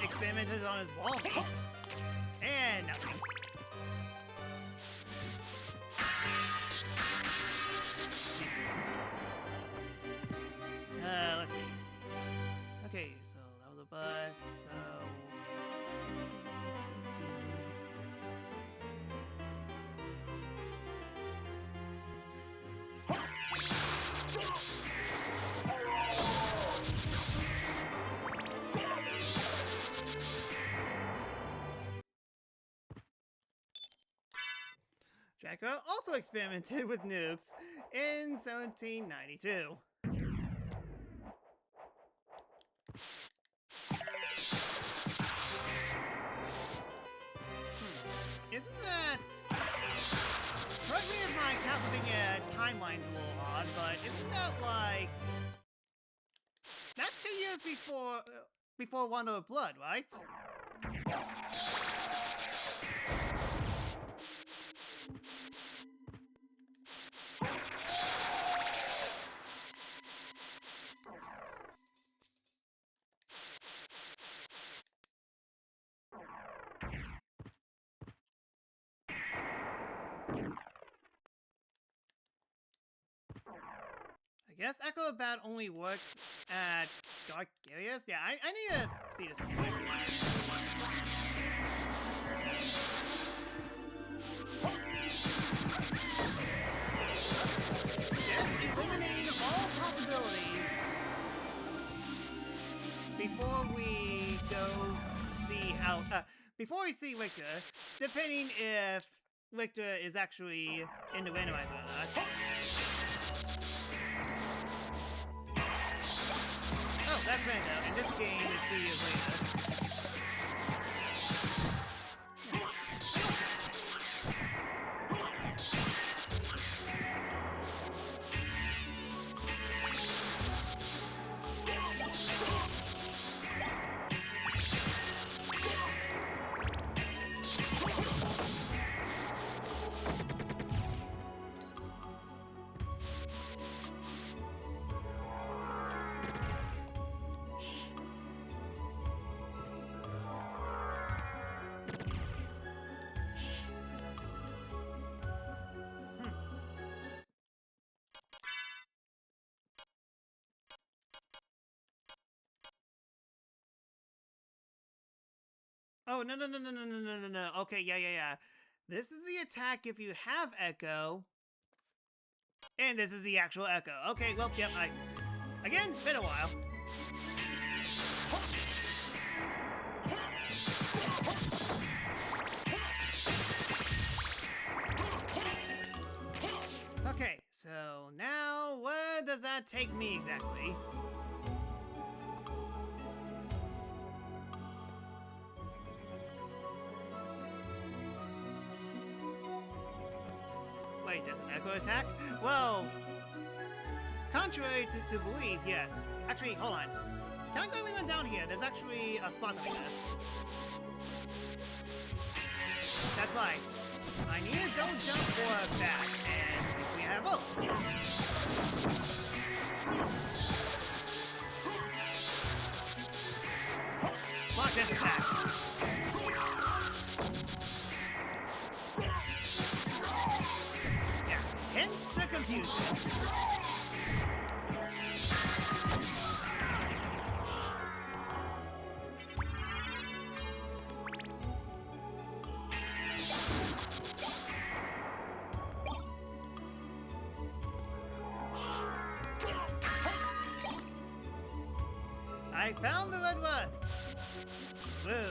experimented on his walnuts. And nothing. Let's see. Okay, so that was a bus, so... Dracula also experimented with nukes in 1792. Isn't that... Correct me if my Castlevania timeline's a little odd, but isn't that like... That's 2 years before Wonder of Blood, right? I guess Echo of Bad only works at dark areas? Yeah, I need to see this one quick. Yes, eliminating all possibilities before we go see how... before we see Richter, depending if Richter is actually in the randomizer or not. Oh, that's random, and this game is 3 years later. Oh, no. Okay, yeah. This is the attack if you have Echo. And this is the actual Echo. Okay, well, yep, again, been a while. Okay, so now where does that take me exactly? Wait, there's an Echo attack? Well, contrary to believe, yes. Actually, hold on. Can I go even down here? There's actually a spot that I missed. That's right. I need a double jump for that, and we have both. Block this attack. Hence the confusion. I found the red rust. Whoa.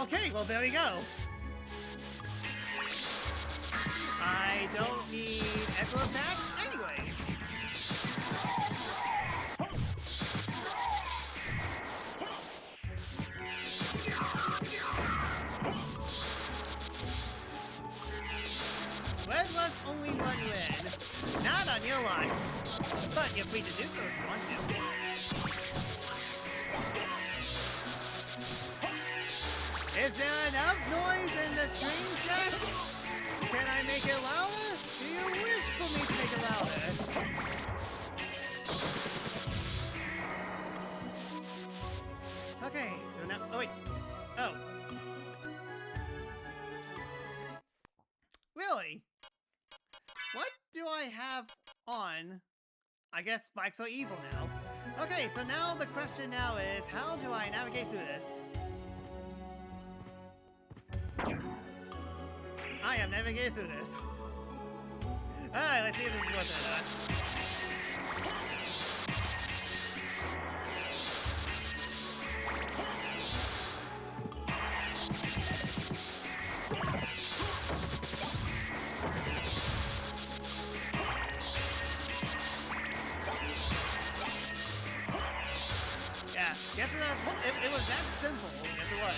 Okay, well there we go. I don't need Echo Attack anyways. Red was only one win. Not on your life. But you're free to do so if you want to. Is there enough noise in the stream chat? Can I make it louder? Do you wish for me to make it louder? really? What do I have on? I guess spikes are evil now. Okay, so now the question now is, how do I navigate through this? I am navigating through this. Alright, let's see if this is worth it or not. Yeah, guess it was that simple. Yes, it was.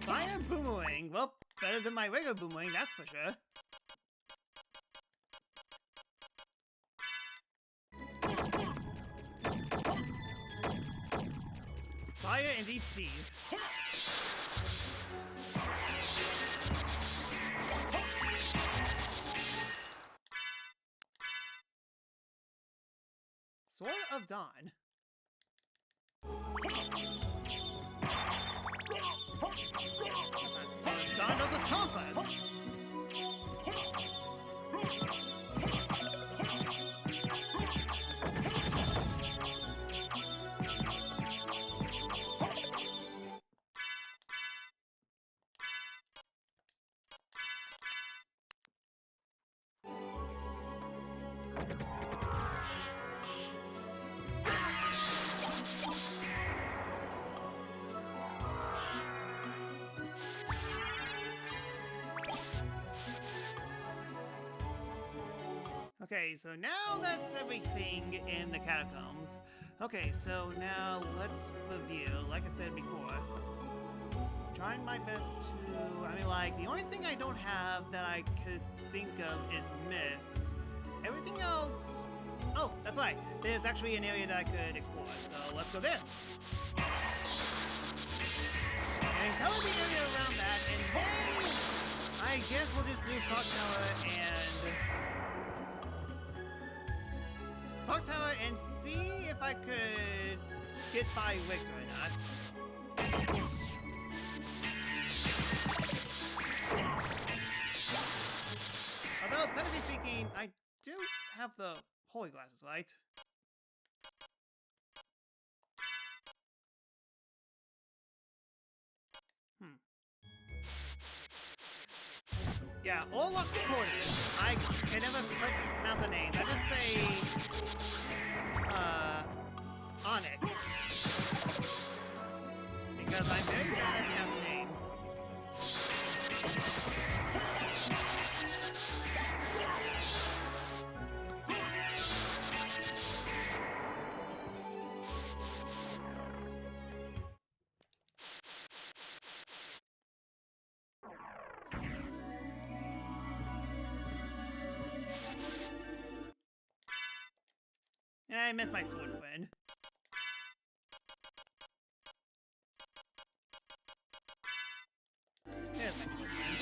Fire boomerang. Well, better than my regular boomerang, that's for sure. Fire indeed seethe. Sword of Dawn. Sword of Dawn doesn't top us. Okay, so now that's everything in the catacombs. Okay, so now let's review, like I said before. Trying my best to, I mean, like, the only thing I don't have that I could think of is Miss. Everything else, oh, that's right. There's actually an area that I could explore, so let's go there. And cover the area around that, and then I guess we'll just do Clock Tower and see if I could get by Victor or not. Although, technically speaking, I do have the holy glasses, right? Yeah, Orlok's quarters. I can never pronounce the names. I just say Onyx. Because I'm very bad at pronouncing names. I missed my sword friend. There's my sword friend.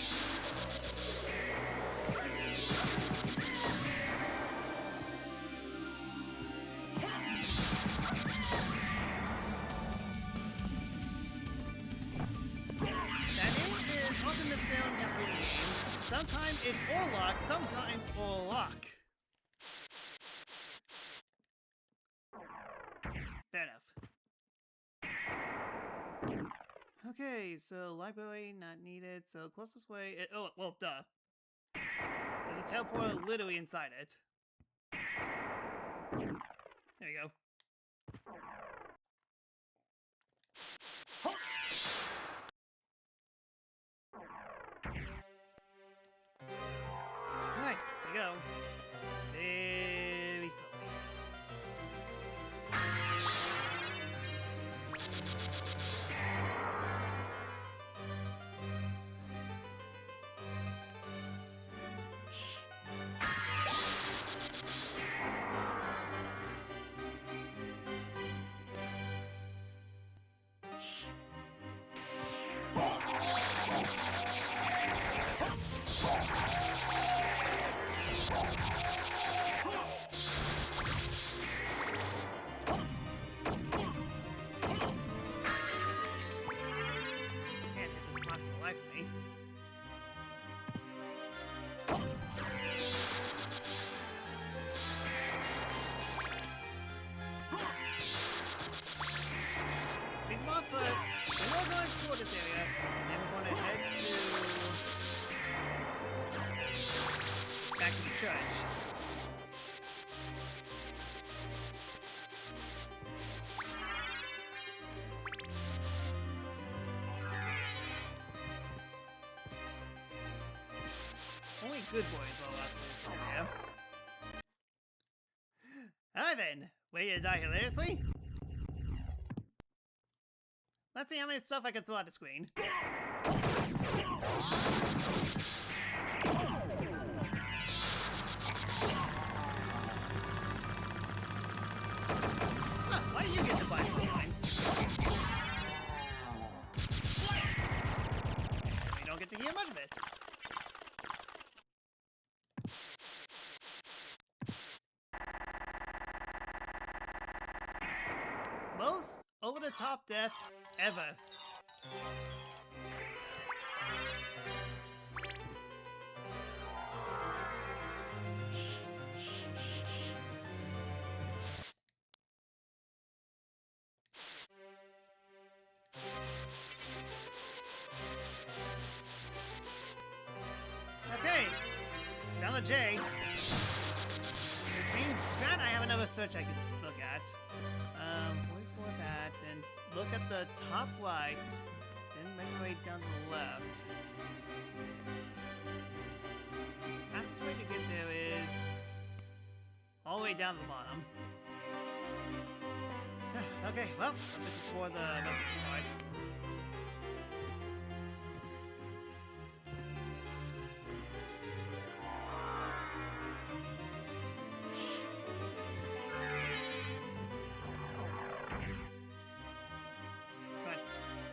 That name is often misspelled in Castlevania games. Sometimes it's Orlok, sometimes Orlok. Fair enough. Okay, so library not needed, so closest way. Oh, well, duh. There's a teleporter literally inside it. There you go. Alright, there you go. Very slowly. first, then we're going to explore this area, and then we're going to head to back to the church. Only good boys are allowed to live here. Alright then, ready to die hilariously? Let's see how many stuff I can throw at the screen. Huh, why do you get the Bible lines? We don't get to hear much of it. Most over-the-top death ever. Okay, down the J. Which means that I have another search I could look at. We'll explore that, and look at the top right, then make our way down to the left. The fastest way to get there is all the way down to the bottom. Okay, well, let's just explore the rest of the top right.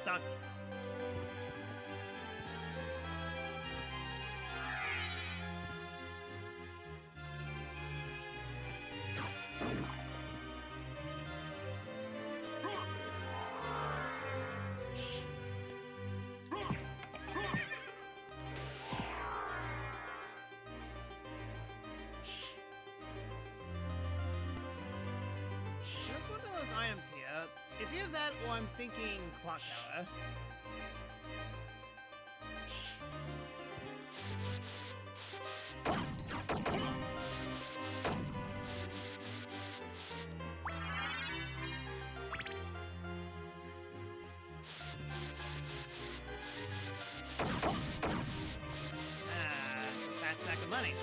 Done. There's one of those items here. It's either that or I'm thinking clock tower. It's a fat sack of money.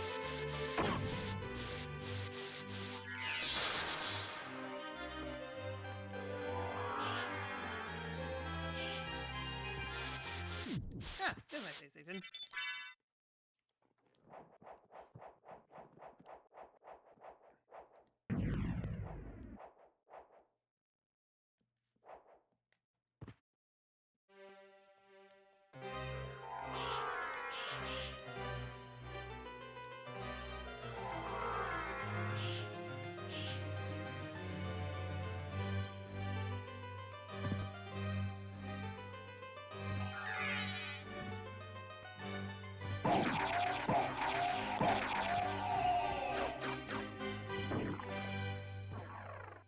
There's my save station.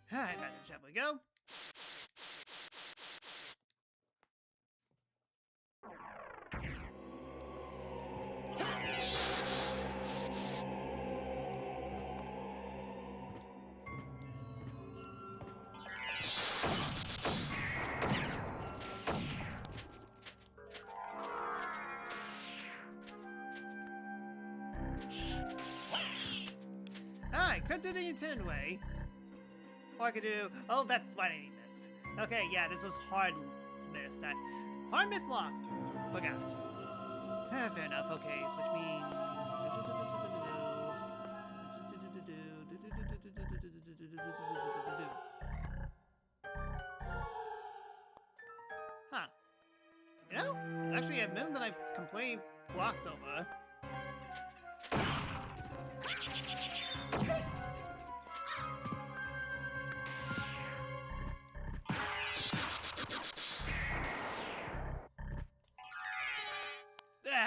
Alright, back to the shop we go. Alright, could do the intended way. Or I could do... Oh, that's what I missed. Okay, yeah, this was hard missed. Hard missed lock. Forgot. Fair enough. Okay, so which means... Huh. You know, it's actually a move that I completely glossed over.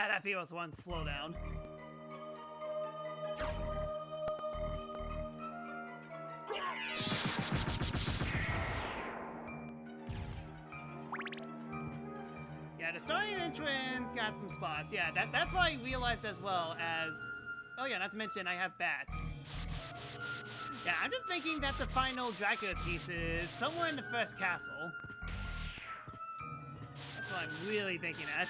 That feels one slowdown. Yeah, the starting entrance got some spots. Yeah, that's what I realized as well as... Oh yeah, not to mention I have bats. Yeah, I'm just thinking that the final Dracula piece is somewhere in the first castle. That's what I'm really thinking at.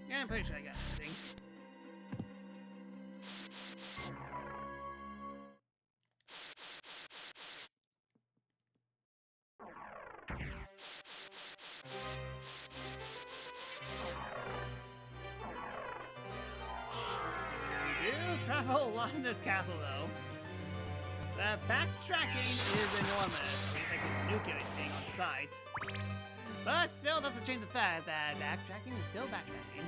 Yeah, I'm pretty sure I got everything. We do travel a lot in this castle, though. The backtracking is enormous. At least I can nuke anything on sight. But still doesn't change the fact that backtracking is still backtracking.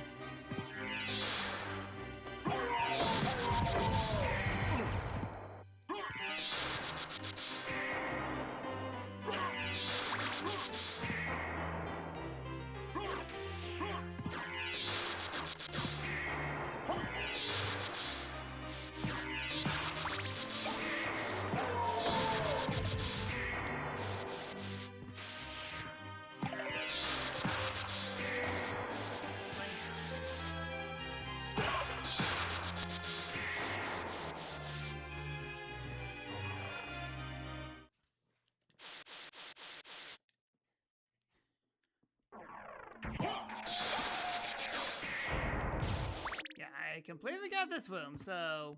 Yeah, I completely got this room, so...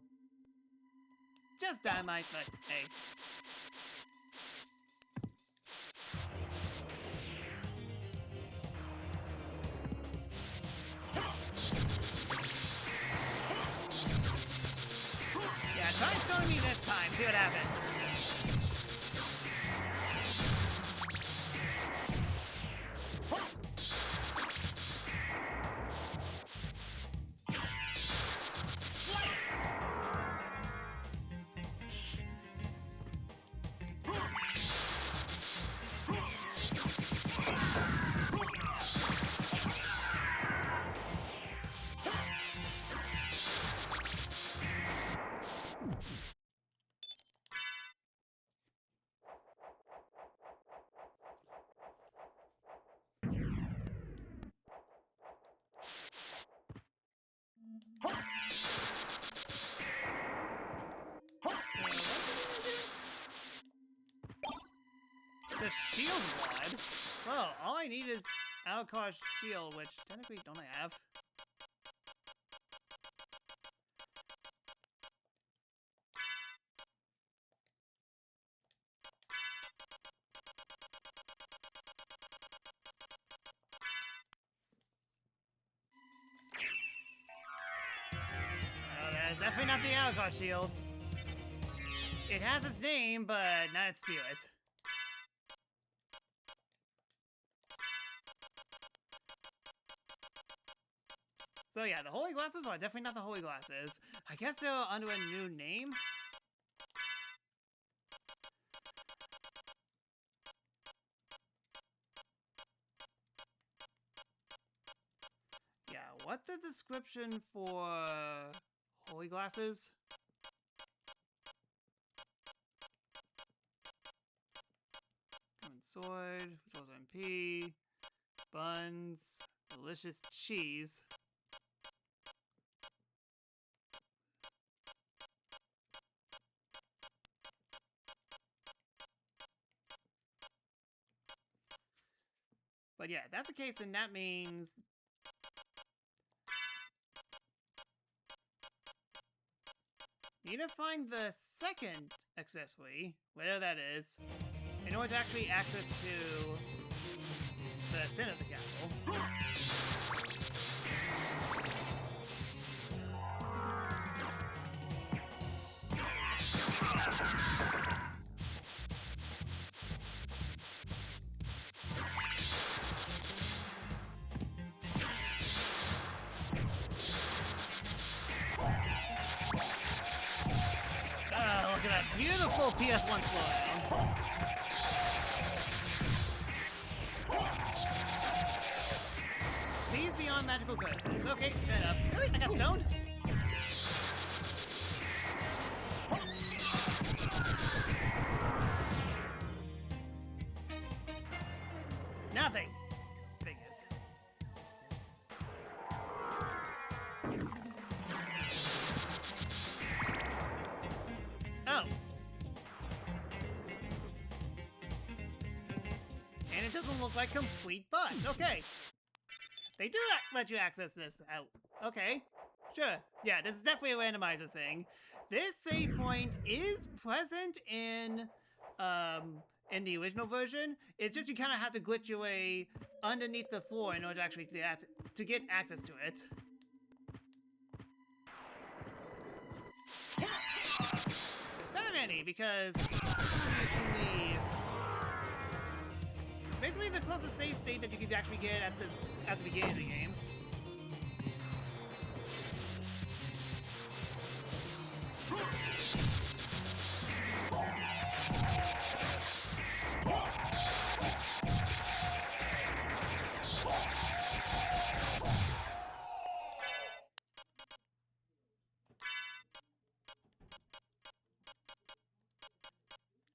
Just dynamite, but hey. Yeah, try stoning me this time, see what happens. The shield wad? Well, all I need is Alcar's shield, which technically don't I have? Well, that is definitely not the Alcar shield. It has its name, but not its spirit. So yeah, the holy glasses are definitely not the holy glasses. I guess they're under a new name? Yeah, what the description for holy glasses? Common sword, Souls MP, buns, delicious cheese. But yeah, if that's the case, then that means... need to find the second accessory, whatever that is, in order to actually access to the center of the castle. Look at that beautiful PS1 slowdown. Sees beyond magical curses. Okay, fair enough. Really? I got stoned? Nothing. Figures. Oh. And it doesn't look like complete butt. Okay. They do let you access this out. Okay. Sure. Yeah, this is definitely a randomizer thing. This save point is present in the original version. It's just you kind of have to glitch your way underneath the floor in order to actually get access to it. It's kind of handy because it's basically the closest save state that you could actually get at the beginning of the game.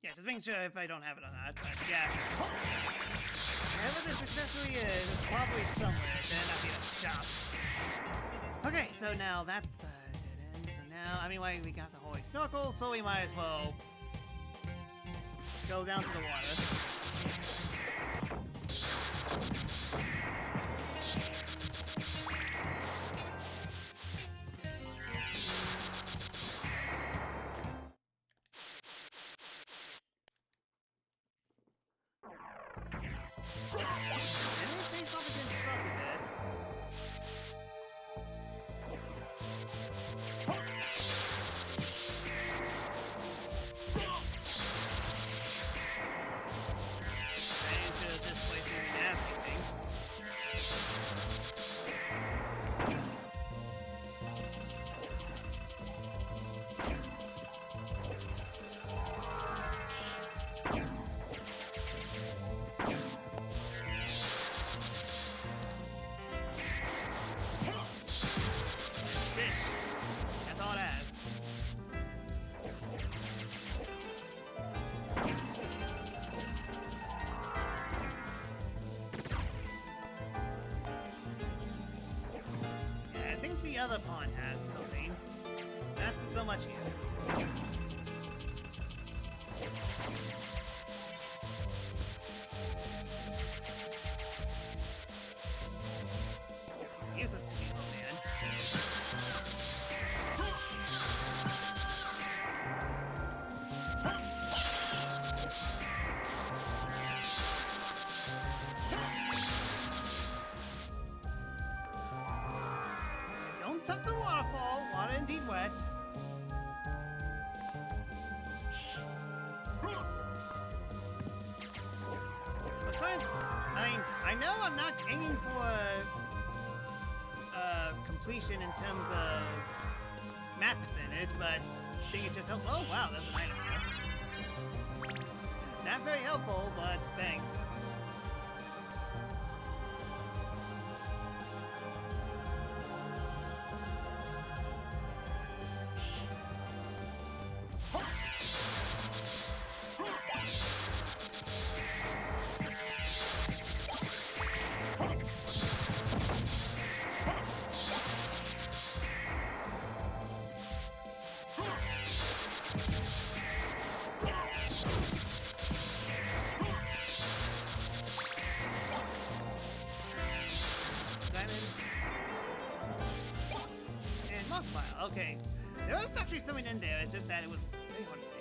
Yeah, just making sure if I don't have it on that, but yeah. Wherever this accessory is, it's probably somewhere, then I'll be in a shop. Okay, so now that's dead end. So now, I mean, we got the holy snorkel, so we might as well go down to the water. The other pond has something. Not so much here. Useless to me, oh man. Don't touch the waterfall. Water indeed wet. Let's try and, I know I'm not aiming for completion in terms of map percentage, but I think it just helps. Oh wow, that's an item here. Not very helpful, but thanks. Okay, there was actually something in there, it's just that it was very hard to see.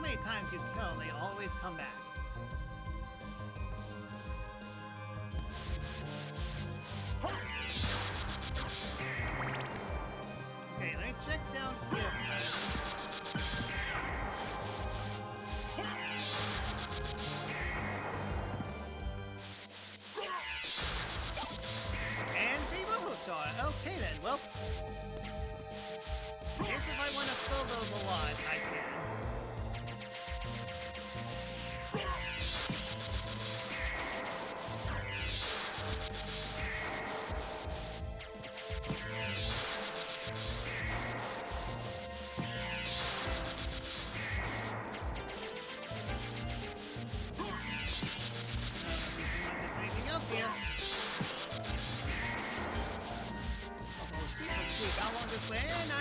many times you kill, they always come back. Okay, let me check down here first. And people star. Okay then, well. I guess if I want to fill those a lot, I can. Anything else here? Also, super quick. How long this way? And I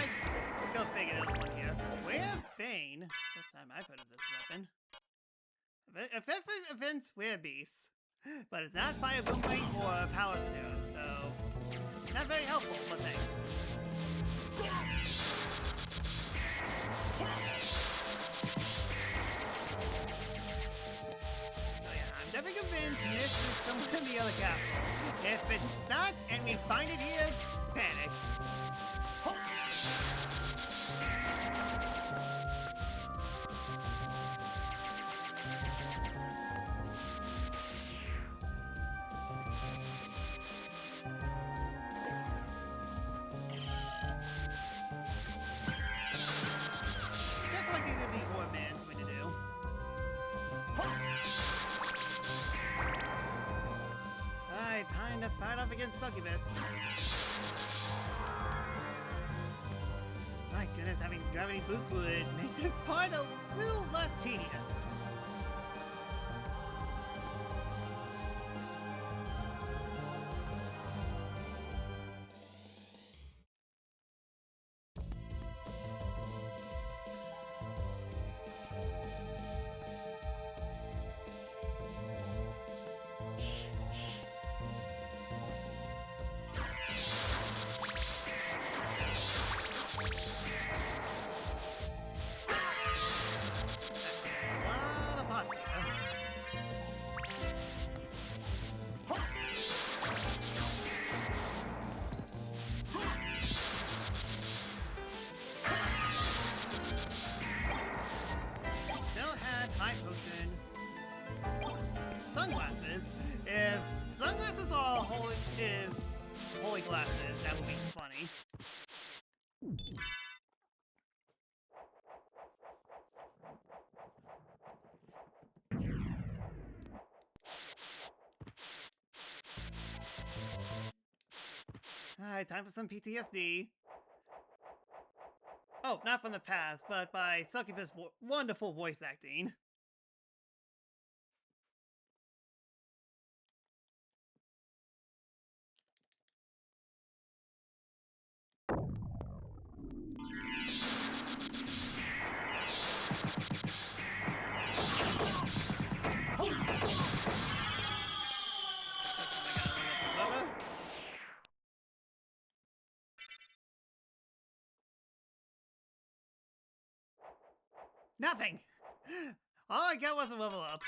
go figure there's one here. Werebane. First time I've heard of this weapon. Effective events werebeasts. But it's not fire boomerang or power serum, so not very helpful, but thanks. I'm definitely convinced this is somewhere in the other castle. If it's not, and we find it here, panic. Just like either the or man's way to do. Alright, time to fight off against Succubus. My goodness, having gravity boots would make this part a little less tedious. Sunglasses? If sunglasses are holy glasses, that would be funny. Alright, time for some PTSD. Oh, not from the past, but by Succubus' wonderful voice acting. Nothing! All I got was a level up.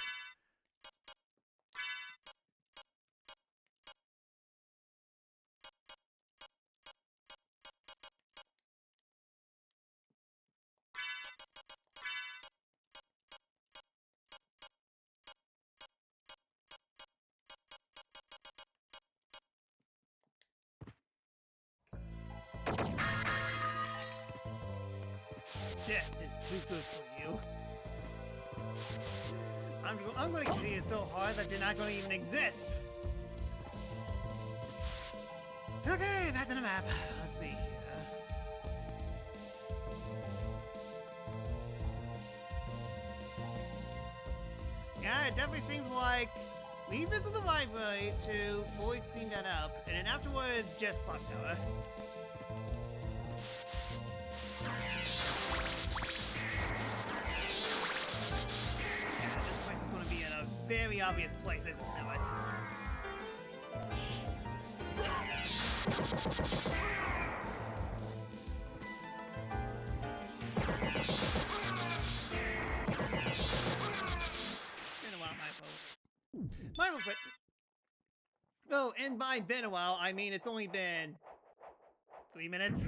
Death is too good for you. I'm gonna kill you so hard that you're not gonna even exist. Okay, back to the map. Let's see here. Yeah, it definitely seems like we visit the library to fully clean that up, and then afterwards, just Clock Tower. Very obvious place, I just know it. and by been a while, I mean it's only been 3 minutes.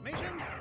Transformations.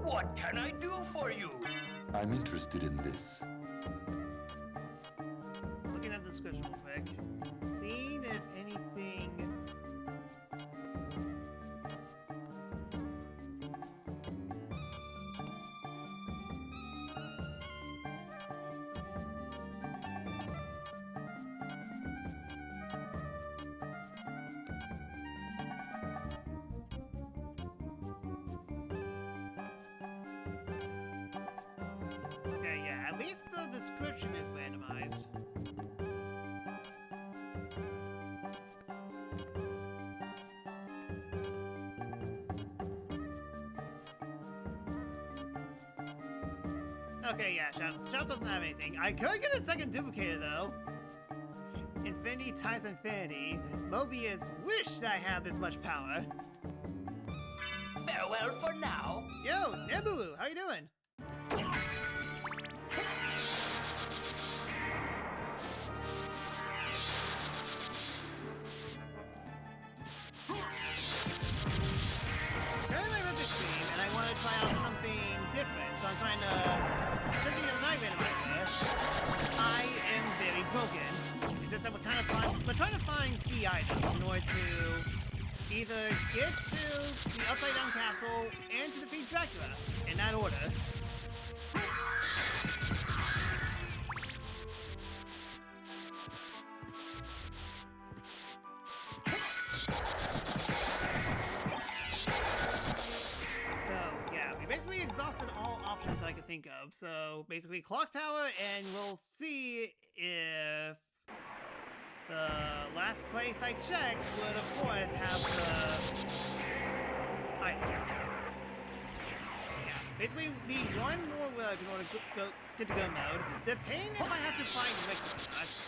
What can I do for you? I'm interested in this. Looking at the description real quick. Seeing if anything. Okay, yeah, at least the description is randomized. Okay, yeah, Shadow doesn't have anything. I could get a second duplicator, though. Infinity times infinity. Mobius wished I had this much power. Farewell for now. Yo, Nibiru, how you doing? Currently my birthday stream, and I want to try out something different, so I'm trying to... Something in the night randomizer. I am very broken. It's just that we're trying to find key items in order to either get to the Upside Down Castle and to defeat Dracula, in that order. So, yeah, we basically exhausted all options that I could think of. So, basically, Clock Tower, and we'll see if the last place I checked would, of course, have the items. Yeah, basically, we need one more web in order to get to go mode, depending if I have to find Rick or not.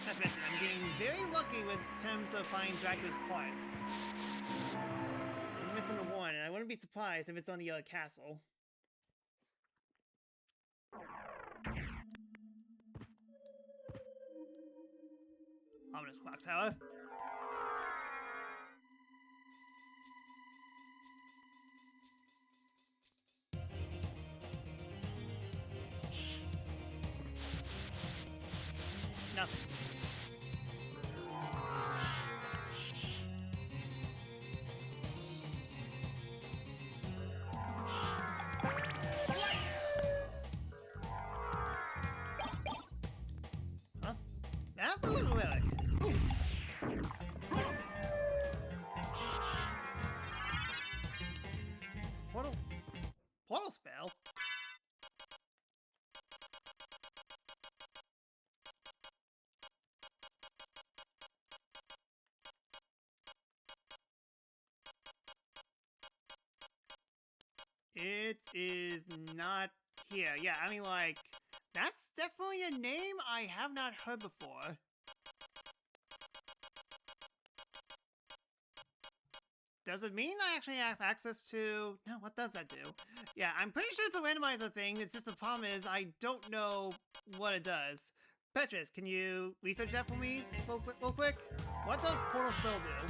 As mentioned, I'm getting very lucky with terms of finding Dracula's parts. I'm missing the one, and I wouldn't be surprised if it's on the other castle. Ominous Clock Tower. Nothing. Portal spell? It is not here. Yeah, I mean, like, that's definitely a name I have not heard before. Does it mean I actually have access to... No, what does that do? Yeah, I'm pretty sure it's a randomizer thing. It's just the problem is I don't know what it does. Petrus, can you research that for me real quick? What does portal spell do?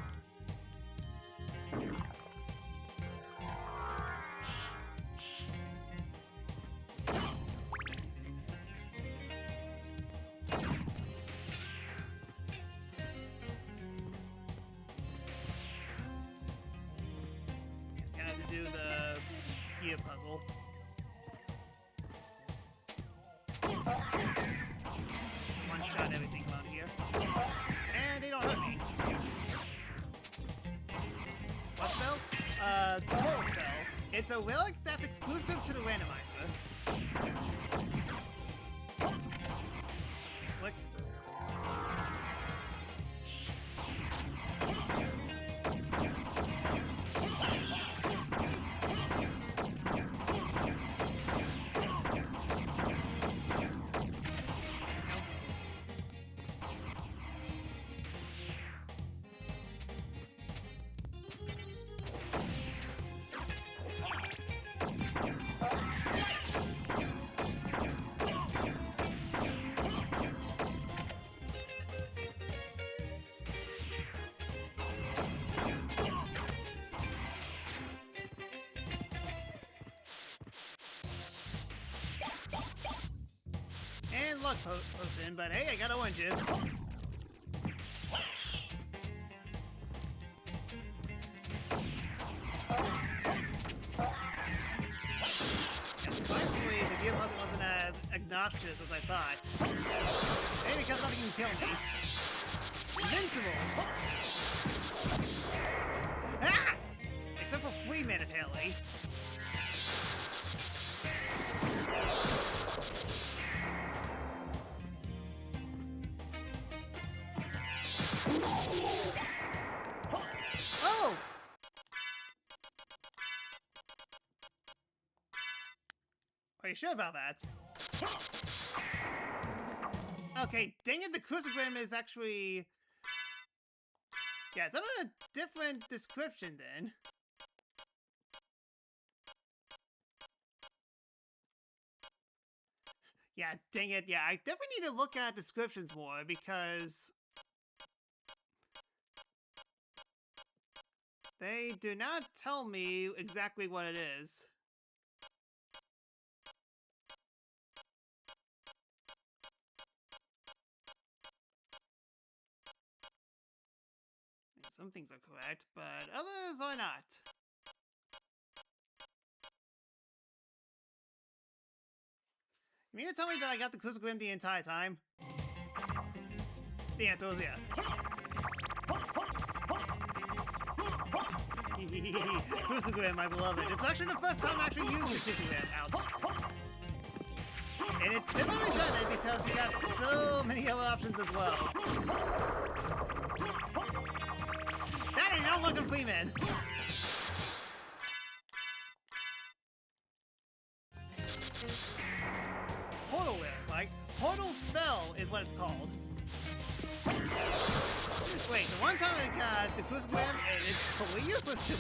Do the gear puzzle. One shot everything around here. And they don't hurt me. What spell? Portal spell. It's a relic that's exclusive to the randomizer. Clicked. And luck potion, but hey, I got oranges. Surprisingly, the gear puzzle wasn't as obnoxious as I thought. Maybe because nothing can kill me. Invincible! Ah! Except for Fleaman, apparently. Oh! Are you sure about that? Okay, dang it, the crucigram is actually... Yeah, it's under a different description then. Yeah, dang it, yeah, I definitely need to look at descriptions more because... they do not tell me exactly what it is. Some things are correct, but others are not. You mean to tell me that I got the crucigram the entire time? The answer is yes. Crucigram, my beloved. It's actually the first time I actually used the crucigram. Ouch. And it's similarly redundant because we got so many other options as well. That ain't no looking Fleaman. Portal Wear, like Portal Spell is what it's called. Wait, the one time I got the crucigram and it's totally useless to me.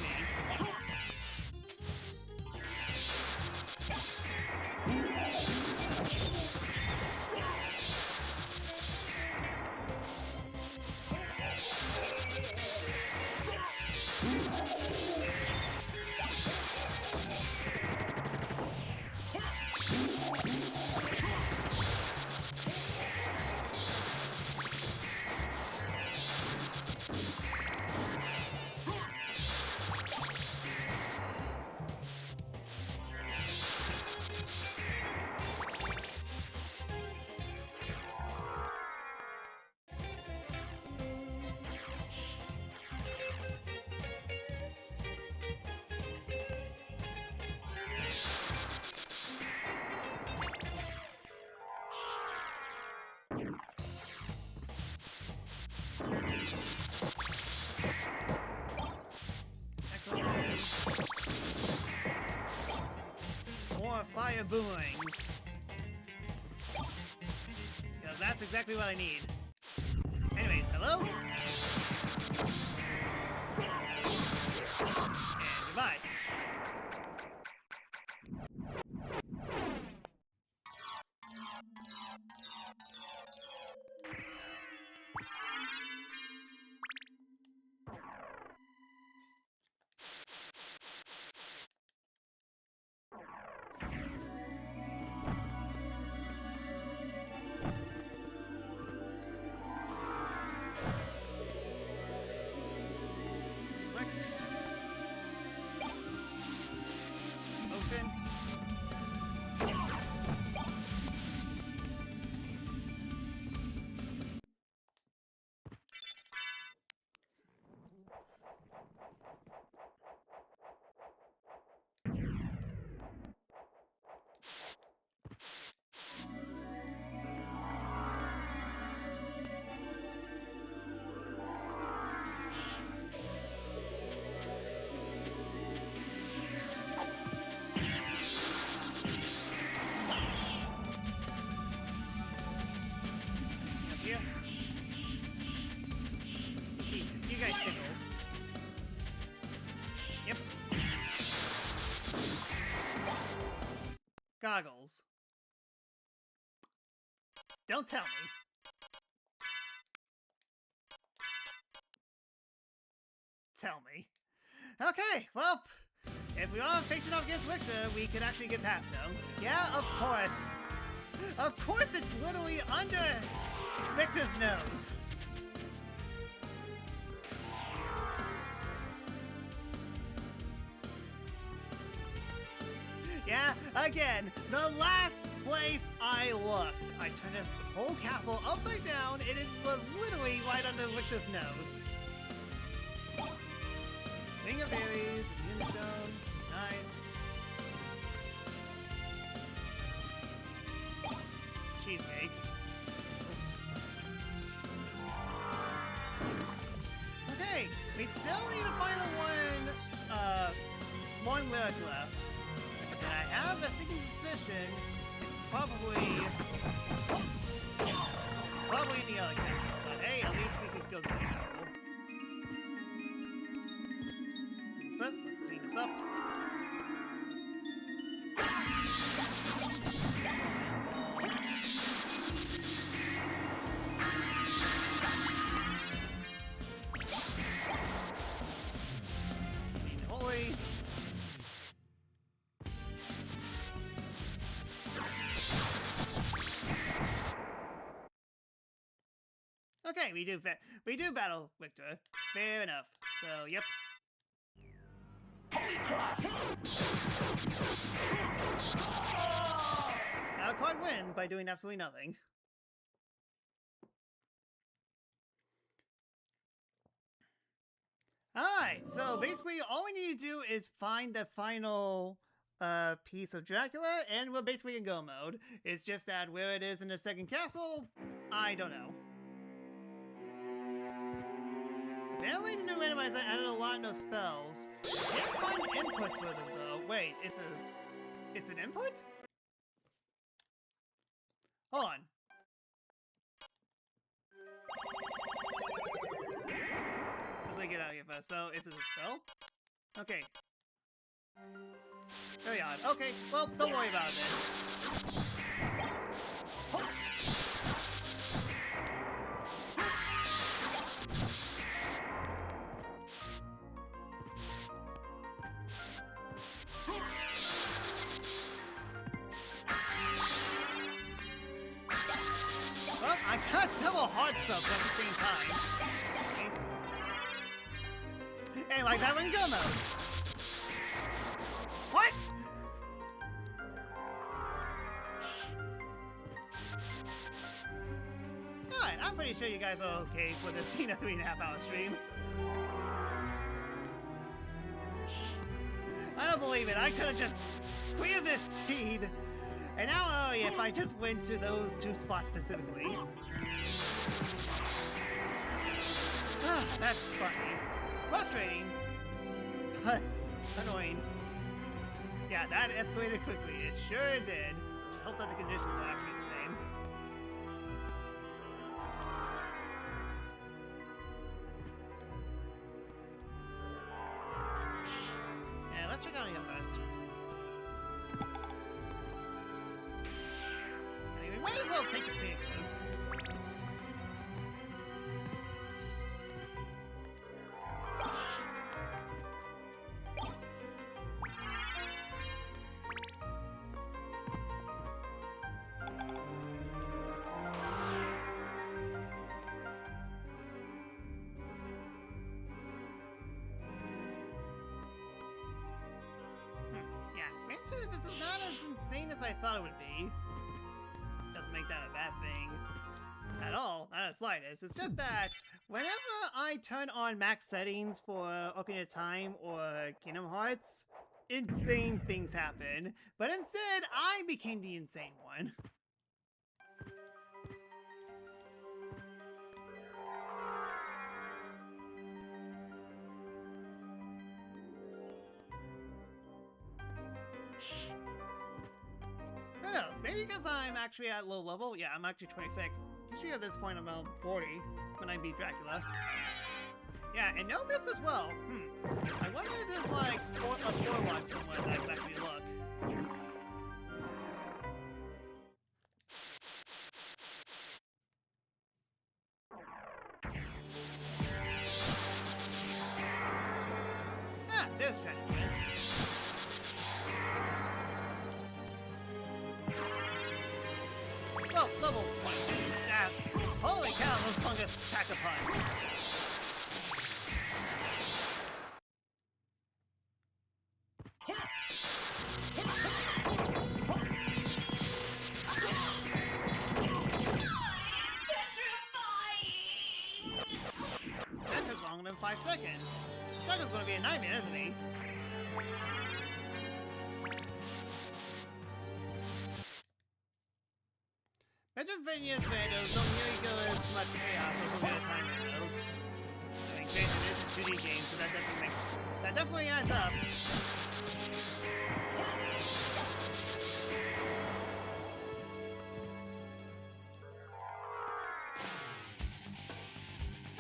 fire boomerangs. Because that's exactly what I need. Anyways, hello? And goodbye. Ocean. You guys tickle. Yep. Goggles. Don't tell me. Tell me. Okay, well, if we are facing off against Victor, we could actually get past him. Yeah, of course. Of course it's literally under Victor's nose. Yeah, again, the last place I looked. I turned this whole castle upside down and it was literally right under Victor's nose. Ring of Berries, Moonstone, nice. Cheesecake. Okay, we still need to find the one lyric left. And I have a sneaking suspicion it's probably in the other castle. But hey, at least we could go to the castle. First, let's clean this up. Holy. Okay, we do battle Victor. Fair enough. So, yep. Alucard wins by doing absolutely nothing. Alright, so basically all we need to do is find the final piece of Dracula, and we're basically in go mode. It's just that where it is in the second castle, I don't know. Apparently the new randomizer added a lot of no spells. Can't find inputs for them though. Wait, it's an input? Hold on. Let's get out of here first. So, is it a spell? Okay. Very odd. Okay, well, don't worry about it then. Well, I got double hearts up at the same time. Okay. Hey, like that one go mode. What? Alright, I'm pretty sure you guys are okay for this being a 3.5-hour stream. I don't believe it. I could have just cleared this seed. And now only if I just went to those two spots specifically. That's funny. Frustrating, but annoying. Yeah, that escalated quickly. It sure did. Just hope that the conditions are actually the same. Yeah, let's check out here first. Anyway, might as well take the scenic route. This is not as insane as I thought it would be. Doesn't make that a bad thing at all, not the slightest. It's just that whenever I turn on max settings for Ocarina of Time or Kingdom Hearts, insane things happen. But instead, I became the insane one. Who knows? Maybe because I'm actually at low level. Yeah, I'm actually 26. Usually at this point I'm about 40 when I beat Dracula. Yeah, and no miss as well. I wonder if there's like a spoiler log somewhere that I can actually look. Ah, there's Transference. Well, level 20. Ah, holy cow, those fungus pack a punch. That took longer than 5 seconds. Dragon's gonna be a nightmare, isn't he? Metroidvania's Randos don't really go as much chaos as Ocarina of Time Randos. I think granted it is a 2D game, so that definitely adds up.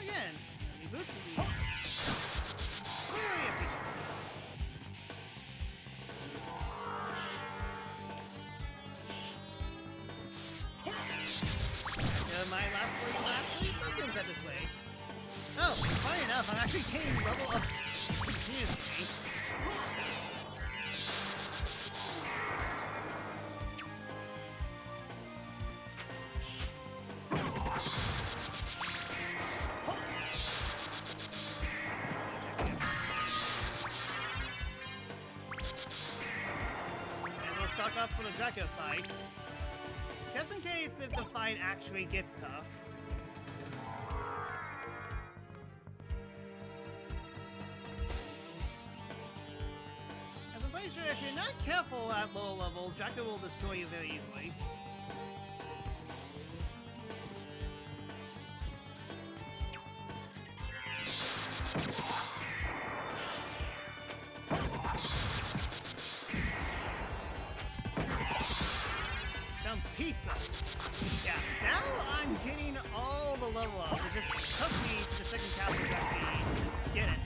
Again, reboots will be very appreciated. My last three seconds at this rate. Oh, funny enough, I'm actually getting level ups continuously. Might as well stock up for the Dracula fight. Just in case if the fight actually gets tough. As I'm pretty sure if you're not careful at lower levels, Dracula will destroy you very easily. Pizza! Yeah, now I'm getting all the level up. It just took me to the second castle to actually get it.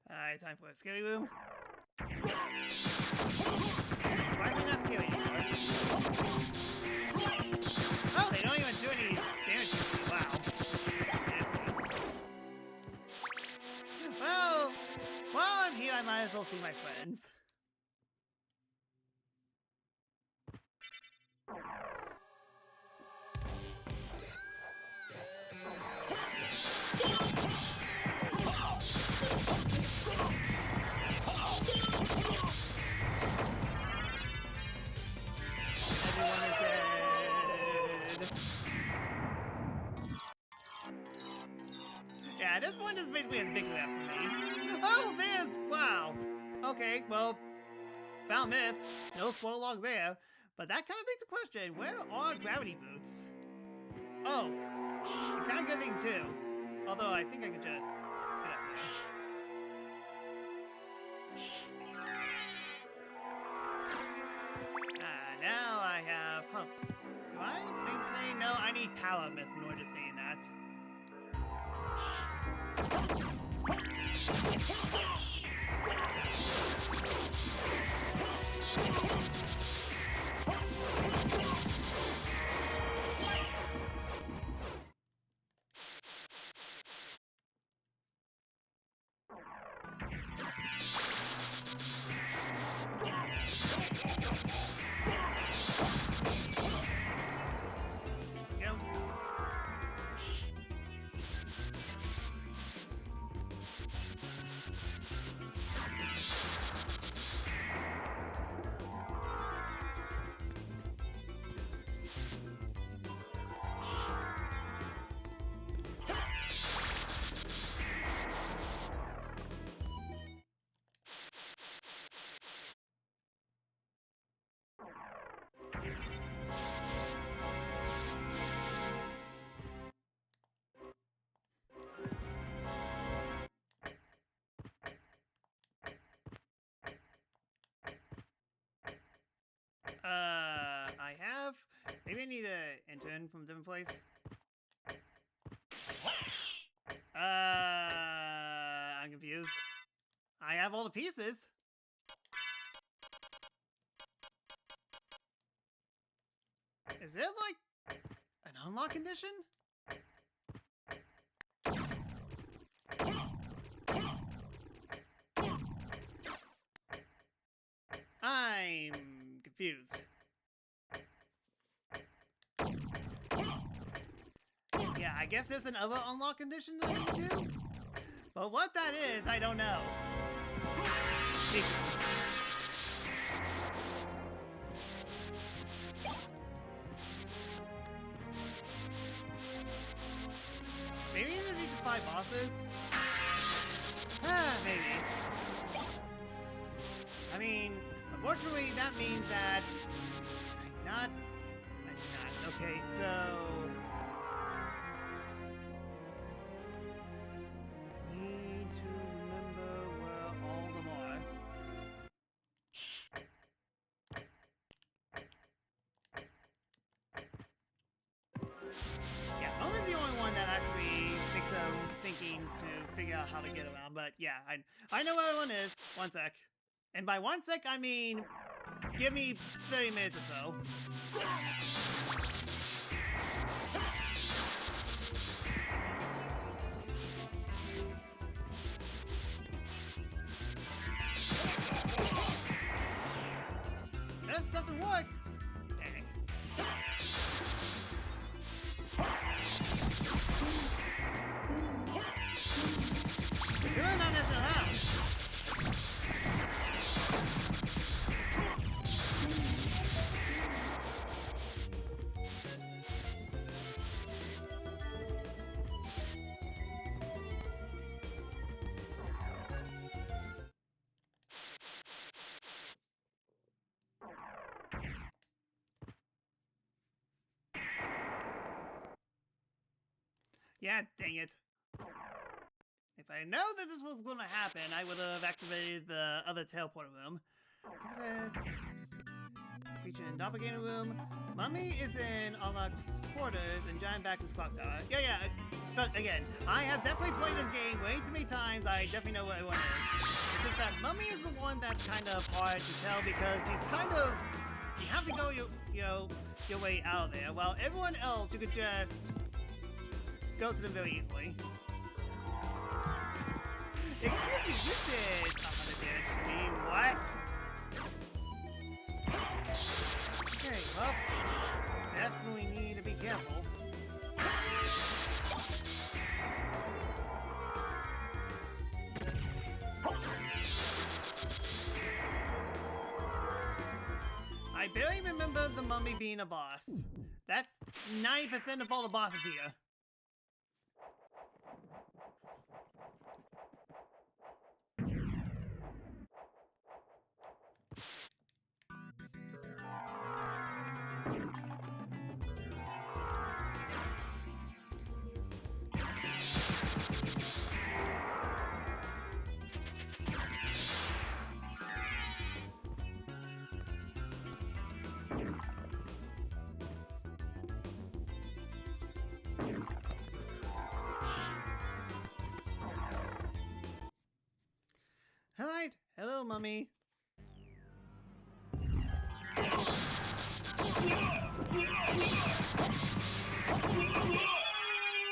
Alright, time for a scary room. Surprisingly not scary anymore. Oh, they don't even do any damage to me. Wow. Yes. Well, I might as well see my friends. Everyone is dead. Yeah, this one is basically a victory lap for me. Oh, there's... Wow. Okay, well, found this. No spoiler logs there. But that kind of begs the question, where are gravity boots? Oh, kind of good thing too. Although I think I could just get up here. Now I have... Huh. Do I maintain? No, I need power miss in order to stay in that. I have... Maybe I need to enter in from a different place. I'm confused. I have all the pieces. Is it like an unlock condition? I'm confused. Yeah, I guess there's another unlock condition that I need to do. But what that is, I don't know. Secret. Maybe you need to beat the 5 bosses? Maybe. I mean, unfortunately, that means that I'm not. Okay, so need to remember where all of them are. Yeah, Mom is the only one that actually takes some thinking to figure out how to get around. But yeah, I know where everyone is. One sec. And by 1 sec, I mean, give me 30 minutes or so. This doesn't work. Dang. You're not messing around. Yeah, dang it. If I know that this was going to happen, I would have activated the other teleporter room. Creature in Doppelganger room. Mummy is in Unlock's quarters and Giant Back is Clock Tower. Yeah. But again, I have definitely played this game way too many times. I definitely know where everyone is. It's just that Mummy is the one that's kind of hard to tell because he's kind of... You have to go your way out of there. While everyone else, you could just go to them very easily. Excuse me, you did 100 damage. I barely remember the mummy being a boss. That's 90% of all the bosses here. Alright, hello, mummy.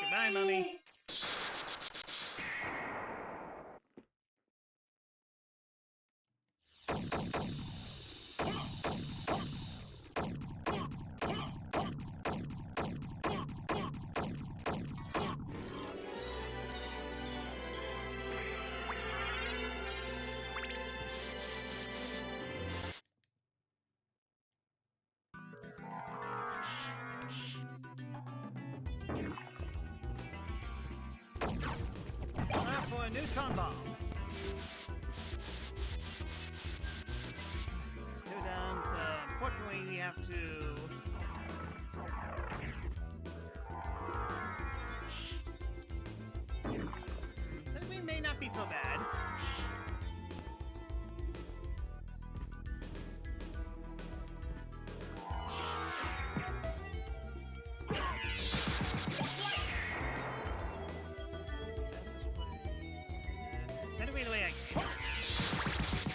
Goodbye, mummy. For a neutron bomb. Two down, so unfortunately we have to. Then we may not be so bad. That'll be the way I came.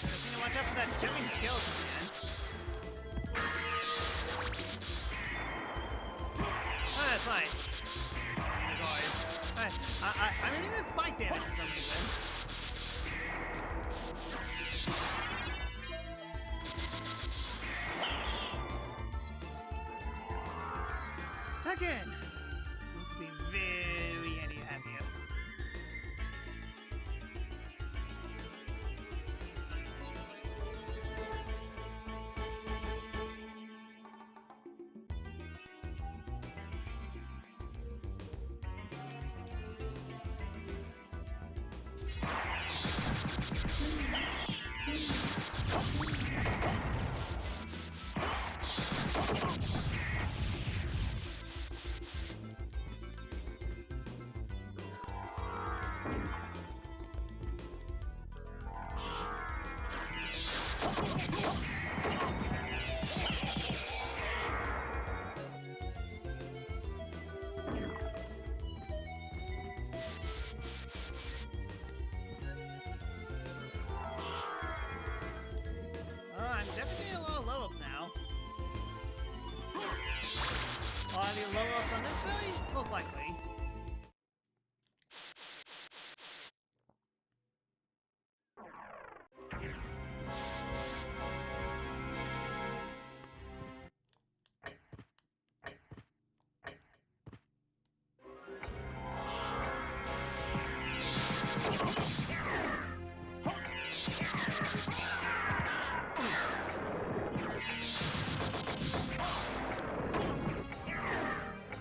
Just need to watch out for that jumping skeleton again. Oh, that's fine. Oh my god. I'm immune to spike damage for some reason. Again. This will be very handy to have here. I'm definitely getting a lot of low-ups now. Are the low-ups unnecessary? Most likely.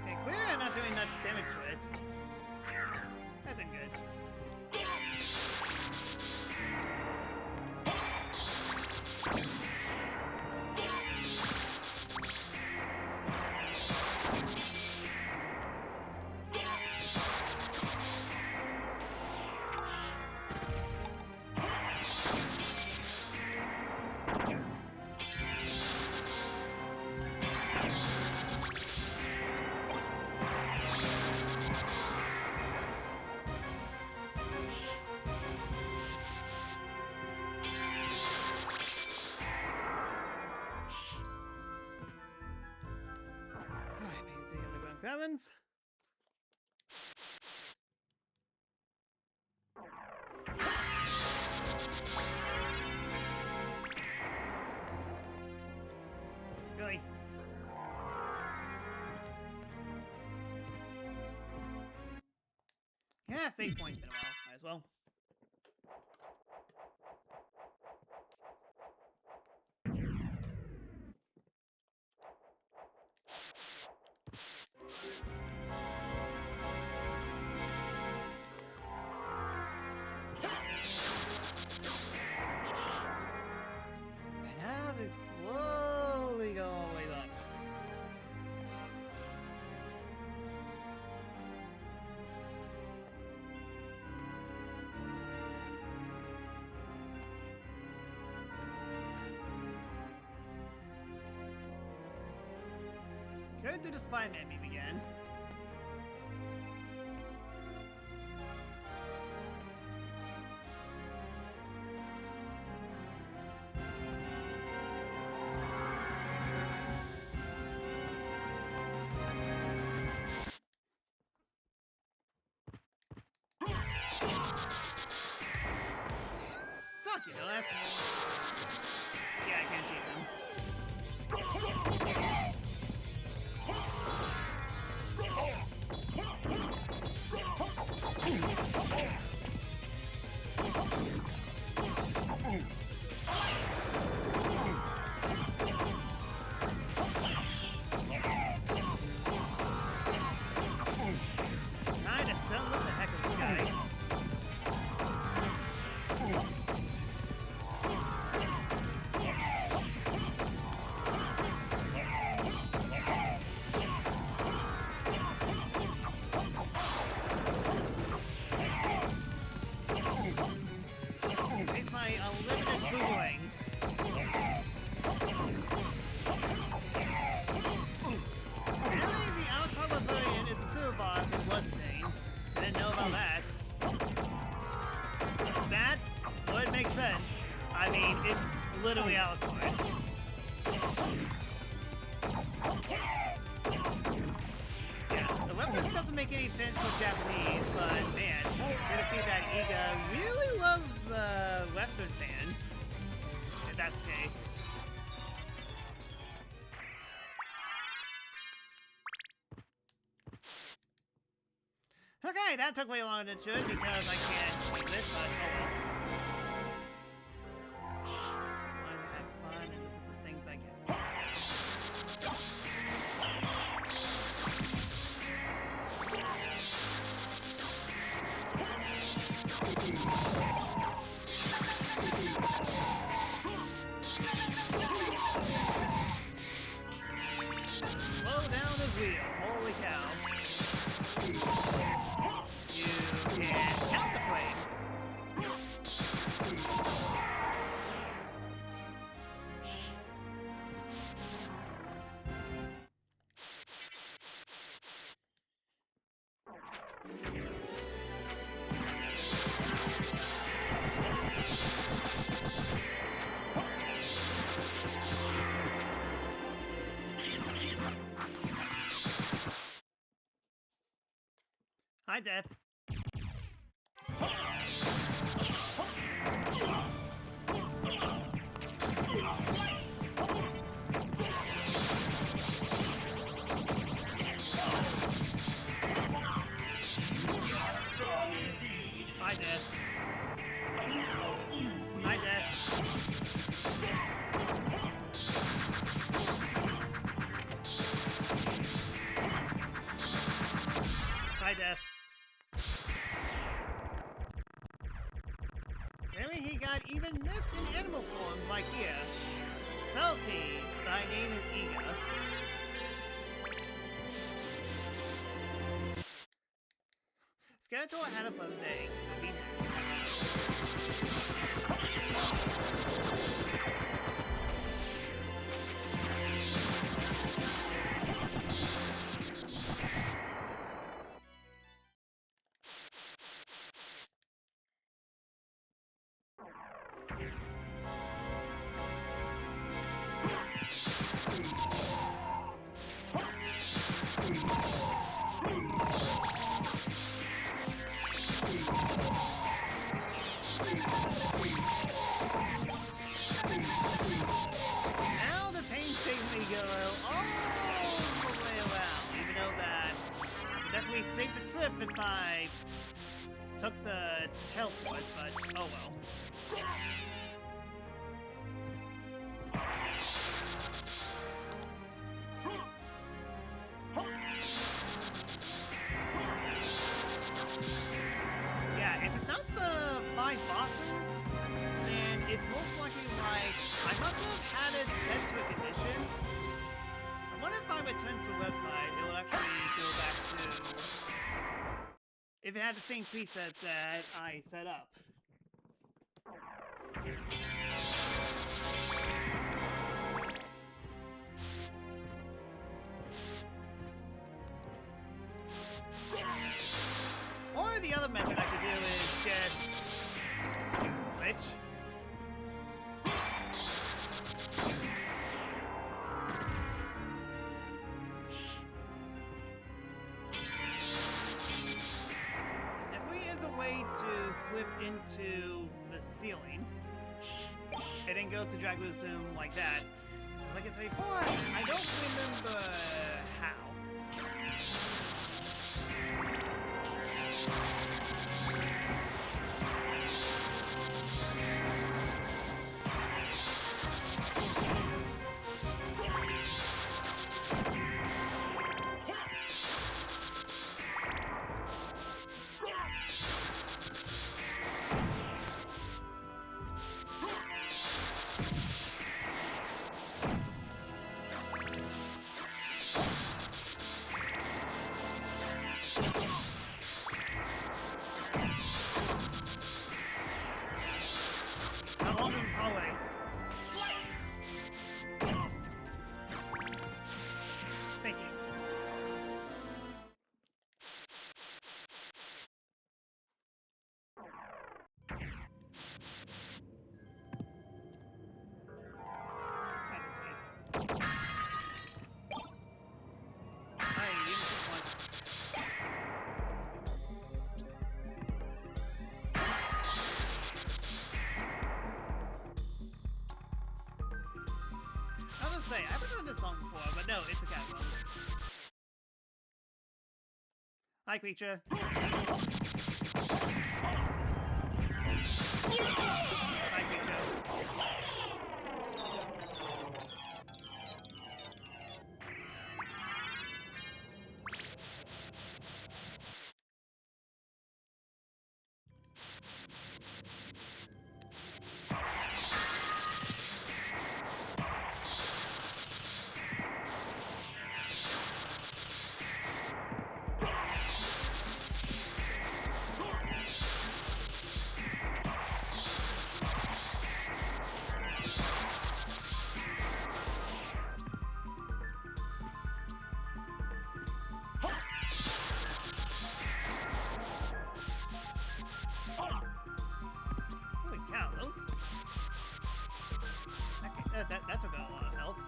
Okay, clearly I'm not doing much damage to it. That's good. Alright, painting the underground caverns. Really? Yeah, save point. Been a while. Might as well. And slowly go all the way up. Could do the Spider-Man meme again. Suck it, that's... Yeah, I can't chase him. Time to stun the heck of this guy. It's my unlimited boomerangs. Really, the Alcala variant is the super boss in Bloodstain. Didn't know about that. That would make sense. I mean, it's literally Alucard. Yeah, the weapons doesn't make any sense for Japanese, but man, gonna see that Iga really loves the Western fans. If that's the case. Okay, that took way longer than it should because I can't choose it, but oh well. Wanted to have fun, and this is the things I get. Slow down his wheel, holy cow. You can count the frames. Hi, Death. Hi, Death. Hi, Death. Hi, Death. Maybe he got even missed in animal forms like here. Salty, thy name is Iga. Skeletor had a fun day. I mean, now the painstakingly go all the way around, even though that would definitely save the trip if I took the teleport, but oh well. Yeah, if it's not the 5 bosses, then it's most likely like I must have had it's set to a condition, I wonder if I return to the website, it will actually go back to if it had the same presets that I set up. Or the other method I could do is just glitch. There definitely is a way to clip into the ceiling. It didn't go to Dragloosum like that. So like I said before, I don't remember how. How long is this hallway? Thank you. As I say. Alright, you didn't just one. I was gonna say, I haven't heard this song before, but no, it's a cat voice. Hi, creature. Hi, creature. Holy cow, those... Okay, that took a lot of health.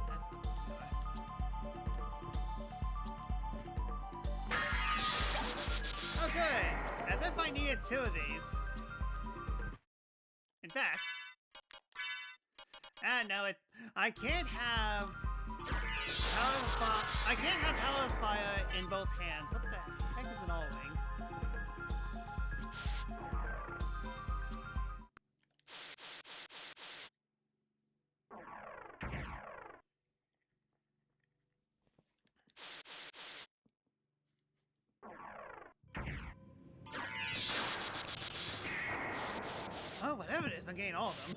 That's so much to it. Okay, as if I needed 2 of these. In fact... no, I can't have... I can't have Power Spire in both hands. What the heck is an all-wing? Oh, whatever it is, I'm getting all of them.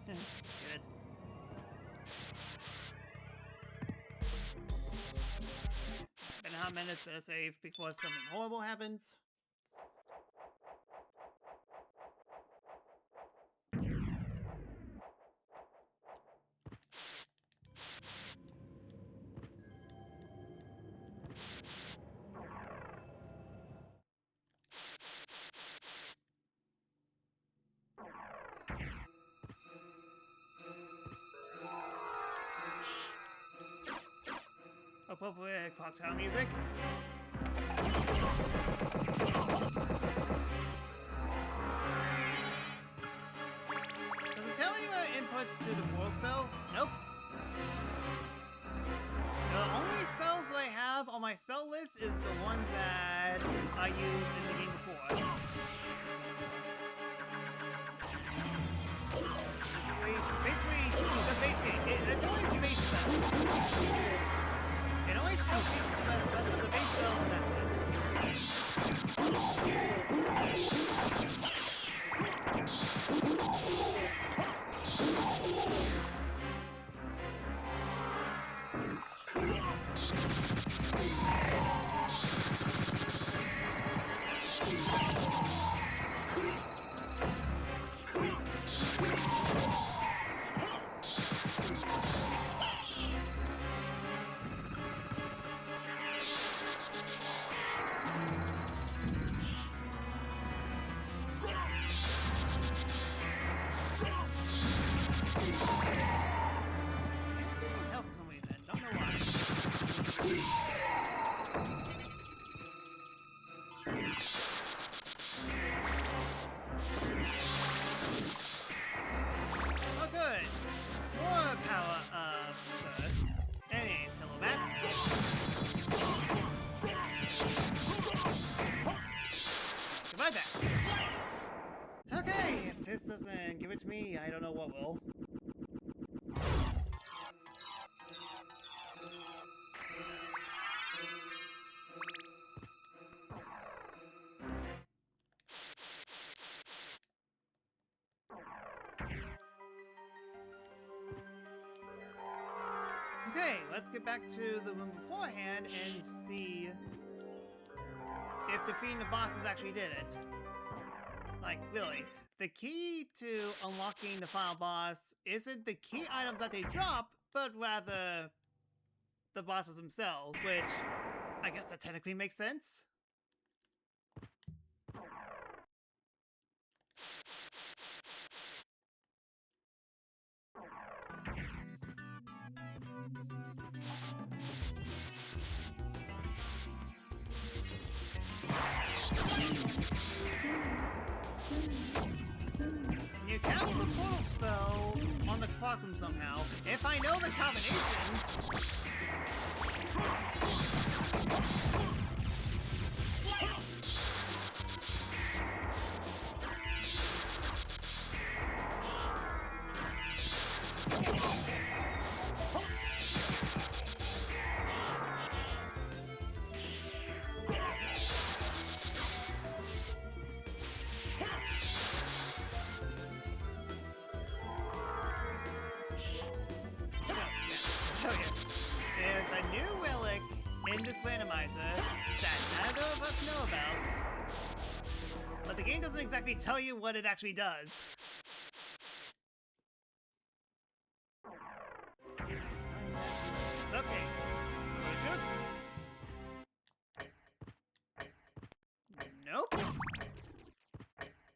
Good. Been how many minutes better save before something horrible happens? Appropriate cocktail music. Does it tell me my inputs to the world spell? Nope. The only spells that I have on my spell list is the ones that I used in the game before. Basically, the base game. It's always the base spells. It always showcases the best spells, but the base spells, and that's it. I don't know what will. Okay, let's get back to the room beforehand and see if defeating the bosses actually did it. Like, really, the key to unlocking the final boss isn't the key item that they drop, but rather the bosses themselves, which I guess that technically makes sense. You cast the portal spell on the clock room somehow. If I know the combinations... Oh yes, there's a new relic in this randomizer that neither of us know about. But the game doesn't exactly tell you what it actually does. It's okay. Nope.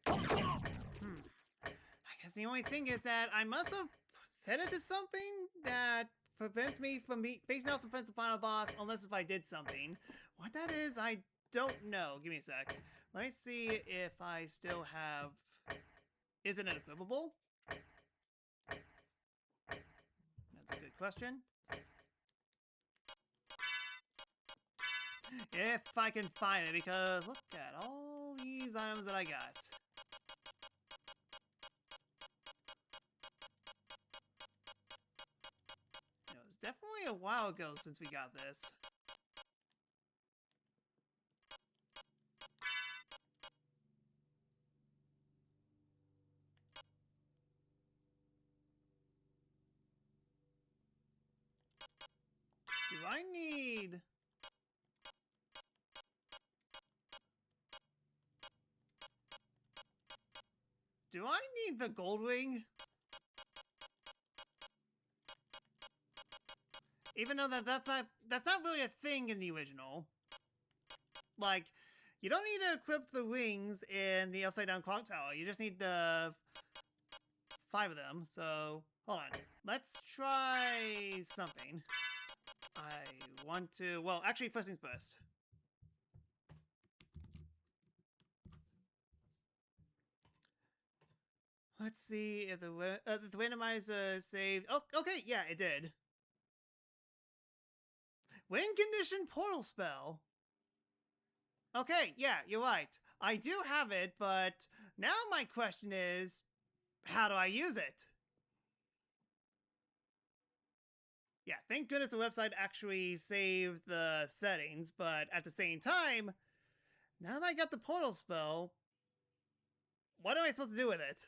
I guess the only thing is that I must have set it to something that prevents me from facing off the final boss unless if I did something. What that is, I don't know. Give me a sec. Let me see if I still have... Isn't it equipable? That's a good question. If I can find it, because look at all these items that I got. It was definitely a while ago since we got this. Do I need... Do I need the gold ring? Even though that's not really a thing in the original. Like, you don't need to equip the wings in the upside down clock tower. You just need the 5 of them. So hold on. Let's try something. I want to. Well, actually, first things first. Let's see if the randomizer saved. Oh, okay, yeah, it did. Win condition portal spell. Okay, yeah, you're right. I do have it, but now my question is, how do I use it? Yeah, thank goodness the website actually saved the settings, but at the same time, now that I got the portal spell, what am I supposed to do with it?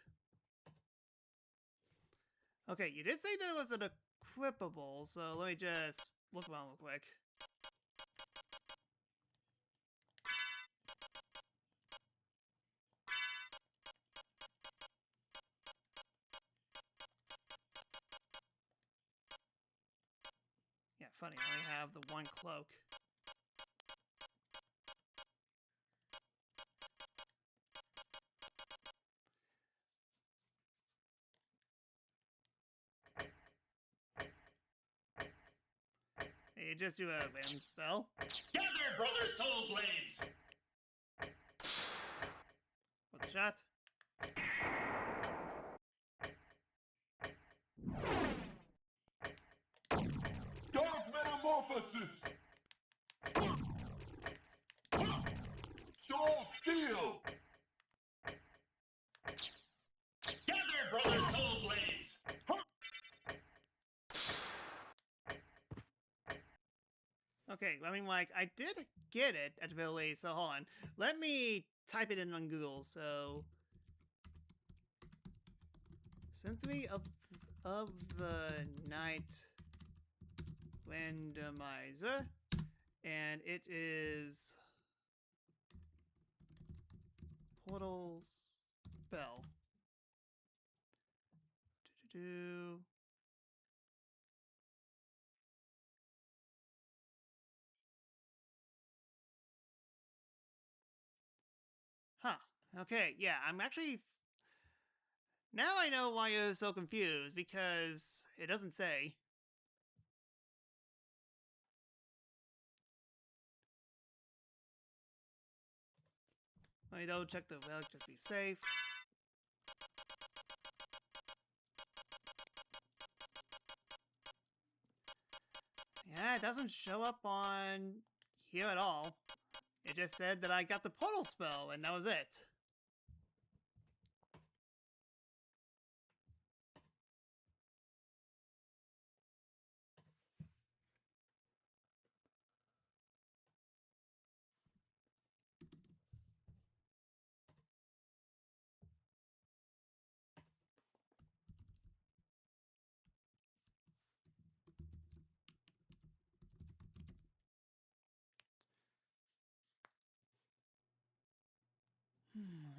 Okay, you did say that it was an equipable, so let me just look around real quick. Yeah, funny, I only have the one cloak. You just do a random spell. Gather, brother soul blades! With a shot. Dark metamorphosis! Soul steel! Gather, brother soul Okay, I mean, like, I did get it at the very least, so hold on. Let me type it in on Google, so... Symphony of the Night Randomizer. And it is... Portal Spell. Do-do-do. Huh. Okay, yeah, I'm actually... Now I know why you're so confused, because it doesn't say. Let me double check the relic just to be safe. Yeah, it doesn't show up on here at all. It just said that I got the portal spell, and that was it.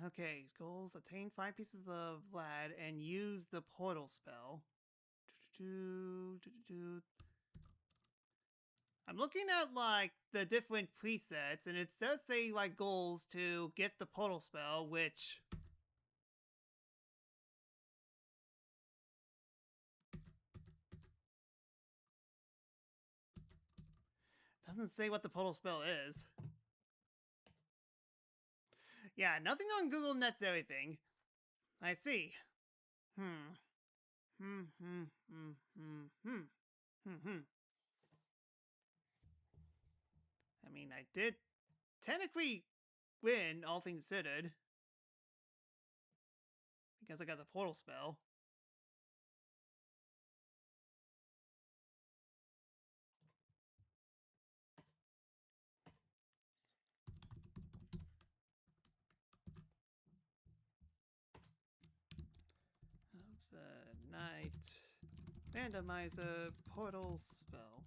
Okay, goals: obtain 5 pieces of Vlad and use the portal spell. I'm looking at like the different presets, and it does say like goals to get the portal spell, which doesn't say what the portal spell is. Yeah, nothing on Google nets everything. I see. I mean, I did technically win, all things considered. Because I got the portal spell. Of the Night Randomizer portal spell.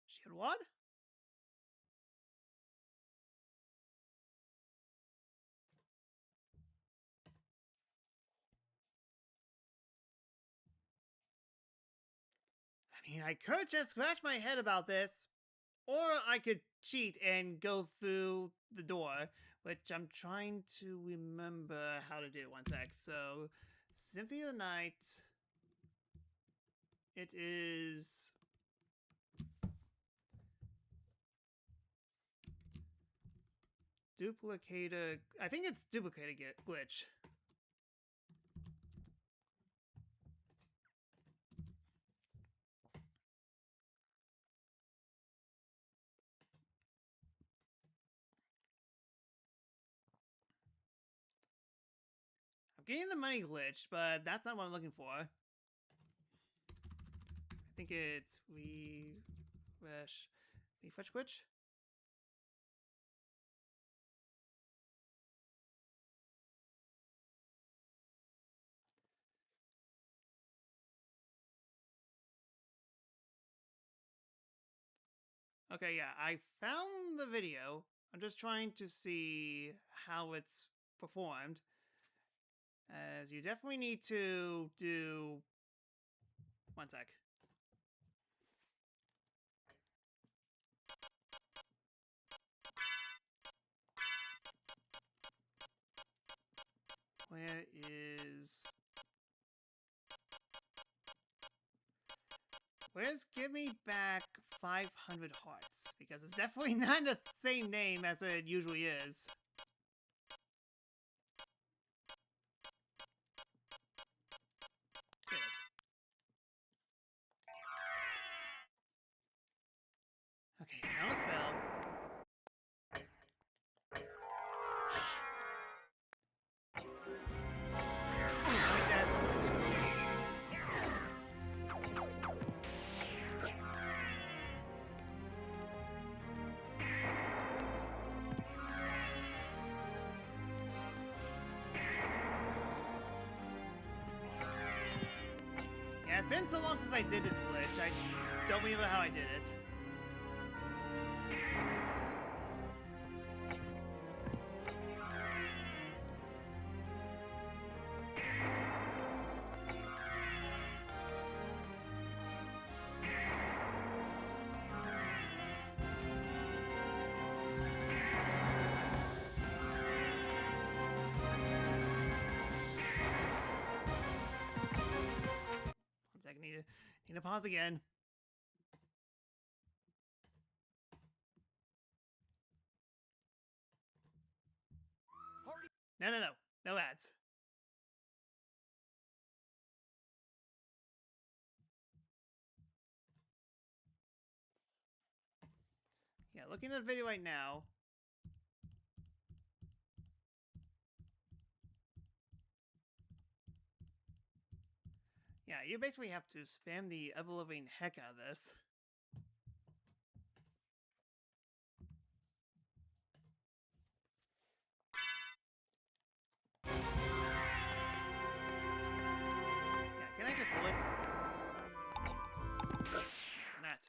Shield what? I mean, I could just scratch my head about this, or I could cheat and go through the door, which I'm trying to remember how to do. One sec. So, Symphony of the Night. It is... Duplicator... I think it's duplicator glitch. Getting the money glitch, but that's not what I'm looking for. I think it's refresh glitch. Okay, yeah, I found the video. I'm just trying to see how it's performed. As you definitely need to do... One sec. Where is... Where's Give Me Back 500 Hearts? Because it's definitely not the same name as it usually is. Here it is. Found a spell. Yeah, it's been so long since I did this glitch. I don't remember how I did it. One second, need to pause again. No, no, no. No ads. Yeah, looking at the video right now. Yeah, you basically have to spam the ever-living heck out of this. Yeah, can I just hold it? Cannot.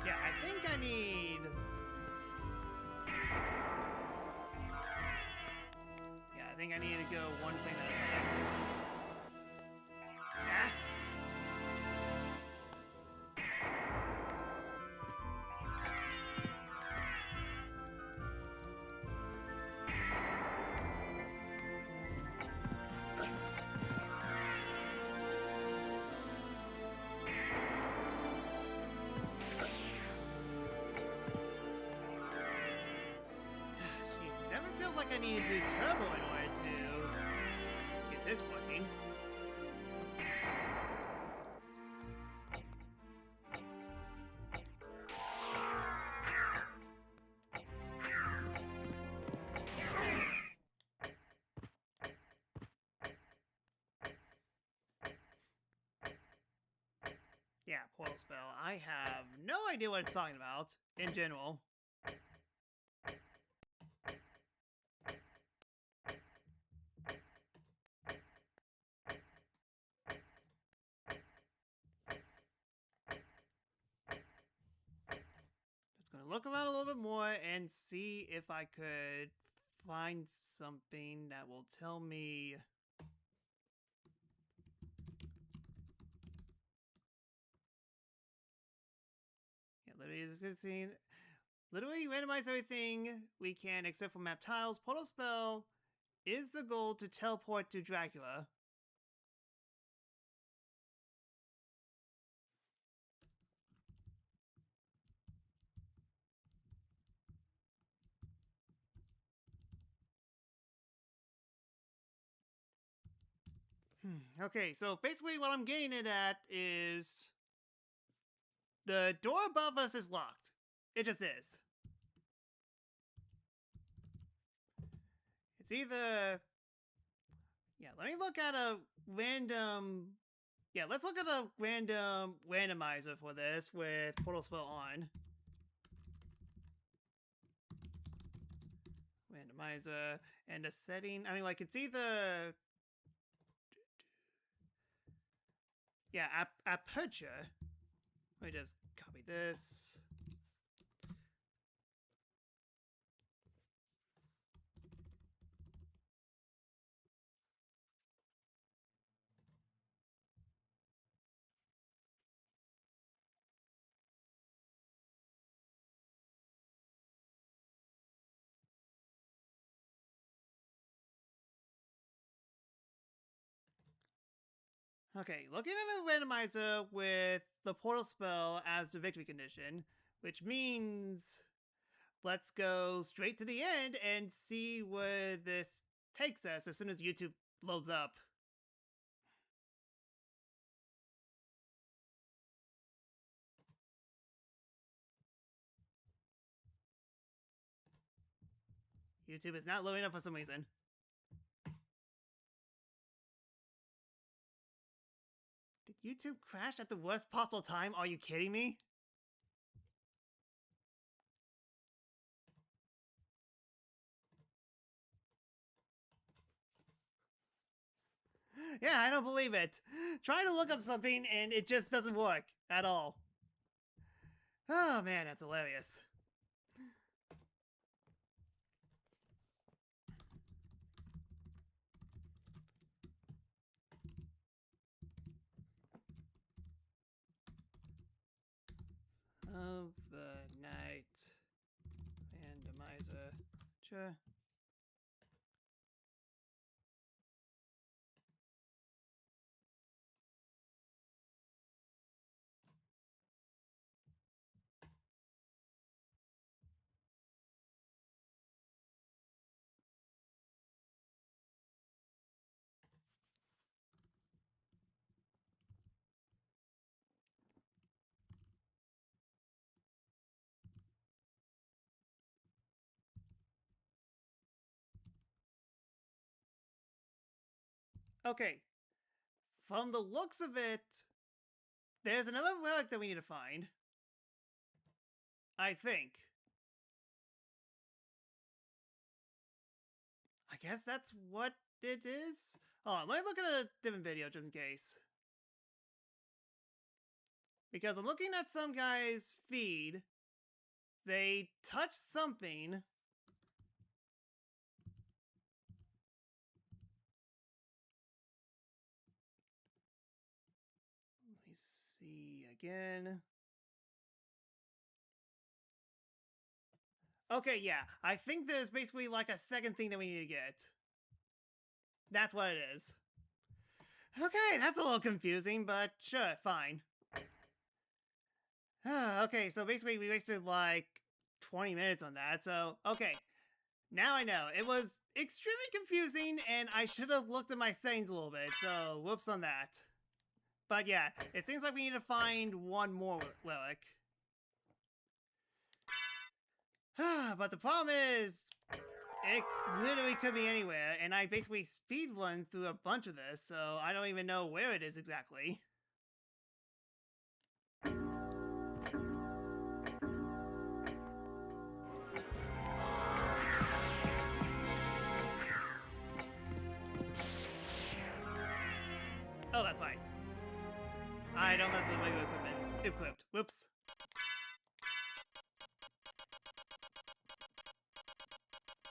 Yeah, I think I need... Yeah, I think I need to go one thing at a time. Ah! Jeez, it definitely feels like I need to do turbo in order to get this working. Yeah, portal spell. I have no idea what it's talking about in general. Just gonna look around a little bit more and see if I could find something that will tell me. Yeah, literally randomize everything we can except for map tiles. Portal spell is the goal to teleport to Dracula. Okay, so basically what I'm getting it at is the door above us is locked. It just is. It's either... Yeah, let me look at a random... Yeah, let's look at a random randomizer for this with portal spell on. Randomizer and a setting. I mean, like, it's either... Yeah, aperture. Let me just copy this. Okay, looking at a randomizer with the portal spell as the victory condition, which means let's go straight to the end and see where this takes us as soon as YouTube loads up. YouTube is not loading up for some reason. Did YouTube crash at the worst possible time? Are you kidding me? Yeah, I don't believe it. Try to look up something and it just doesn't work at all. Oh man, that's hilarious. Of the night. Randomizer. Sure. Okay. From the looks of it, there's another relic that we need to find. I think. I guess that's what it is? Oh, let me look at a different video just in case. Because I'm looking at some guy's feed. They touch something. Let me see again. Okay, yeah. I think there's basically like a second thing that we need to get. That's what it is. Okay, that's a little confusing, but sure, fine. Okay, so basically we wasted like 20 minutes on that, so okay. Now I know. It was extremely confusing, and I should have looked at my settings a little bit, so whoops on that. But yeah, it seems like we need to find one more relic. But the problem is, it literally could be anywhere, and I basically speedrun through a bunch of this, so I don't even know where it is exactly. Oh, that's fine. I don't have the regular equipment equipped. Whoops.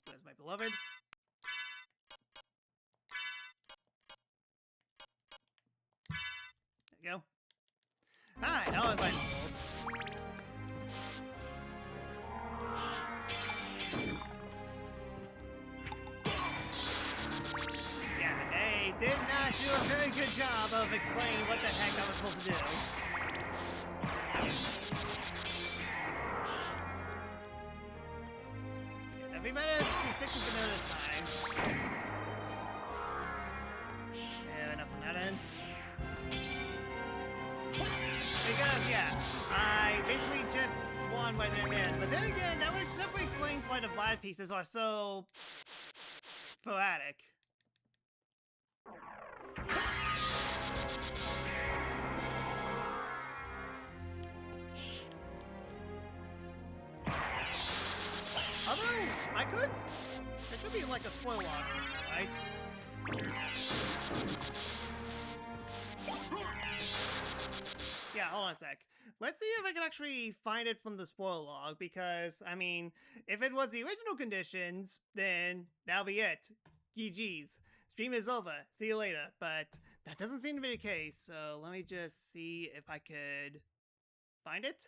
There's my beloved. There you go. Alright, now it's my normal. Yeah, they did not do a very good job of explaining what the heck I was supposed to do. Everybody is sticking to this time. Yeah, enough on that end. Because, yeah, I basically just won right there and then. But then again, that definitely explains why the Vlad pieces are so sporadic. Although, I could... There should be like a spoiler log somewhere, right? Yeah, hold on a sec. Let's see if I can actually find it from the spoiler log, because, I mean, if it was the original conditions, then that'll be it. GG's. Stream is over. See you later. But that doesn't seem to be the case, so let me just see if I could find it.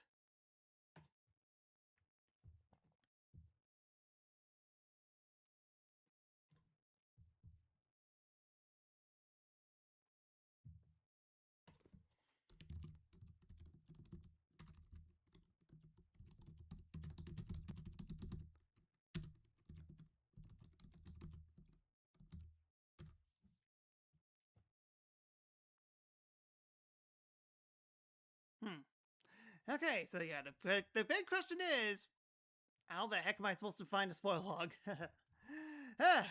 Okay, so yeah, the big question is, how the heck am I supposed to find a spoiler log? Because,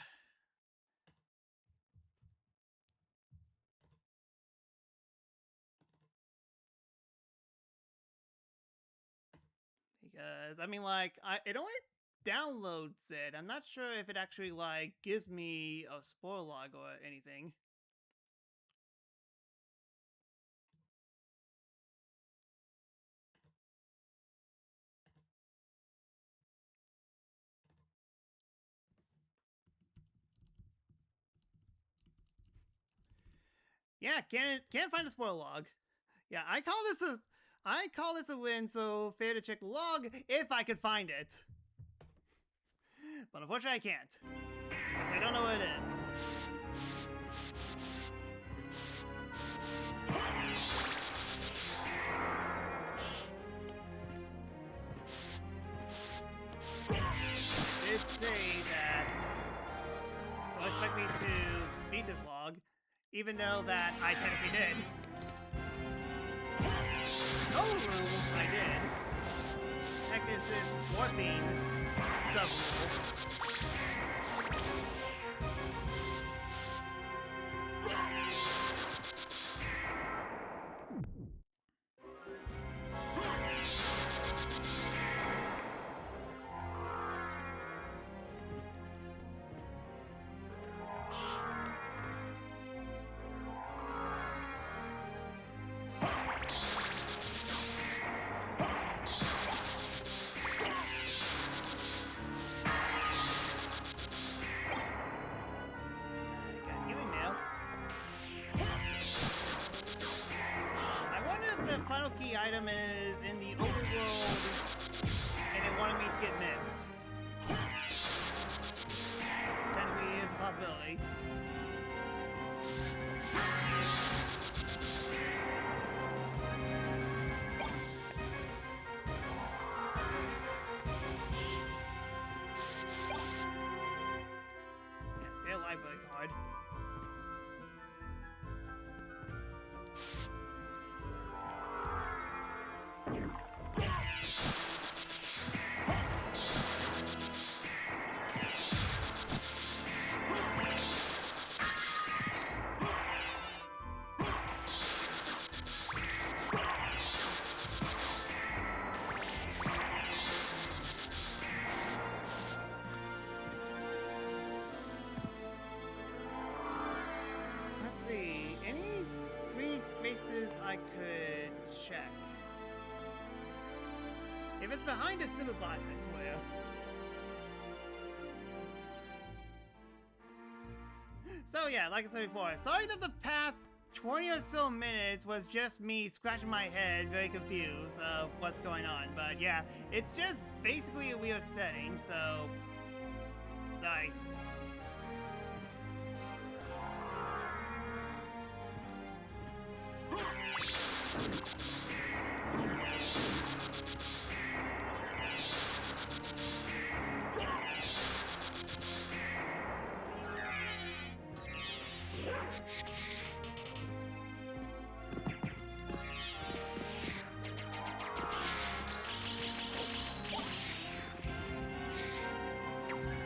I mean, like, it only downloads it. I'm not sure if it actually, like, gives me a spoiler log or anything. Yeah, can't find a spoiler log. Yeah, I call this a win, so fair to check the log if I could find it. But unfortunately I can't. Because I don't know what it is. It did say that don't expect me to beat this log, even though that I technically did. No rules, I did. Heck is this warping sub-rule? The final key item is in the overworld, and it wanted me to get missed. Technically, is a possibility. Yeah, spare library card. Let's see, any free spaces I could check? If it's behind a silver glass, I swear. So yeah, like I said before, sorry that the past 20 or so minutes was just me scratching my head, very confused of what's going on. But yeah, it's just basically a weird setting, so sorry.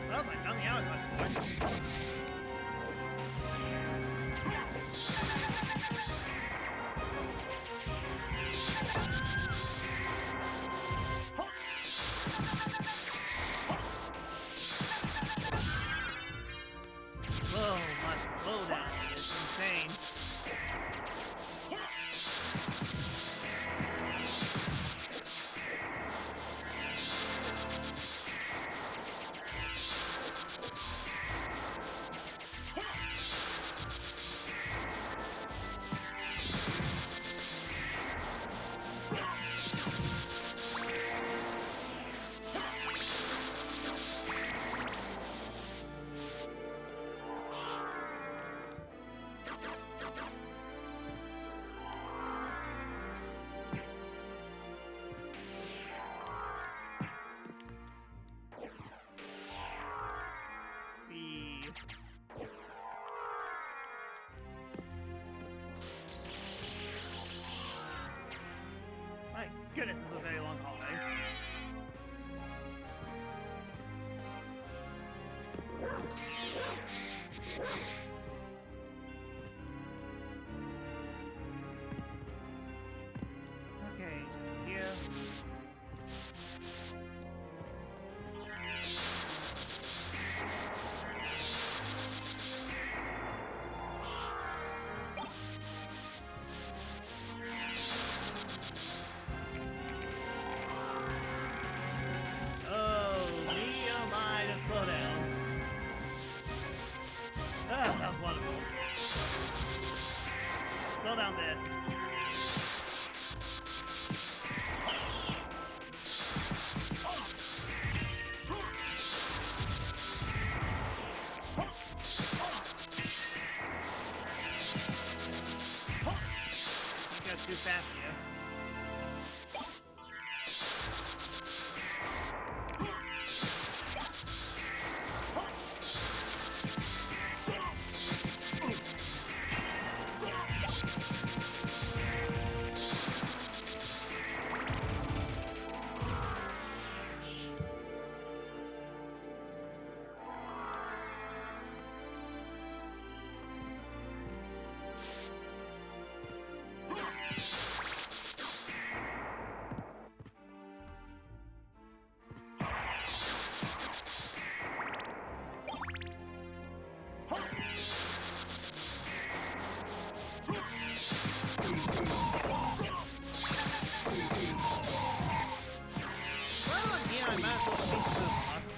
Oh, I found the hourglass sword. Slow down. It's insane. My goodness, this is a very long hallway. dinosaur pieces of the boss.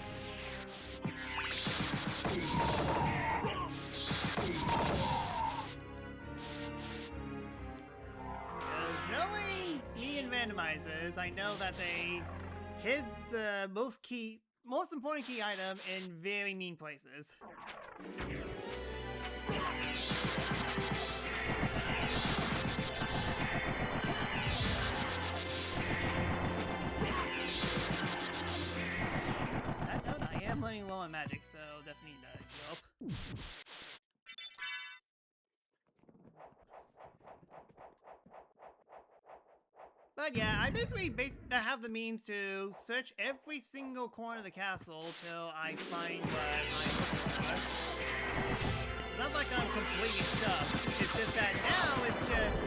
Because knowing me and randomizers, I know that they hid the most important key item in very mean places. That note, I am running low on magic, so definitely need to heal up. But yeah, I basically have the means to search every single corner of the castle till I find what I'm looking for. It's not like I'm completely stuck. It's just that now it's just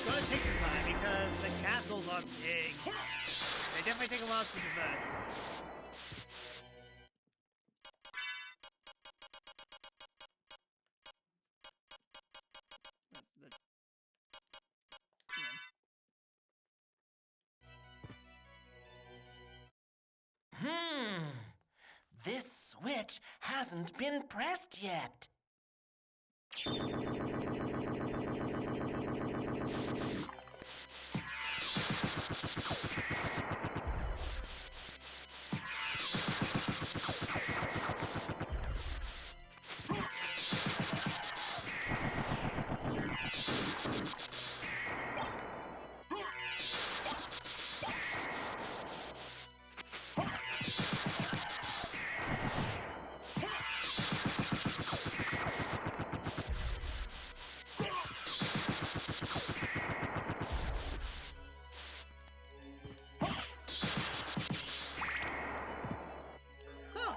gonna take some time because the castles are big. They definitely take a while to traverse. This switch hasn't been pressed yet.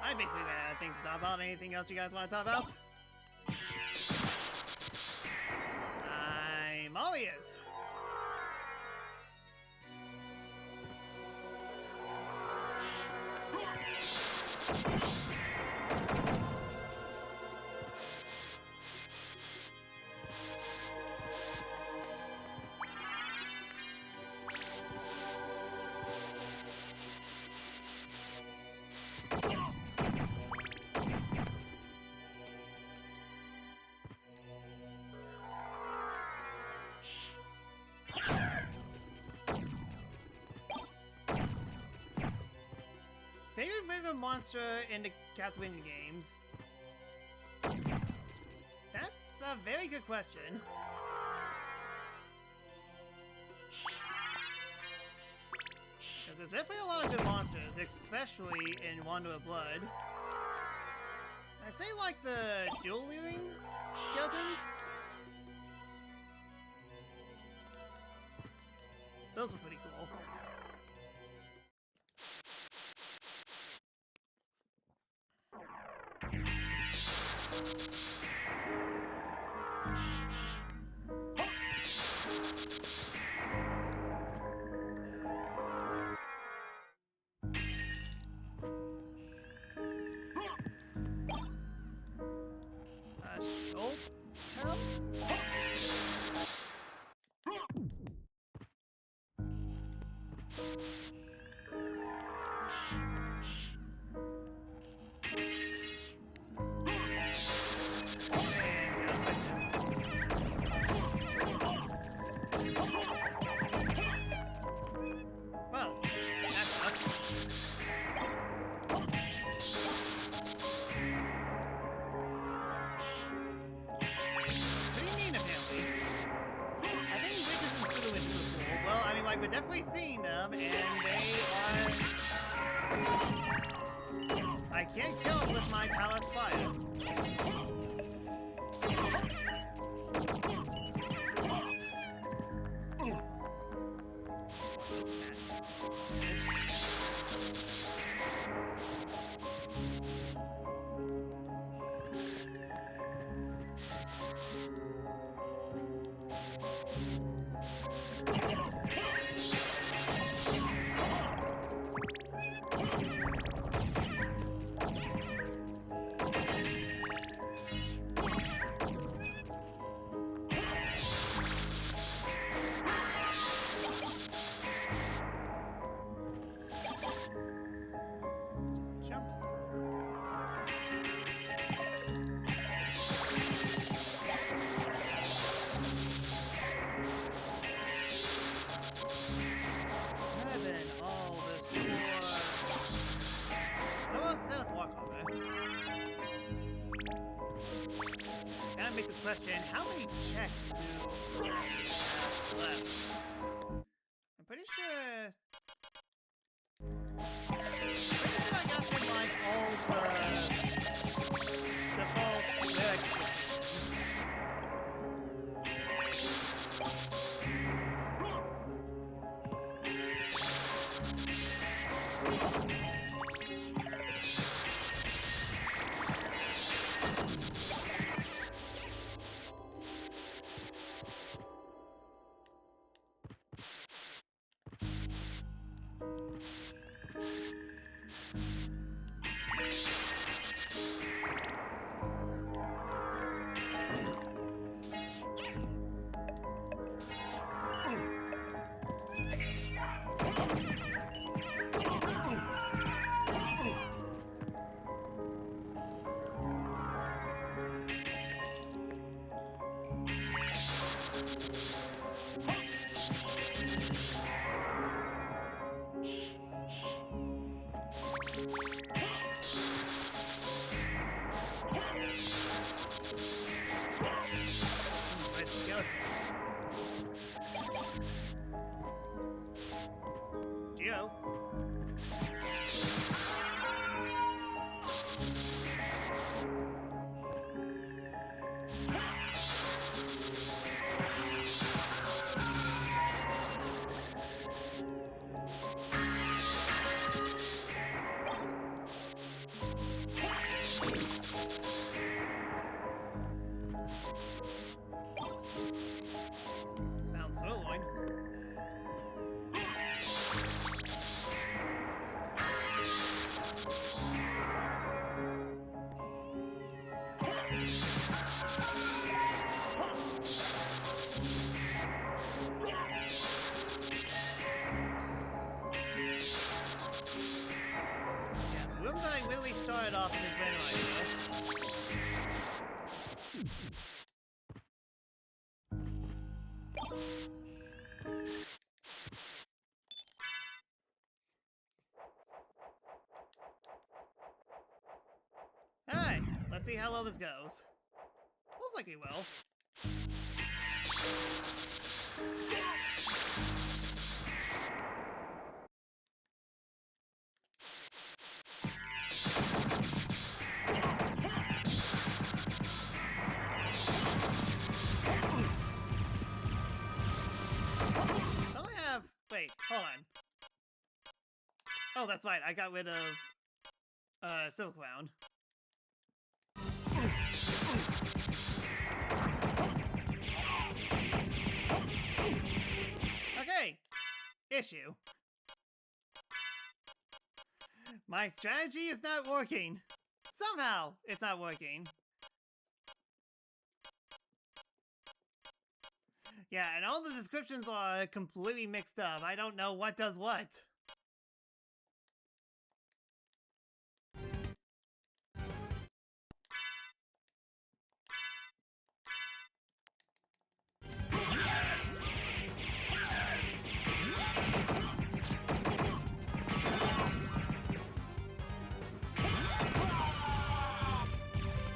I basically ran out of things to talk about. Anything else you guys want to talk about? I'm all ears. Favorite monster in the Castlevania games? That's a very good question. Because there's definitely a lot of good monsters, especially in Wonder of Blood. I say like the dual-wielding skeletons. Those were pretty cool. We're definitely seeing them, and they are... I can't kill them with my power fire. Those cats. Question, how many checks do I have left? I'm pretty sure... I got to like all the default lyric questions. Red skeletons. Geo. Found sirloin. Yeah, the room that I really started off in this randomizer. Alright, let's see how well this goes. Looks like it will. Don't I have... Wait, hold on. Oh, that's right, I got rid of... Silk Clown. Okay, issue. My strategy is not working. Somehow, it's not working. Yeah, and all the descriptions are completely mixed up. I don't know what does what.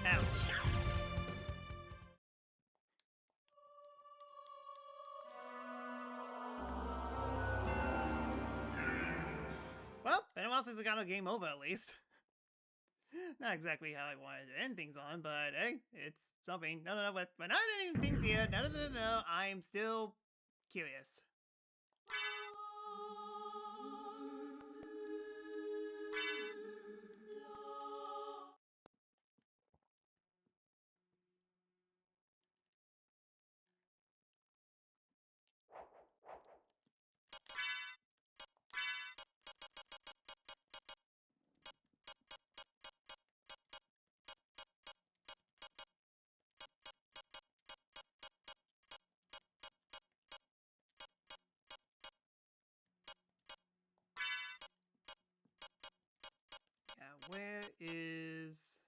Ouch. Well, been a while since I got a game over at least. Not exactly how I wanted to end things on, but hey, it's something. No, we're not ending things here. No. I'm still curious. Where is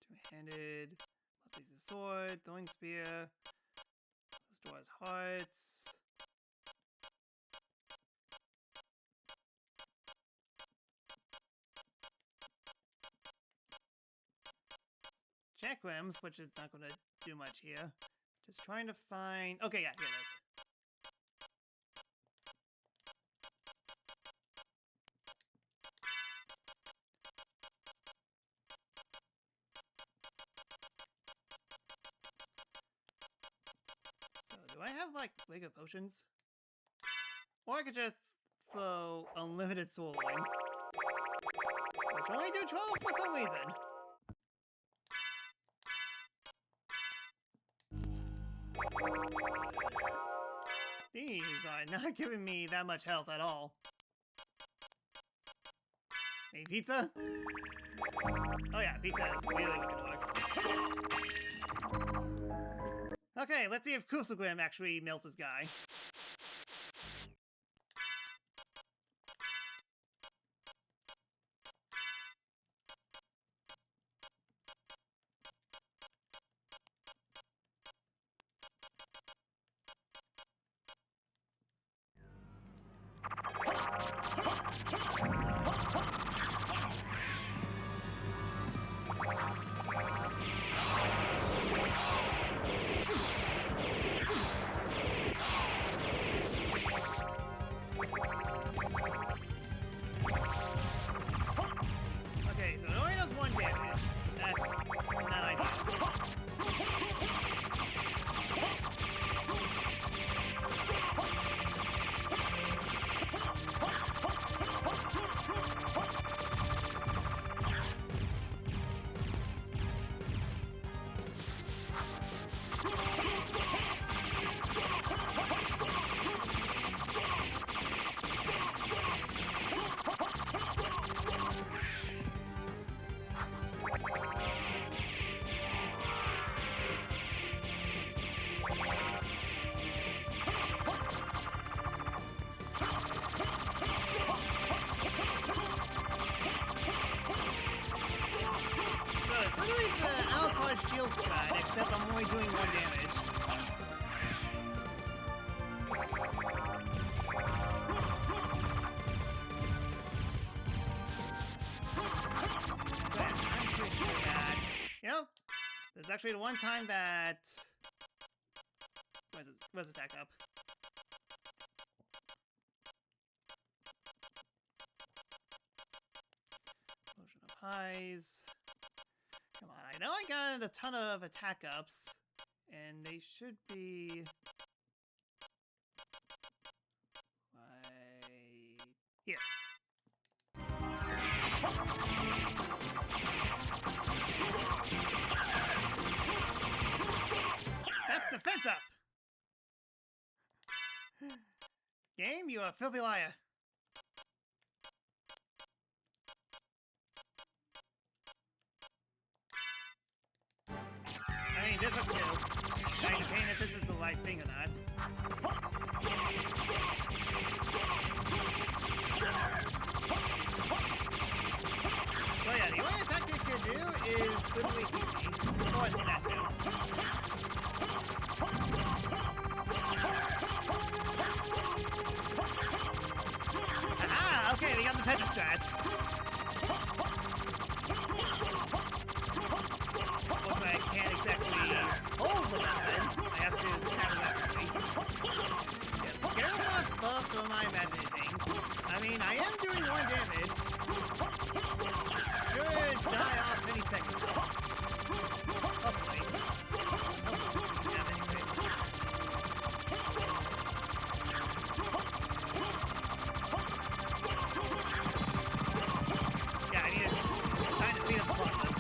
two-handed, multi sword, throwing spear, restores hearts. Chakrims, which is not going to do much here. Just trying to find... Okay, yeah, here it is. So, do I have, like, Lego potions? Or I could just throw unlimited soul lines. Which only do 12 for some reason. These are not giving me that much health at all. Hey, pizza? Oh yeah, pizza is really looking to work. Okay, let's see if Kusugrim actually mills this guy. Okay, so it only does 1 damage. That's not ideal. Shield strat, except I'm only doing 1 damage. So yeah, I'm pretty sure that... You know, there's actually the one time that... Where's the attack up? Potion of highs... Come on, I know I got a ton of attack ups, and they should be... right... here. That's defense up! Game, you are a filthy liar. I mean, this looks good. I'm debating if this is the right thing or not. So yeah, the only attack it can do is literally keep me. Or that too. Ah, okay, we got the Petra strat. I can't exactly hold the button. I have to tap it rapidly. Yes, get off buff for my imaginary things. I mean, I am doing 1 damage. Should die off any second. Hopefully. Oh, this isn't gonna have anyways. Yeah, I need to time to speed up the process.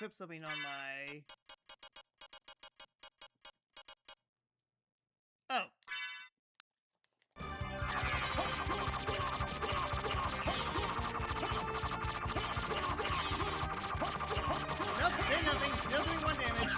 equip something on my... Oh. Nope, did nothing. Still doing 1 damage.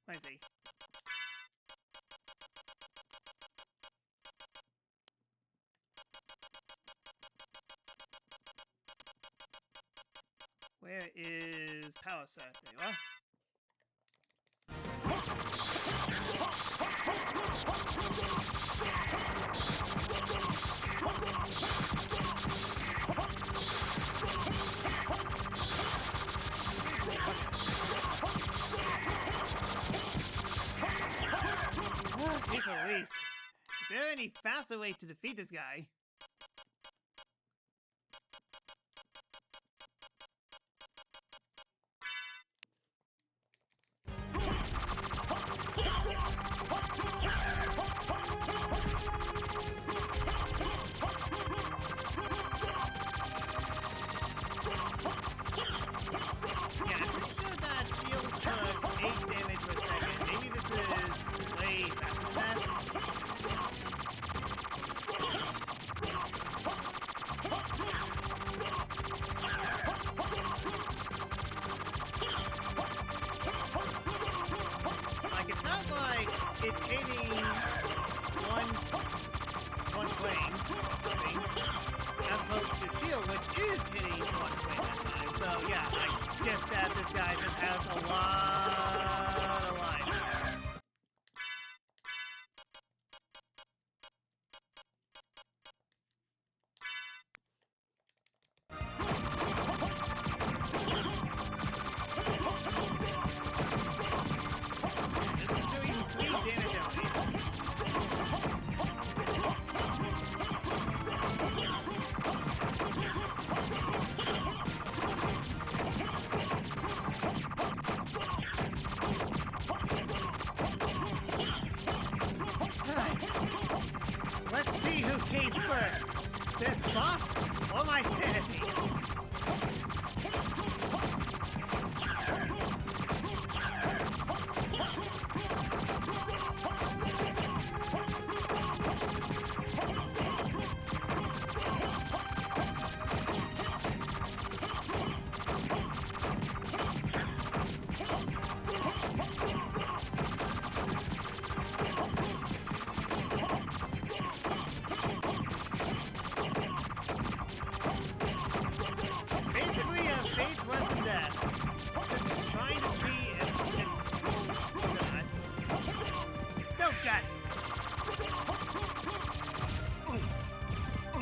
I see. Where is Power Sir? There you are. Oh, jeez Louise. Is there any faster way to defeat this guy? It's hitting one flame or something, as opposed to shield, which is hitting one flame at a time. So yeah, I guess that this guy just has a lot of life. Let's see who caves first. This boss or my sanity?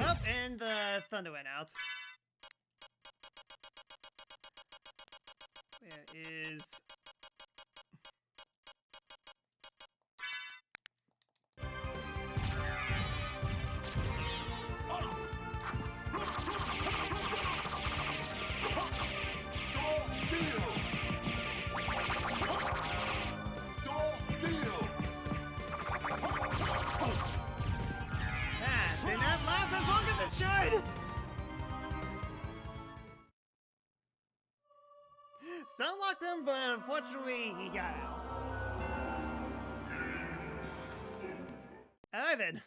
Up and the thunder went out. Where is... Did not last as long as it should! Stun locked him, but unfortunately he got out. Alright then.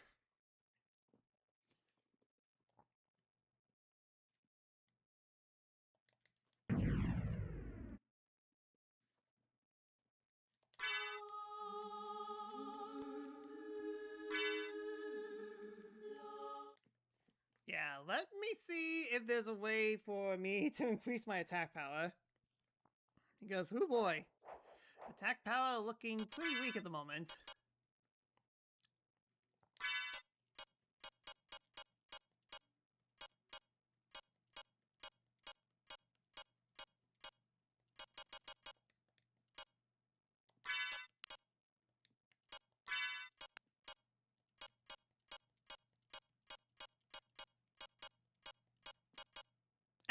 Yeah, let me see if there's a way for me to increase my attack power. He goes, oh boy. Attack power looking pretty weak at the moment.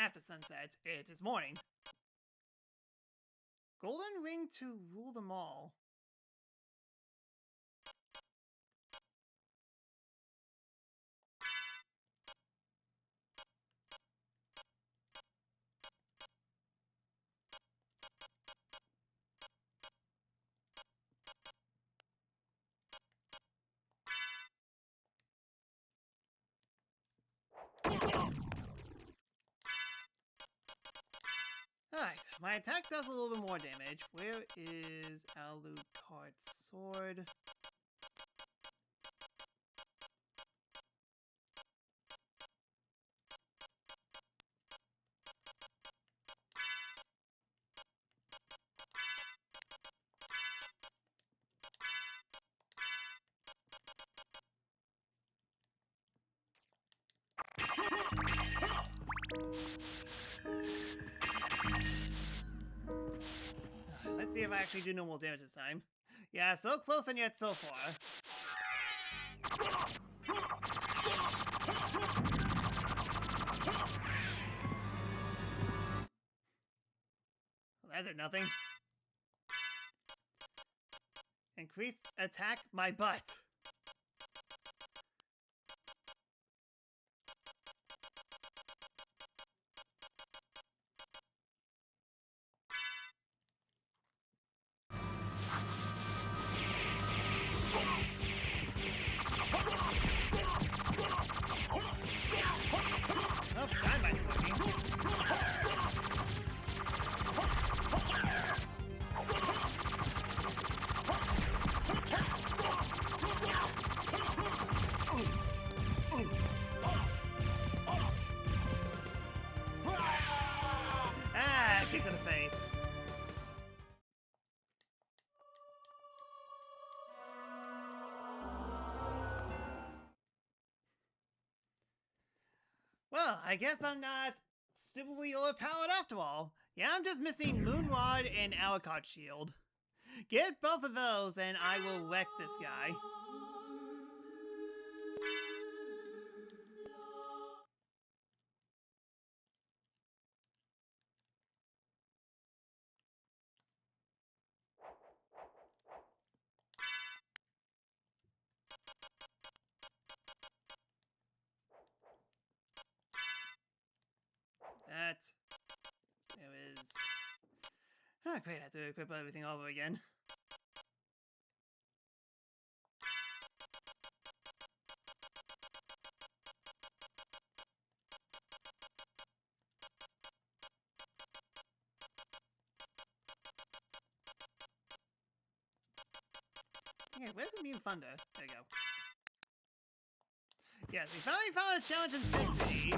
After sunset, it is morning. Golden ring to rule them all. Alright, my attack does a little bit more damage. Where is Alucard's sword? Let's see if I actually do normal damage this time. Yeah, so close and yet so far. That did nothing. Increase attack my butt. Oh, Dynamite's working. Ah, kick to the face. Well, I guess I'm not stupidly overpowered after all. Yeah, I'm just missing Moonrod and Alucard Shield. Get both of those and I will wreck this guy. That... There is... Oh great, I have to equip everything all over again. Okay, where's the Immune Thunder? There we go. Yes, we finally found a challenge in Symphony,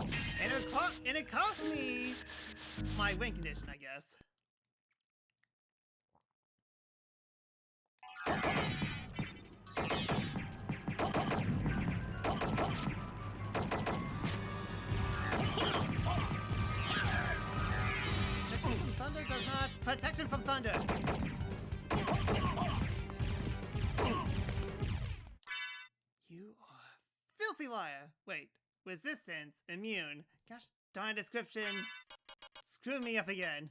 and it cost me my win condition, I guess. Protection from thunder does not... Protection from thunder! You are a filthy liar. Wait, resistance, immune. Gosh darn description. Screw me up again.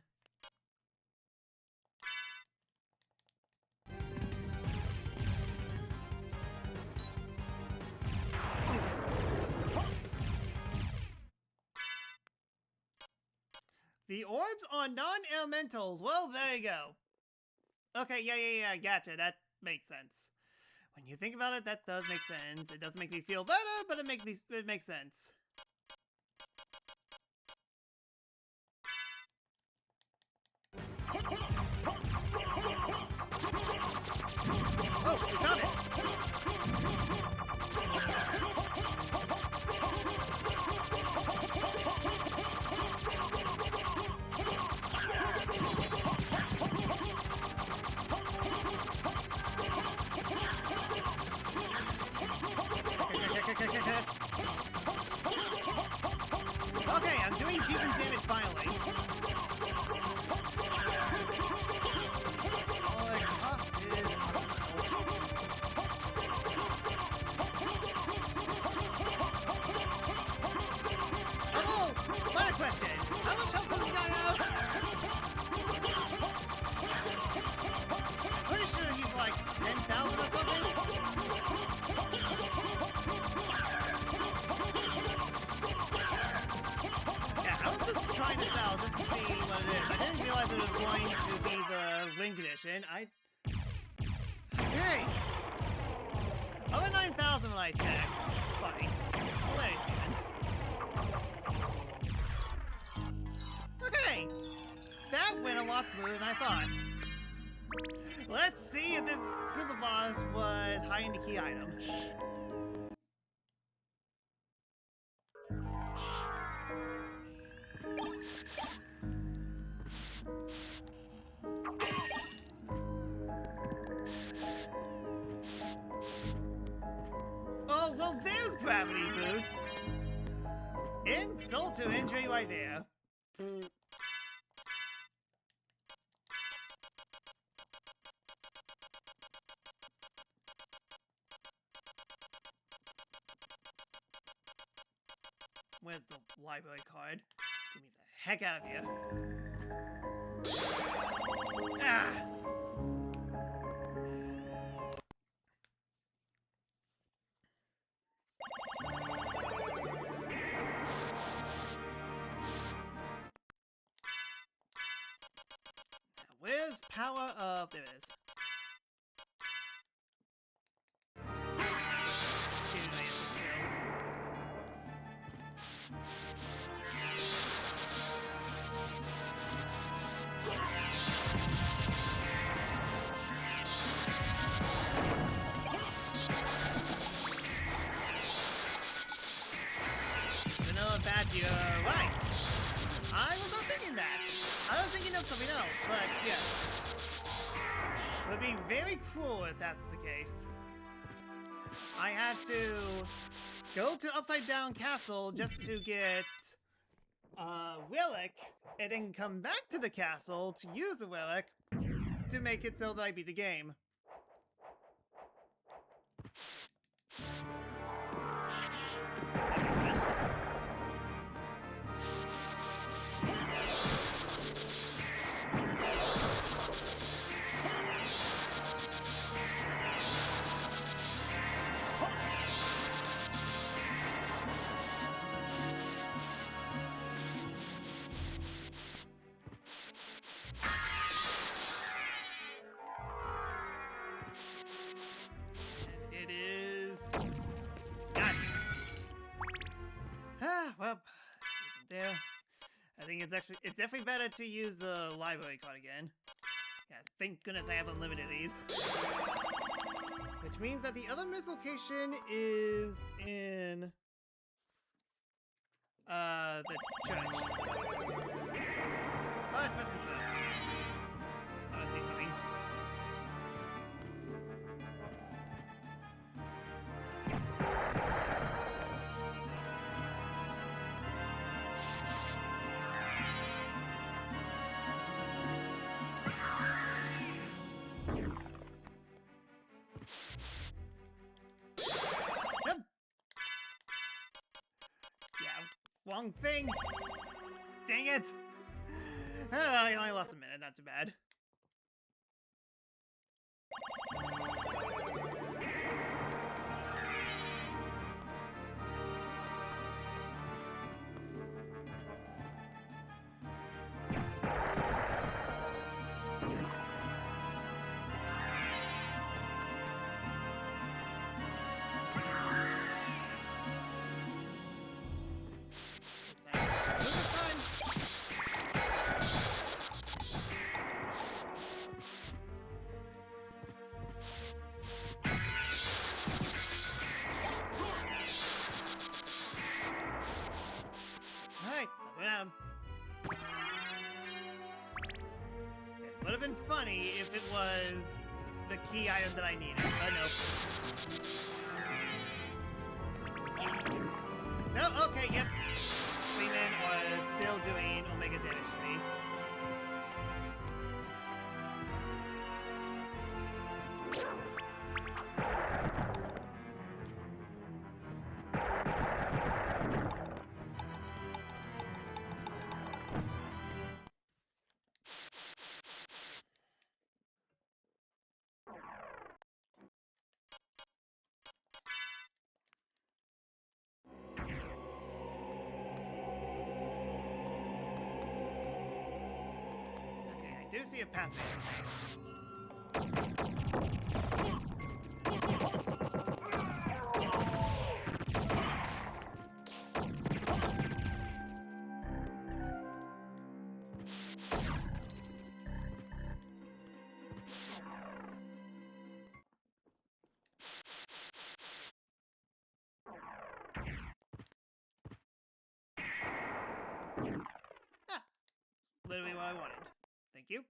The orbs are non-elementals. Well, there you go. Okay, yeah, gotcha. That makes sense. When you think about it, that does make sense. It doesn't make me feel better, but it makes sense. Oh, we found it! 9,000 or something? Yeah, I was just trying this out just to see what it is. I didn't realize it was going to be the win condition. Okay. Over 9,000 when I checked. Funny. Hilarious even. Okay. That went a lot smoother than I thought. Let's see if this super boss was hiding the key item. Oh, well, there's gravity boots. Insult to injury right there. Where's the library card? Get me the heck out of here. Ah! Now, where's power of... There it is. You're right. I was not thinking that. I was thinking of something else, but yes. It would be very cruel if that's the case. I had to go to Upside Down Castle just to get relic, and then come back to the castle to use the relic to make it so that I beat the game. That makes sense. Well, there. I think it's definitely better to use the library card again. Yeah, thank goodness I have unlimited these. Which means that the other miss location is in the church. But first things first. I wanna see something. Wrong thing! Dang it! I only lost a minute, not too bad. Would have been funny if it was the key item that I needed, but no. No, okay, yep. Freeman was still doing Omega damage to me. do see a pathway. Ah, literally what I wanted. Thank you.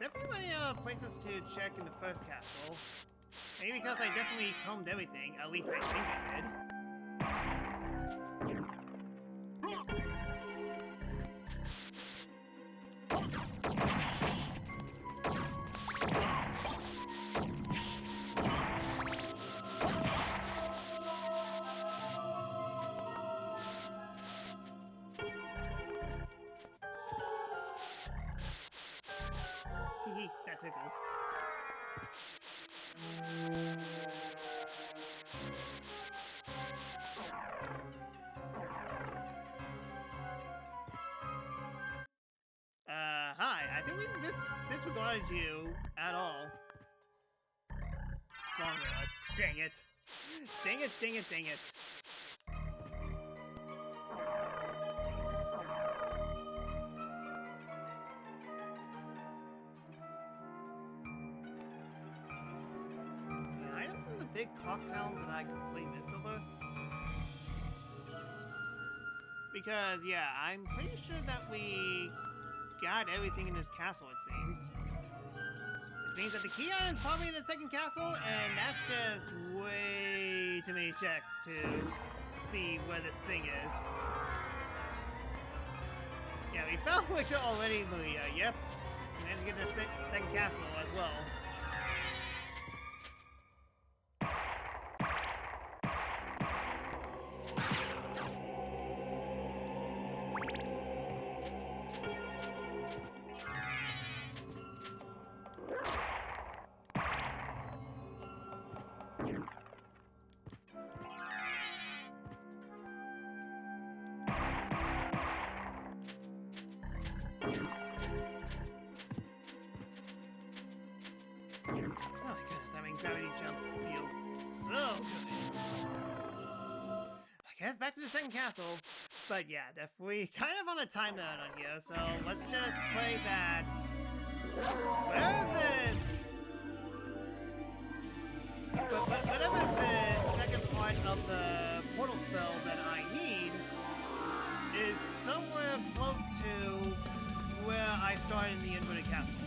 Definitely running out of places to check in the first castle. Maybe because I definitely combed everything, at least I think I did. That tickles. Hi. I think we disregarded you at all. Wrong road. Dang it. Dang it, dang it, dang it. Big clock town that I completely missed over? Because, yeah, I'm pretty sure that we got everything in this castle, it seems. Which means that the key item is probably in the second castle, and that's just way too many checks to see where this thing is. Yeah, we found Victor already, Maria. Yep. We managed to get to the second castle as well. Oh my goodness, having gravity jump feels so good. I guess back to the second castle. But yeah, definitely kind of on a time limit on here, so let's just play that. Whatever the second part of the portal spell that I need is somewhere close to where I started in the inverted castle.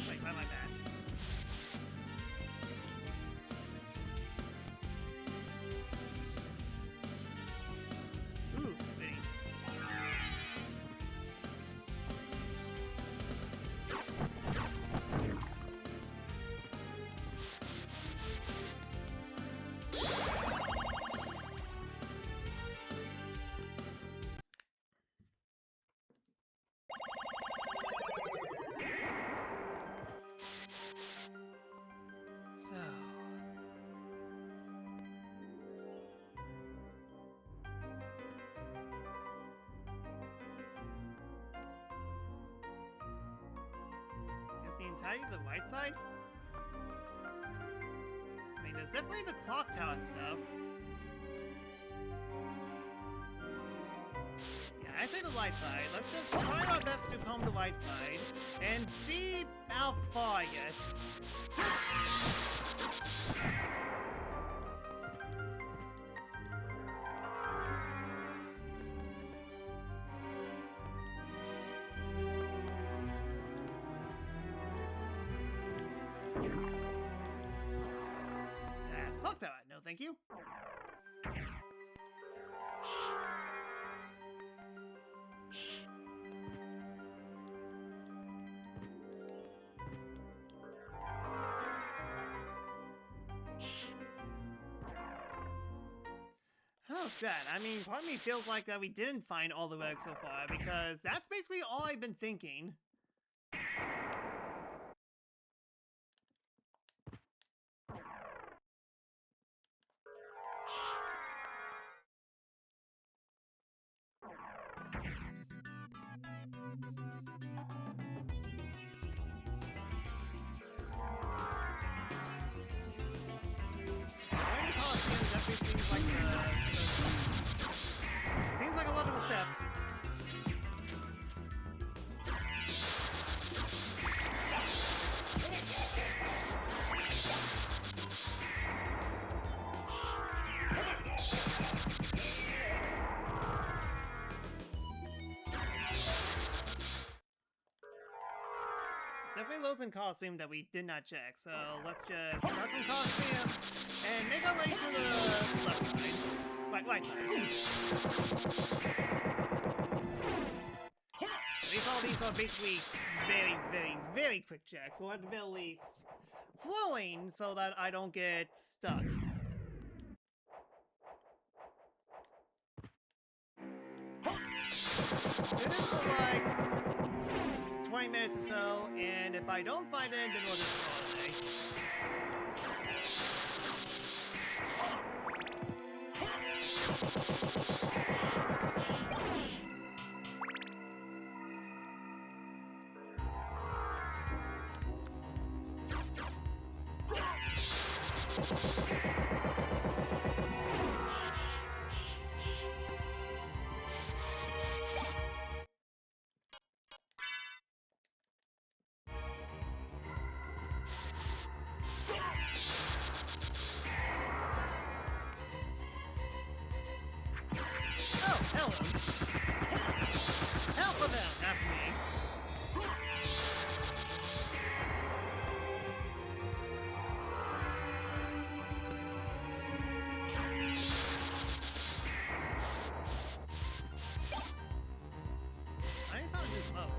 Wait, why am I bad? Ooh, pretty. So... I guess the entirety of the right side? I mean, there's definitely the clock tower stuff. Yeah, I say the light side. Let's just try our best to comb the light side and see how far I get. That's clock tower. No, thank thank you. Oh, Chad, I mean, part of me feels like that we didn't find all the bugs so far, because that's basically all I've been thinking. Going to Coliseum definitely seems like seems like a logical step. It's definitely loads in Coliseum that we did not check, so let's just start from Coliseum and make our way through the left side. Right side. At least all these are basically very, very, very quick checks, or at the very least, flowing so that I don't get stuck. Do this for like 20 minutes or so, and if I don't find it, then we'll just call it a day. Oh, hello. Help for them, not for me. I thought it was smoke.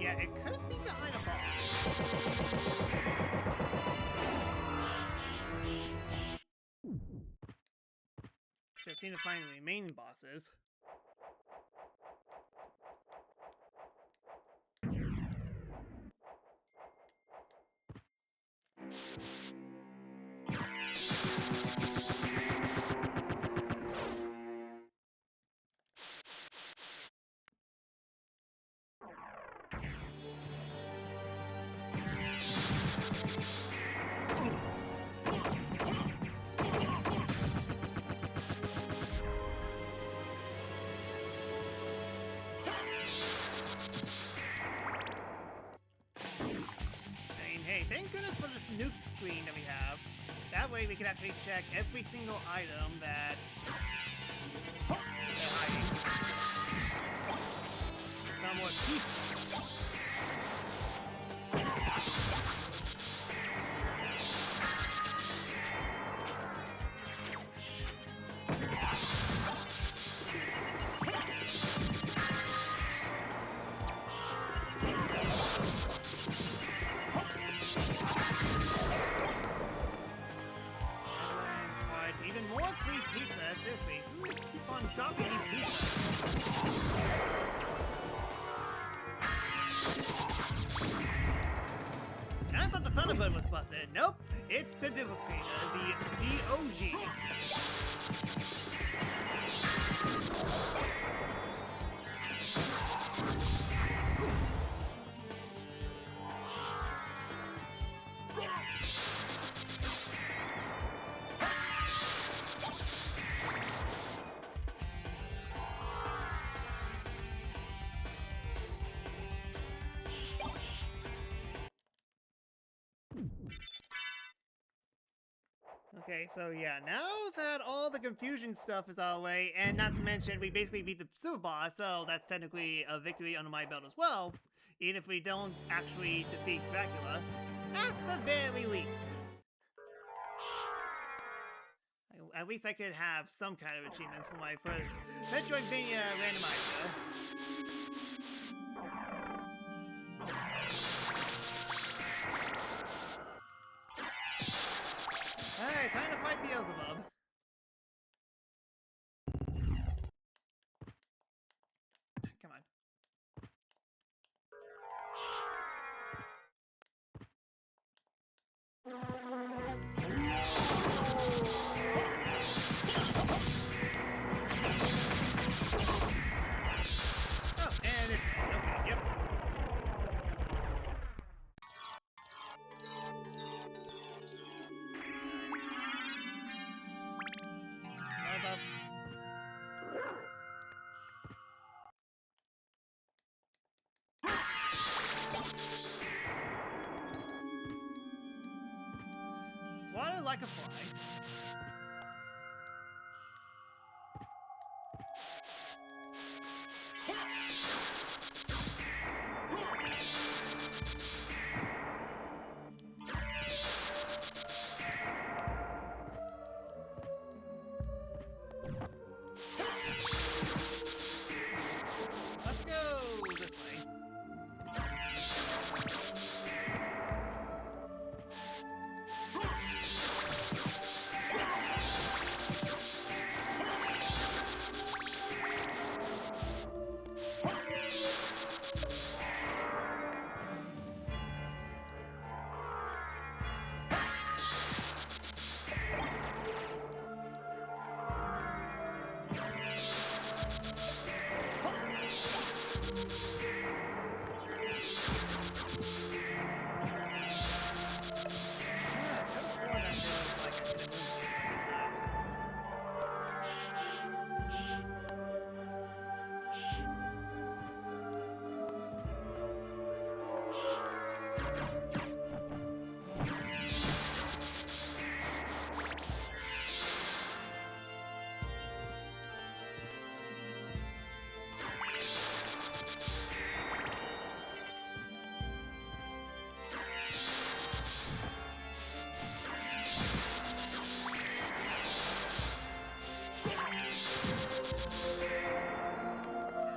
Yeah, it could be behind a boss. Just need to find the remaining bosses. Hey, thank goodness for this nuke screen that we have. That way we can actually check every single item that they're hiding. Found more people. Even more free pizza, seriously, who just keep on dropping these pizzas? I thought the Thunderbird was busted. Nope, it's the duplicator, the OG. Okay, so yeah, now that all the confusion stuff is out of the way, and not to mention we basically beat the super boss, so that's technically a victory under my belt as well, even if we don't actually defeat Dracula, at the very least. At least I could have some kind of achievements for my first Metroidvania randomizer. Alright, time to fight Beelzebub. Come on. Oh, and it's okay, yep. Live up. Swatted like a fly. Let's go this way.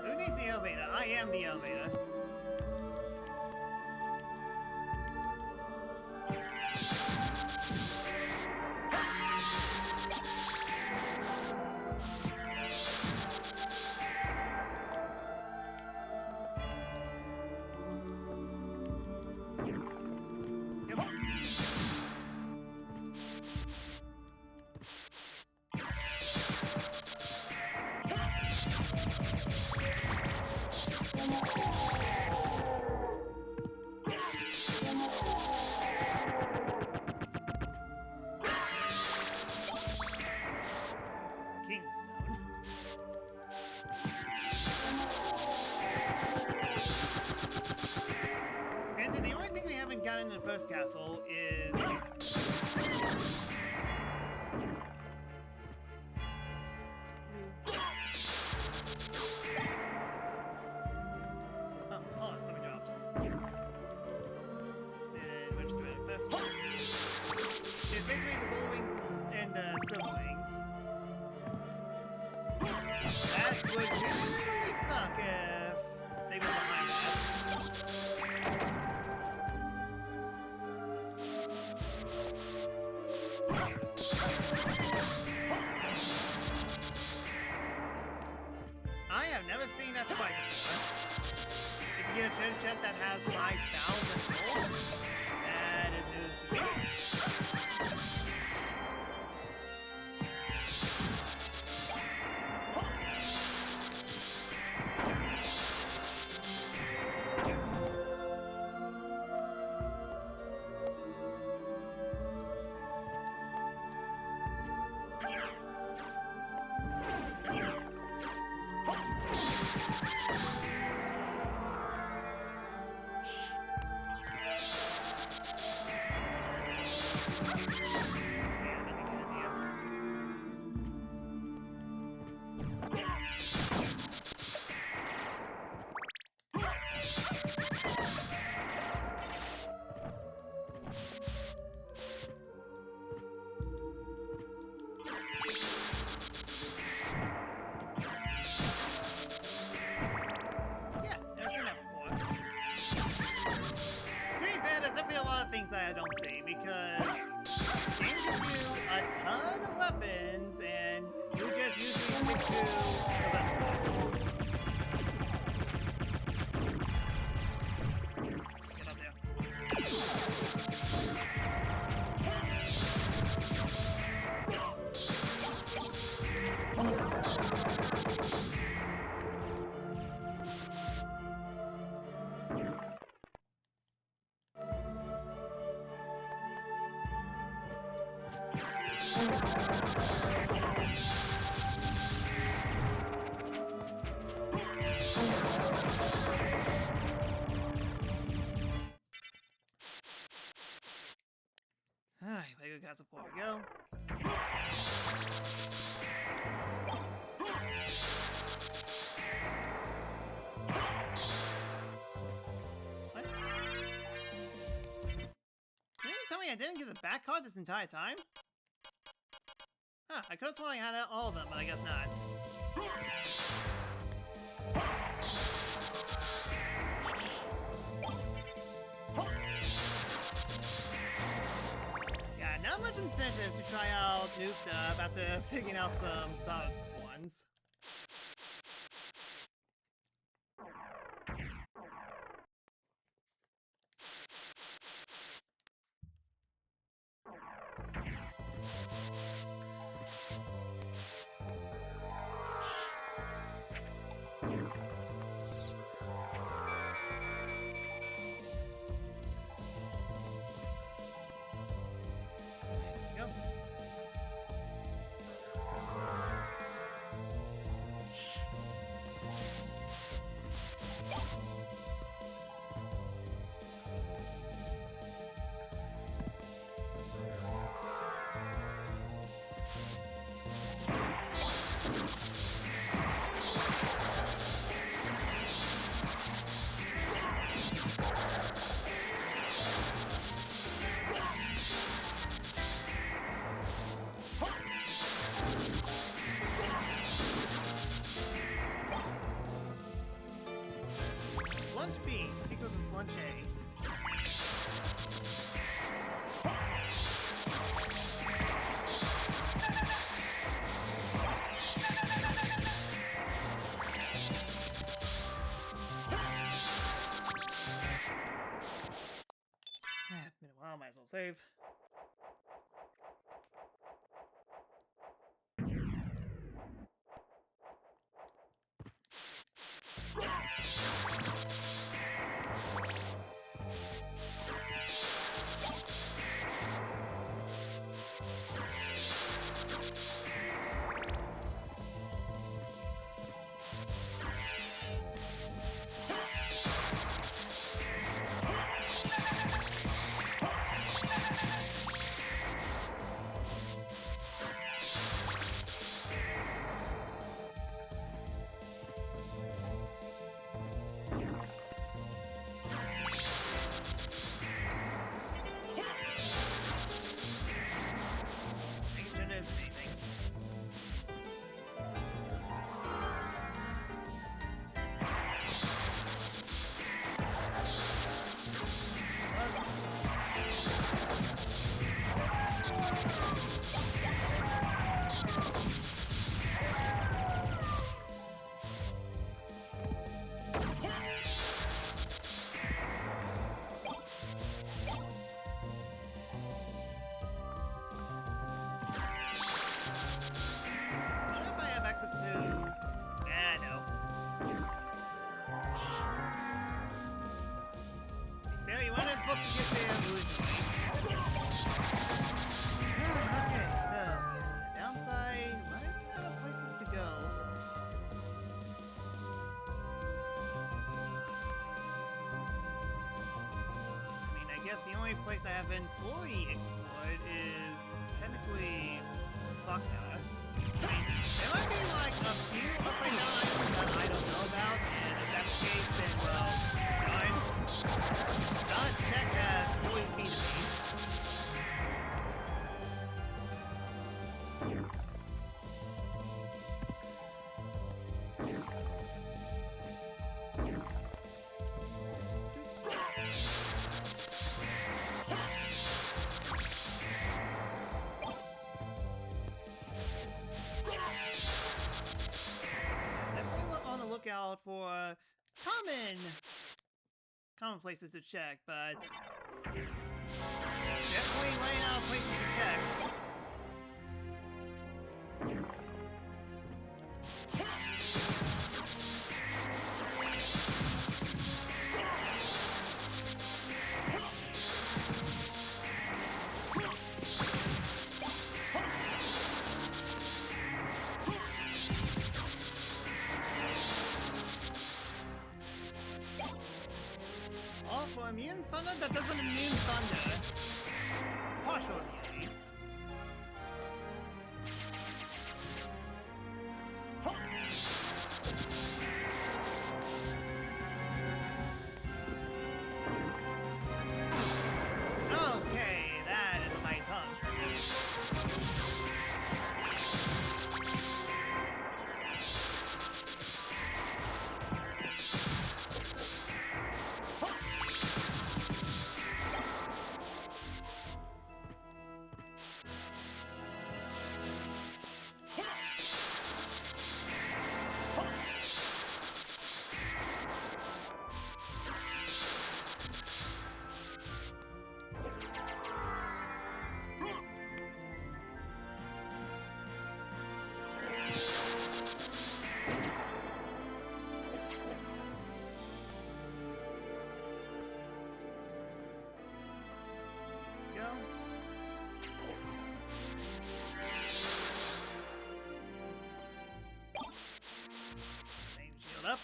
Who needs the elevator? I am the elevator. Yep. Kingstone. Granted, the only thing we haven't gotten in the first castle is... Oh, hold on, something dropped. And we're just doing it first. It's basically the gold wings and silver wings. That would really suck if they were behind that. I have never seen that spike before. If you get a treasure chest that has 5,000 gold, that is news to me. happens, and you just usually stick to the best ones. Get up there. Alright, Lego Castle 4 we go. What? Can you tell me I didn't get the back card this entire time? Huh, I could have sworn I had all of them, but I guess not. Yeah, not much incentive to try out new stuff after figuring out some solid ones. Go. Lunch B, sequence of Lunch A. Been a while, might as well save. supposed to get there originally. Okay, so, yeah, downside, running out of places to go. I mean, I guess the only place I haven't fully explored is technically Clock Tower. I mean, there might be like a few upside down items that I don't know about, and if that's the case, then, well, darn. Dodge check has fully defeated me. lookout for common places to check, but definitely running out of places to check. All for immune thunder that doesn't immune thunder. Partial immunity. Okay, that is my tongue. Go. Same shield up.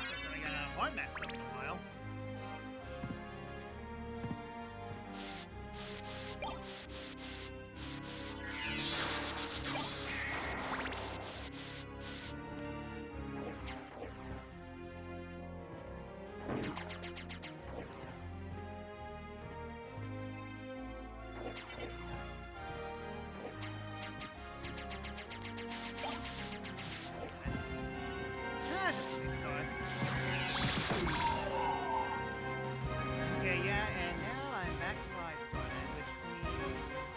First time I got a hard max up in a while. Ah, just a weak start. Okay, yeah, and now I'm back to where I started, which means...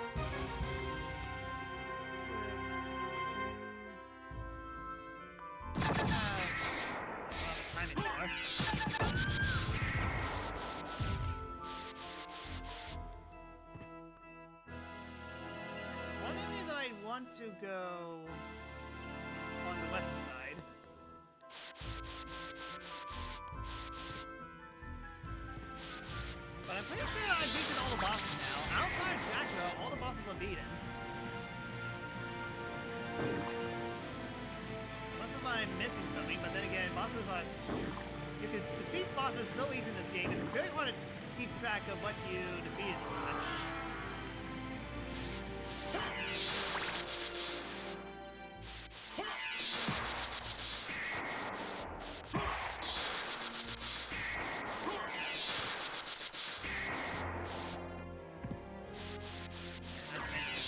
a lot of time anymore. One area that I'd want to go on the western side. But I'm pretty sure I've beaten all the bosses now. Outside of Dracula, all the bosses are beaten. Unless if I'm missing something, but then again, bosses are... You can defeat bosses so easy in this game, it's very hard to keep track of what you defeated much.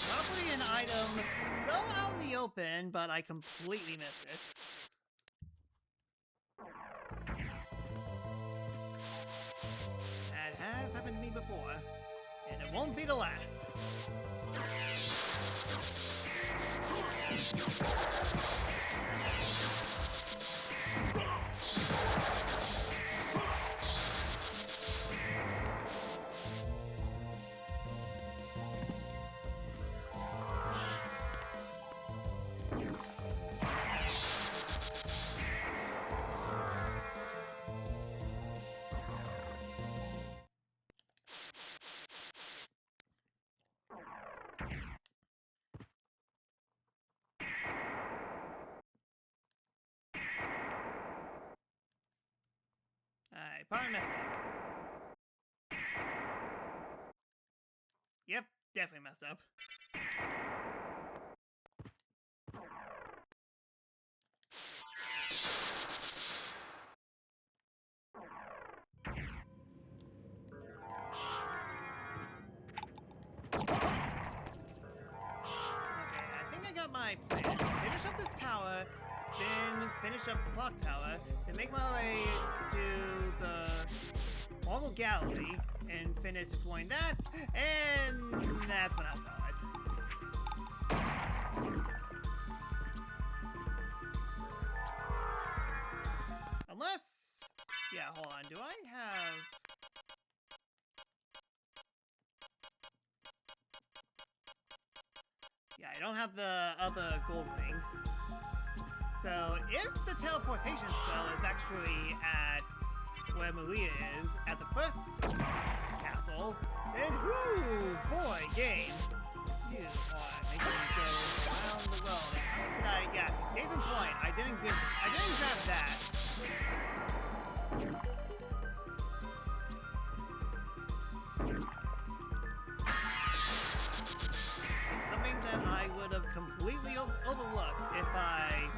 Probably an item so out in the open, but I completely missed it. That has happened to me before, and it won't be the last. I probably messed up. Yep, definitely messed up. Got my plan. Finish up this tower, then finish up Clock Tower, then make my way to the Marble Gallery and finish destroying that, and that's what I'll call it. Unless, yeah, hold on, do I have... Yeah, I don't have the other gold ring. So, if the teleportation spell is actually at where Maria is, at the first castle, then whoo, boy, game. You are making me go around the world. And how did I, yeah, case in point, I didn't grab that. Something that I would have completely overlooked if I...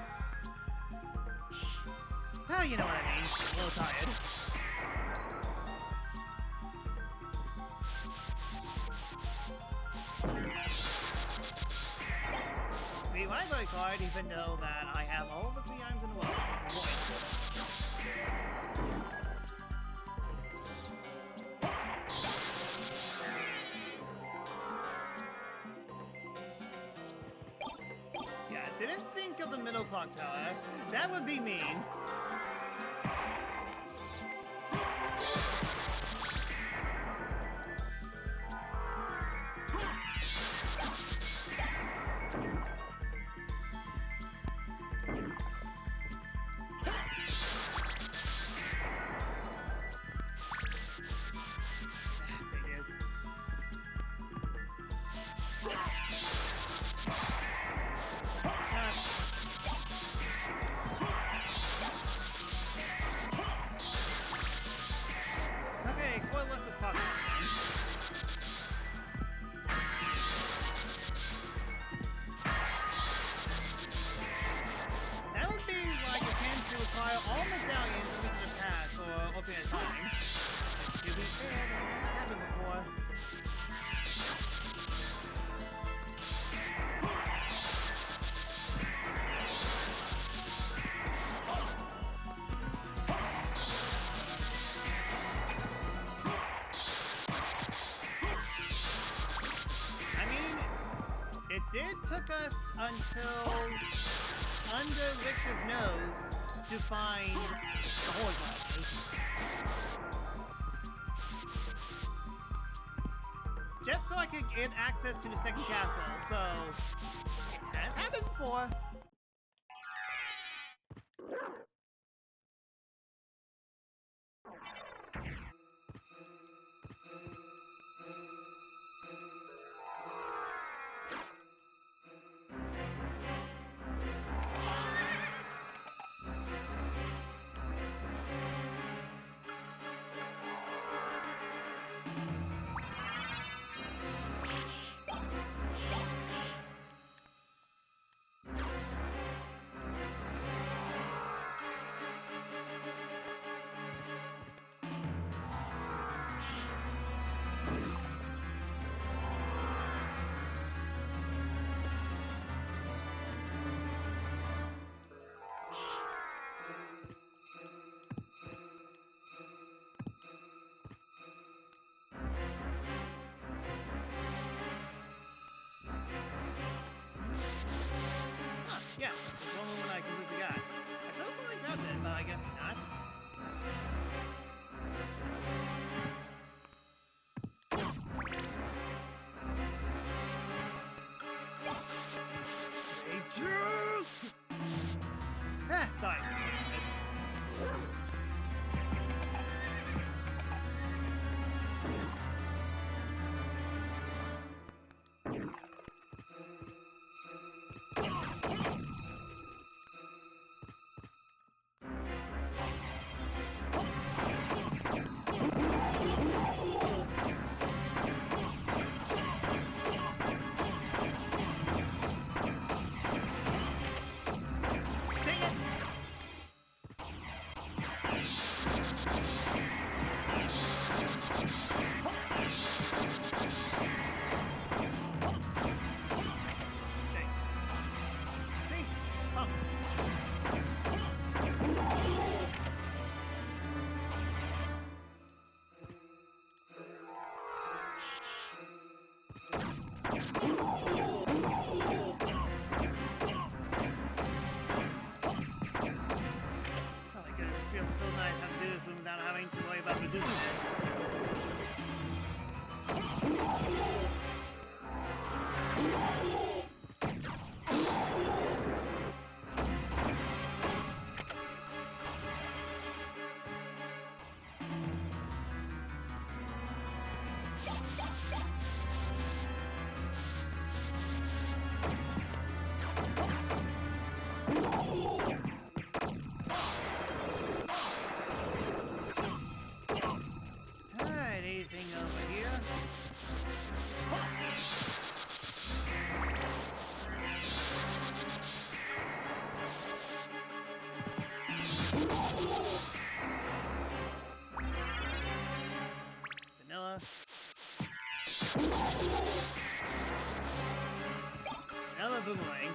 Oh, you know what I mean. A little tired. The library card, even though that I have all the 3 items in the world. Yeah, didn't think of the middle clock tower. That would be mean. All medallions in the past or open at a time. To be fair, that has happened before. I mean, it did took us until under Victor's nose to find the holy glasses. Just so I could get access to the second castle, so it has happened before. Yeah, there's one moment I completely got. I could have really grabbed it, but I guess not. Hey, juice! Ah, sorry. feels so nice how to do this one without having to worry about reducing hits. Alright, anything over here? Vanilla. Another boomerang.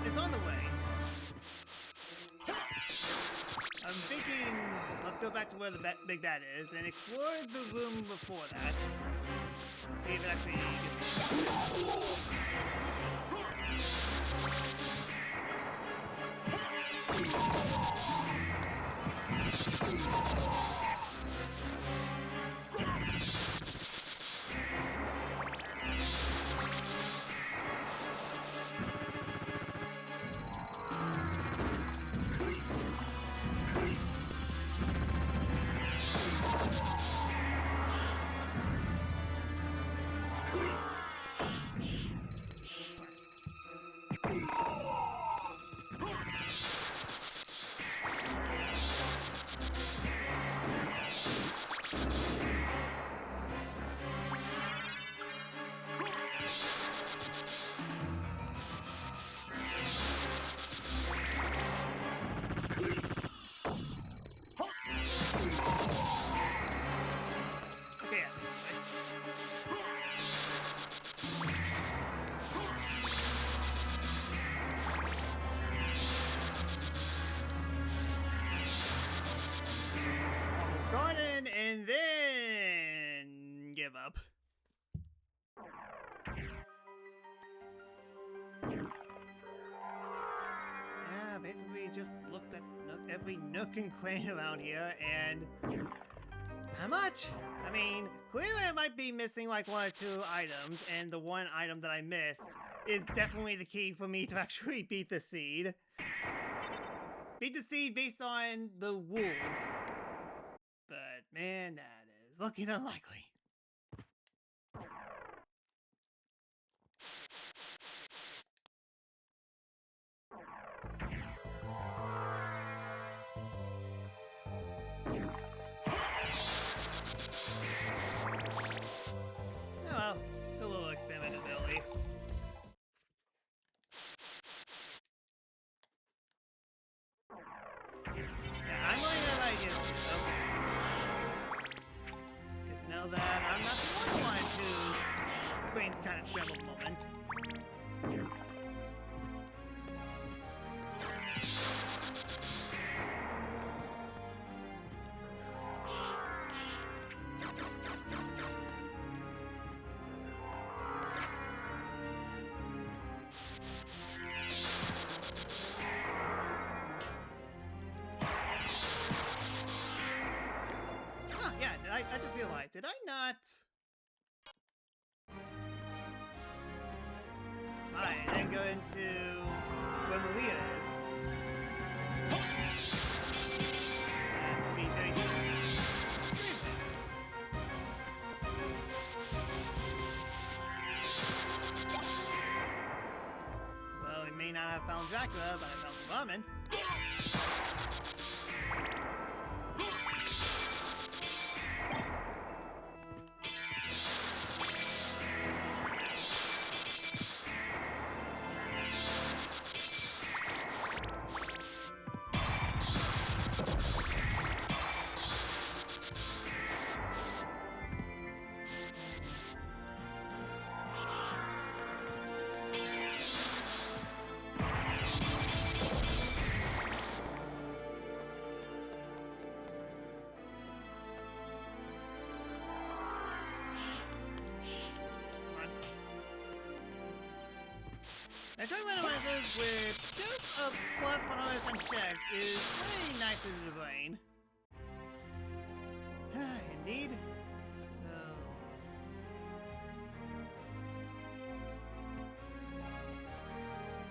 It's on the way. I'm thinking, let's go back to where the big bad is and explore the room before that. See if it actually and then give up. Yeah, basically just looked at every nook and cranny around here, and how much? I mean, clearly I might be missing like 1 or 2 items, and the one item that I missed is definitely the key for me to actually beat the seed. Beat the seed based on the rules. But man, that is looking unlikely. Oh well, a little experiment at least. Yeah, I'm running out of ideas. Okay. Good to know that I'm not the only one whose brain's kind of scrambled at the moment. I just realized, did I not? Alright, and then go into where Maria is. And we'll be very soon. Well, we may not have found Dracula, but I found some ramen. Now, trying randomizers with just a plus 100 on checks is pretty nice to the brain. Indeed. So.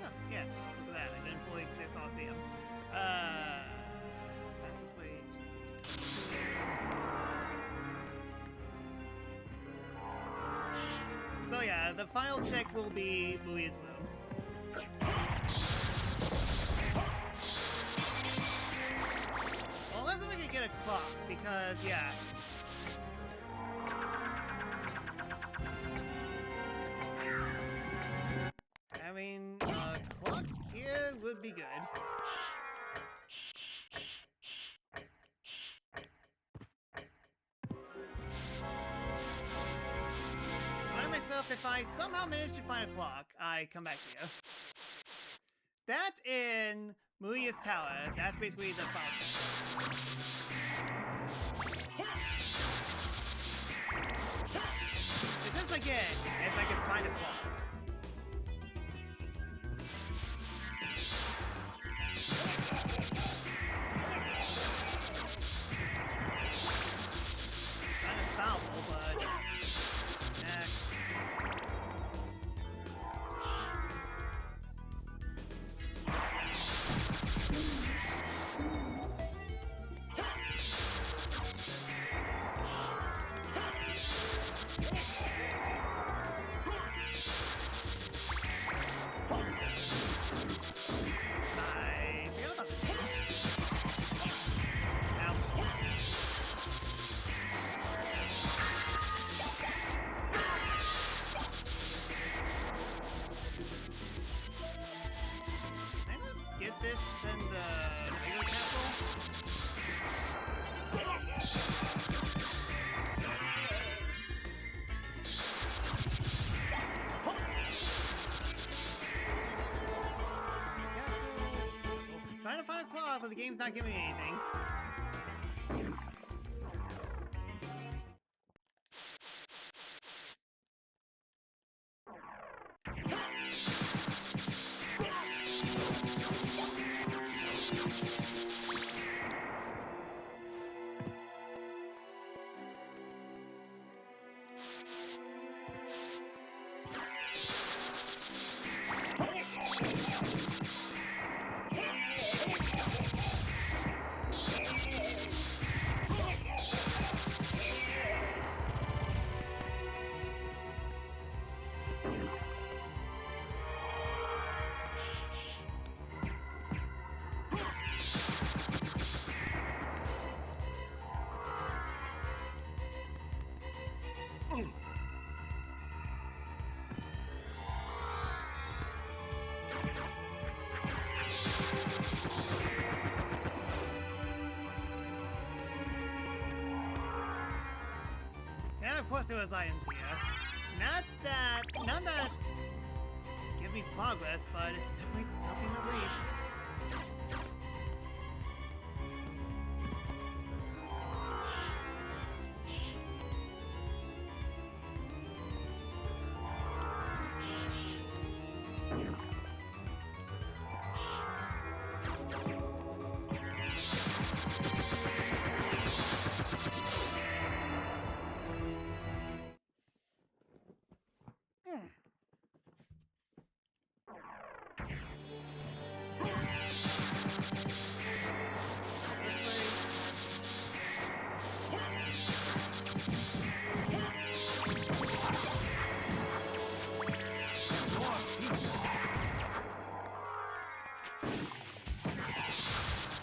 Oh, yeah, look at that. I didn't fully clear Coliseum. Fastest way to. So, yeah, the final check will be Louis' room. Well, unless if we can get a clock, because, yeah. I mean, a clock here would be good. Remind myself, if I somehow manage to find a clock, I come back here. That in Muia's Tower, that's basically the final. It's just again, if I could find a clock. Kind of foul, but next. I forgot about this one. Ouch. Can I not get this in the regular castle? Castle. Trying to find a clock, but the game's not giving me anything. And of course there was items here. Not that give me progress, but it's definitely something at least.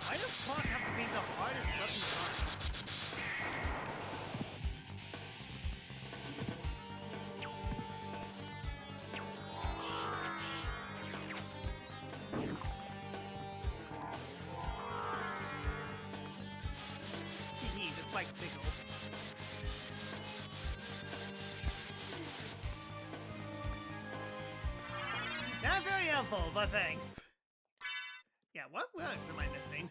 Why does clock have to be the hardest weapon to find? Hee the spike signal. Not very helpful, but thanks. Yeah, what words am I missing?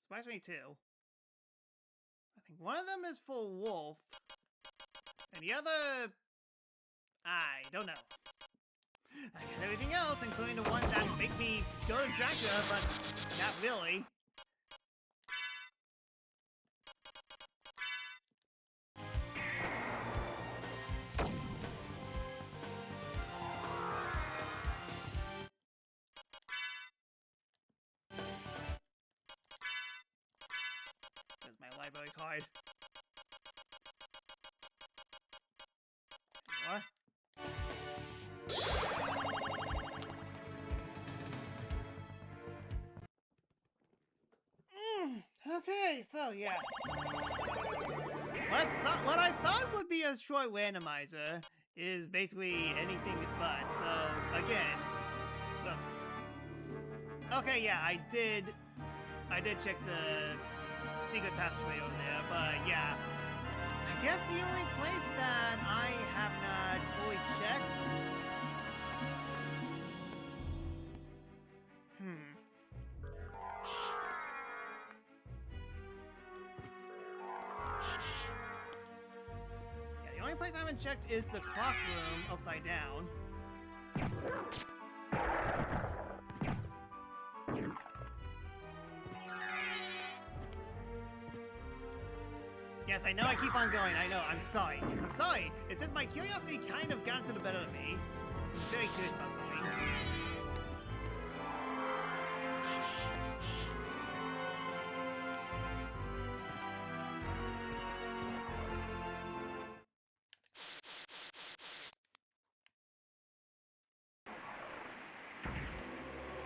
Surprise me too. I think one of them is for Wolf, Any other? I don't know. I got everything else, including the ones that make me go to Dracula, but not really. There's my library card. What? Okay, so yeah. What I thought would be a short randomizer is basically anything but, so again. Whoops. Okay, yeah, I did check the secret passageway over there, but yeah. I guess the only place that I have not fully checked. Yeah, the only place I haven't checked is the clock room upside down. Yes, I know I keep on going. I know. I'm sorry. I'm sorry. It's just my curiosity kind of got into the better of me. I'm very curious about something.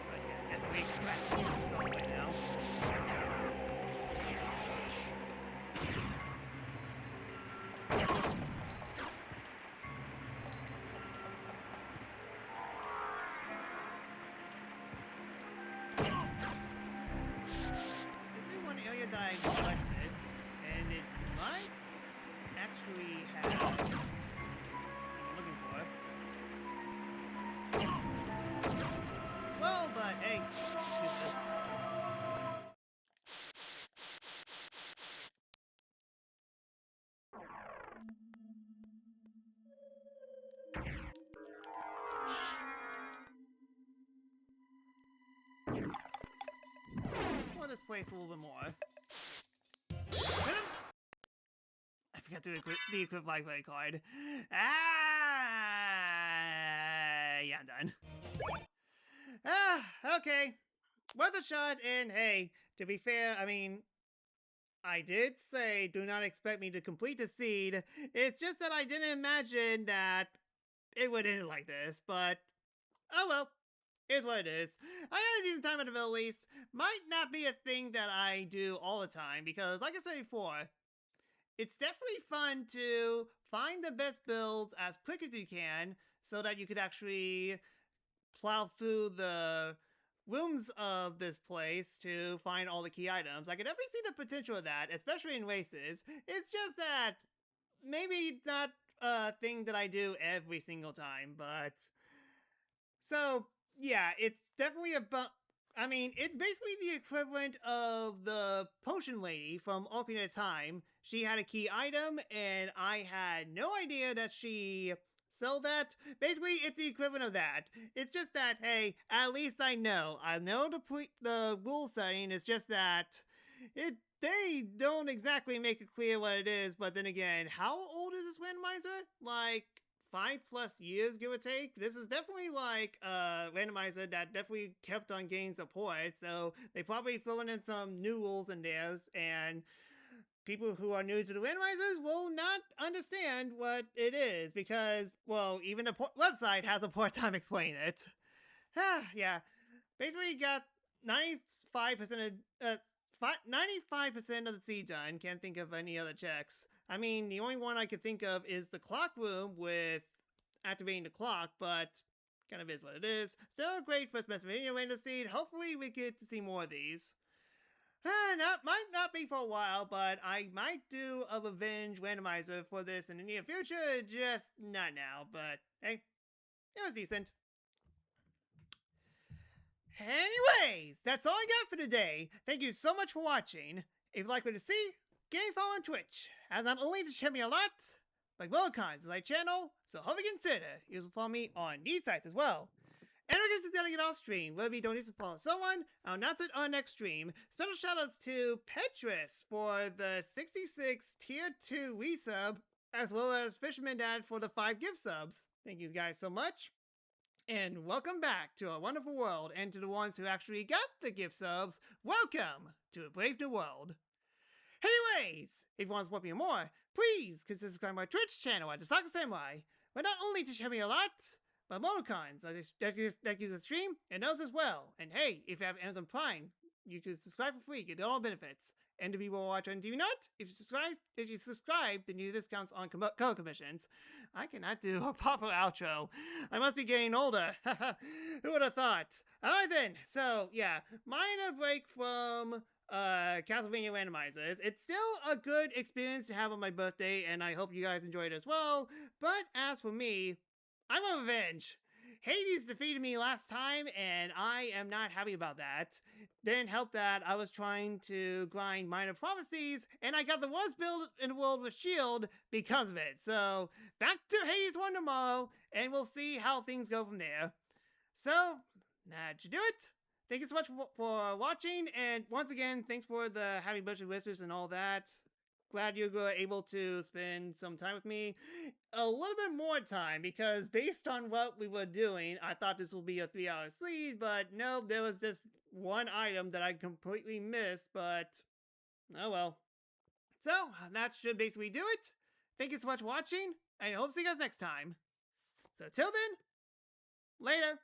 But yeah, definitely grasping the straws right now. That I neglected, and it might actually have what I'm looking for as well, but hey, choose this. Explore this place a little bit more. I forgot to equip library card. Yeah, I'm done. Okay. Worth a shot, and hey, to be fair, I mean, I did say do not expect me to complete the seed. It's just that I didn't imagine that it would end like this, but oh well. Here's what it is. I had a decent time at the very least. Might not be a thing that I do all the time, because like I said before, it's definitely fun to find the best builds as quick as you can so that you could actually plow through the rooms of this place to find all the key items. I could definitely see the potential of that, especially in races. It's just that maybe not a thing that I do every single time, but so yeah, it's definitely about. I mean, it's basically the equivalent of the potion lady from Ocarina of Time. She had a key item, and I had no idea that she sold that. Basically, it's the equivalent of that. It's just that, hey, at least I know. I know the rule setting is just that they don't exactly make it clear what it is, but then again, how old is this randomizer? Like 5+ years, give or take. This is definitely like a randomizer that definitely kept on gaining support, so they probably throwing in some new rules in theirs, and people who are new to the randomizers will not understand what it is, because, well, even the website has a poor time explaining it. Yeah, basically got 95% of 95% of the seed done. Can't think of any other checks. I mean, the only one I could think of is the clock room with activating the clock, but kind of is what it is. Still a great first Castlevania random seed. Hopefully we get to see more of these. Might not be for a while, but I might do a revenge randomizer for this in the near future, just not now, but hey, it was decent. Anyways, that's all I got for today. Thank you so much for watching. If you'd like me to see, give me a follow on Twitch, as not only does it help me a lot, like Willikons is my channel, so hope you consider you can follow me on these sites as well. And we're just gonna get off stream. Whether you don't need to follow someone, I'll announce it on next stream. Special shoutouts to Petrus for the 66 tier 2 Wii sub, as well as Fisherman Dad for the 5 gift subs. Thank you guys so much. And welcome back to a wonderful world, and to the ones who actually got the gift subs, welcome to a brave new world. Anyways, if you want to support me more, please consider subscribing to my Twitch channel at The-Sakura-Samurai, where not only to show me a lot, but Molocons that use the stream and those as well. And hey, if you have Amazon Prime, you can subscribe for free, get all benefits. And if you will watch on TV Not, if you subscribe, then you get discounts on color commissions. I cannot do a proper outro. I must be getting older. Who would have thought? Alright then, so yeah, minor break from Castlevania Randomizers. It's still a good experience to have on my birthday, and I hope you guys enjoy it as well. But as for me, I want revenge. Hades defeated me last time, and I am not happy about that. Didn't help that I was trying to grind minor prophecies, and I got the worst build in the world with shield because of it. So, back to Hades 1 tomorrow, and we'll see how things go from there. So, that should do it. Thank you so much for watching, and once again, thanks for the happy birthday wishes and all that. Glad you were able to spend some time with me. A little bit more time, because based on what we were doing, I thought this would be a 3-hour seed, but no, there was just one item that I completely missed, but oh well. So, that should basically do it. Thank you so much for watching, and I hope to see you guys next time. So till then, later!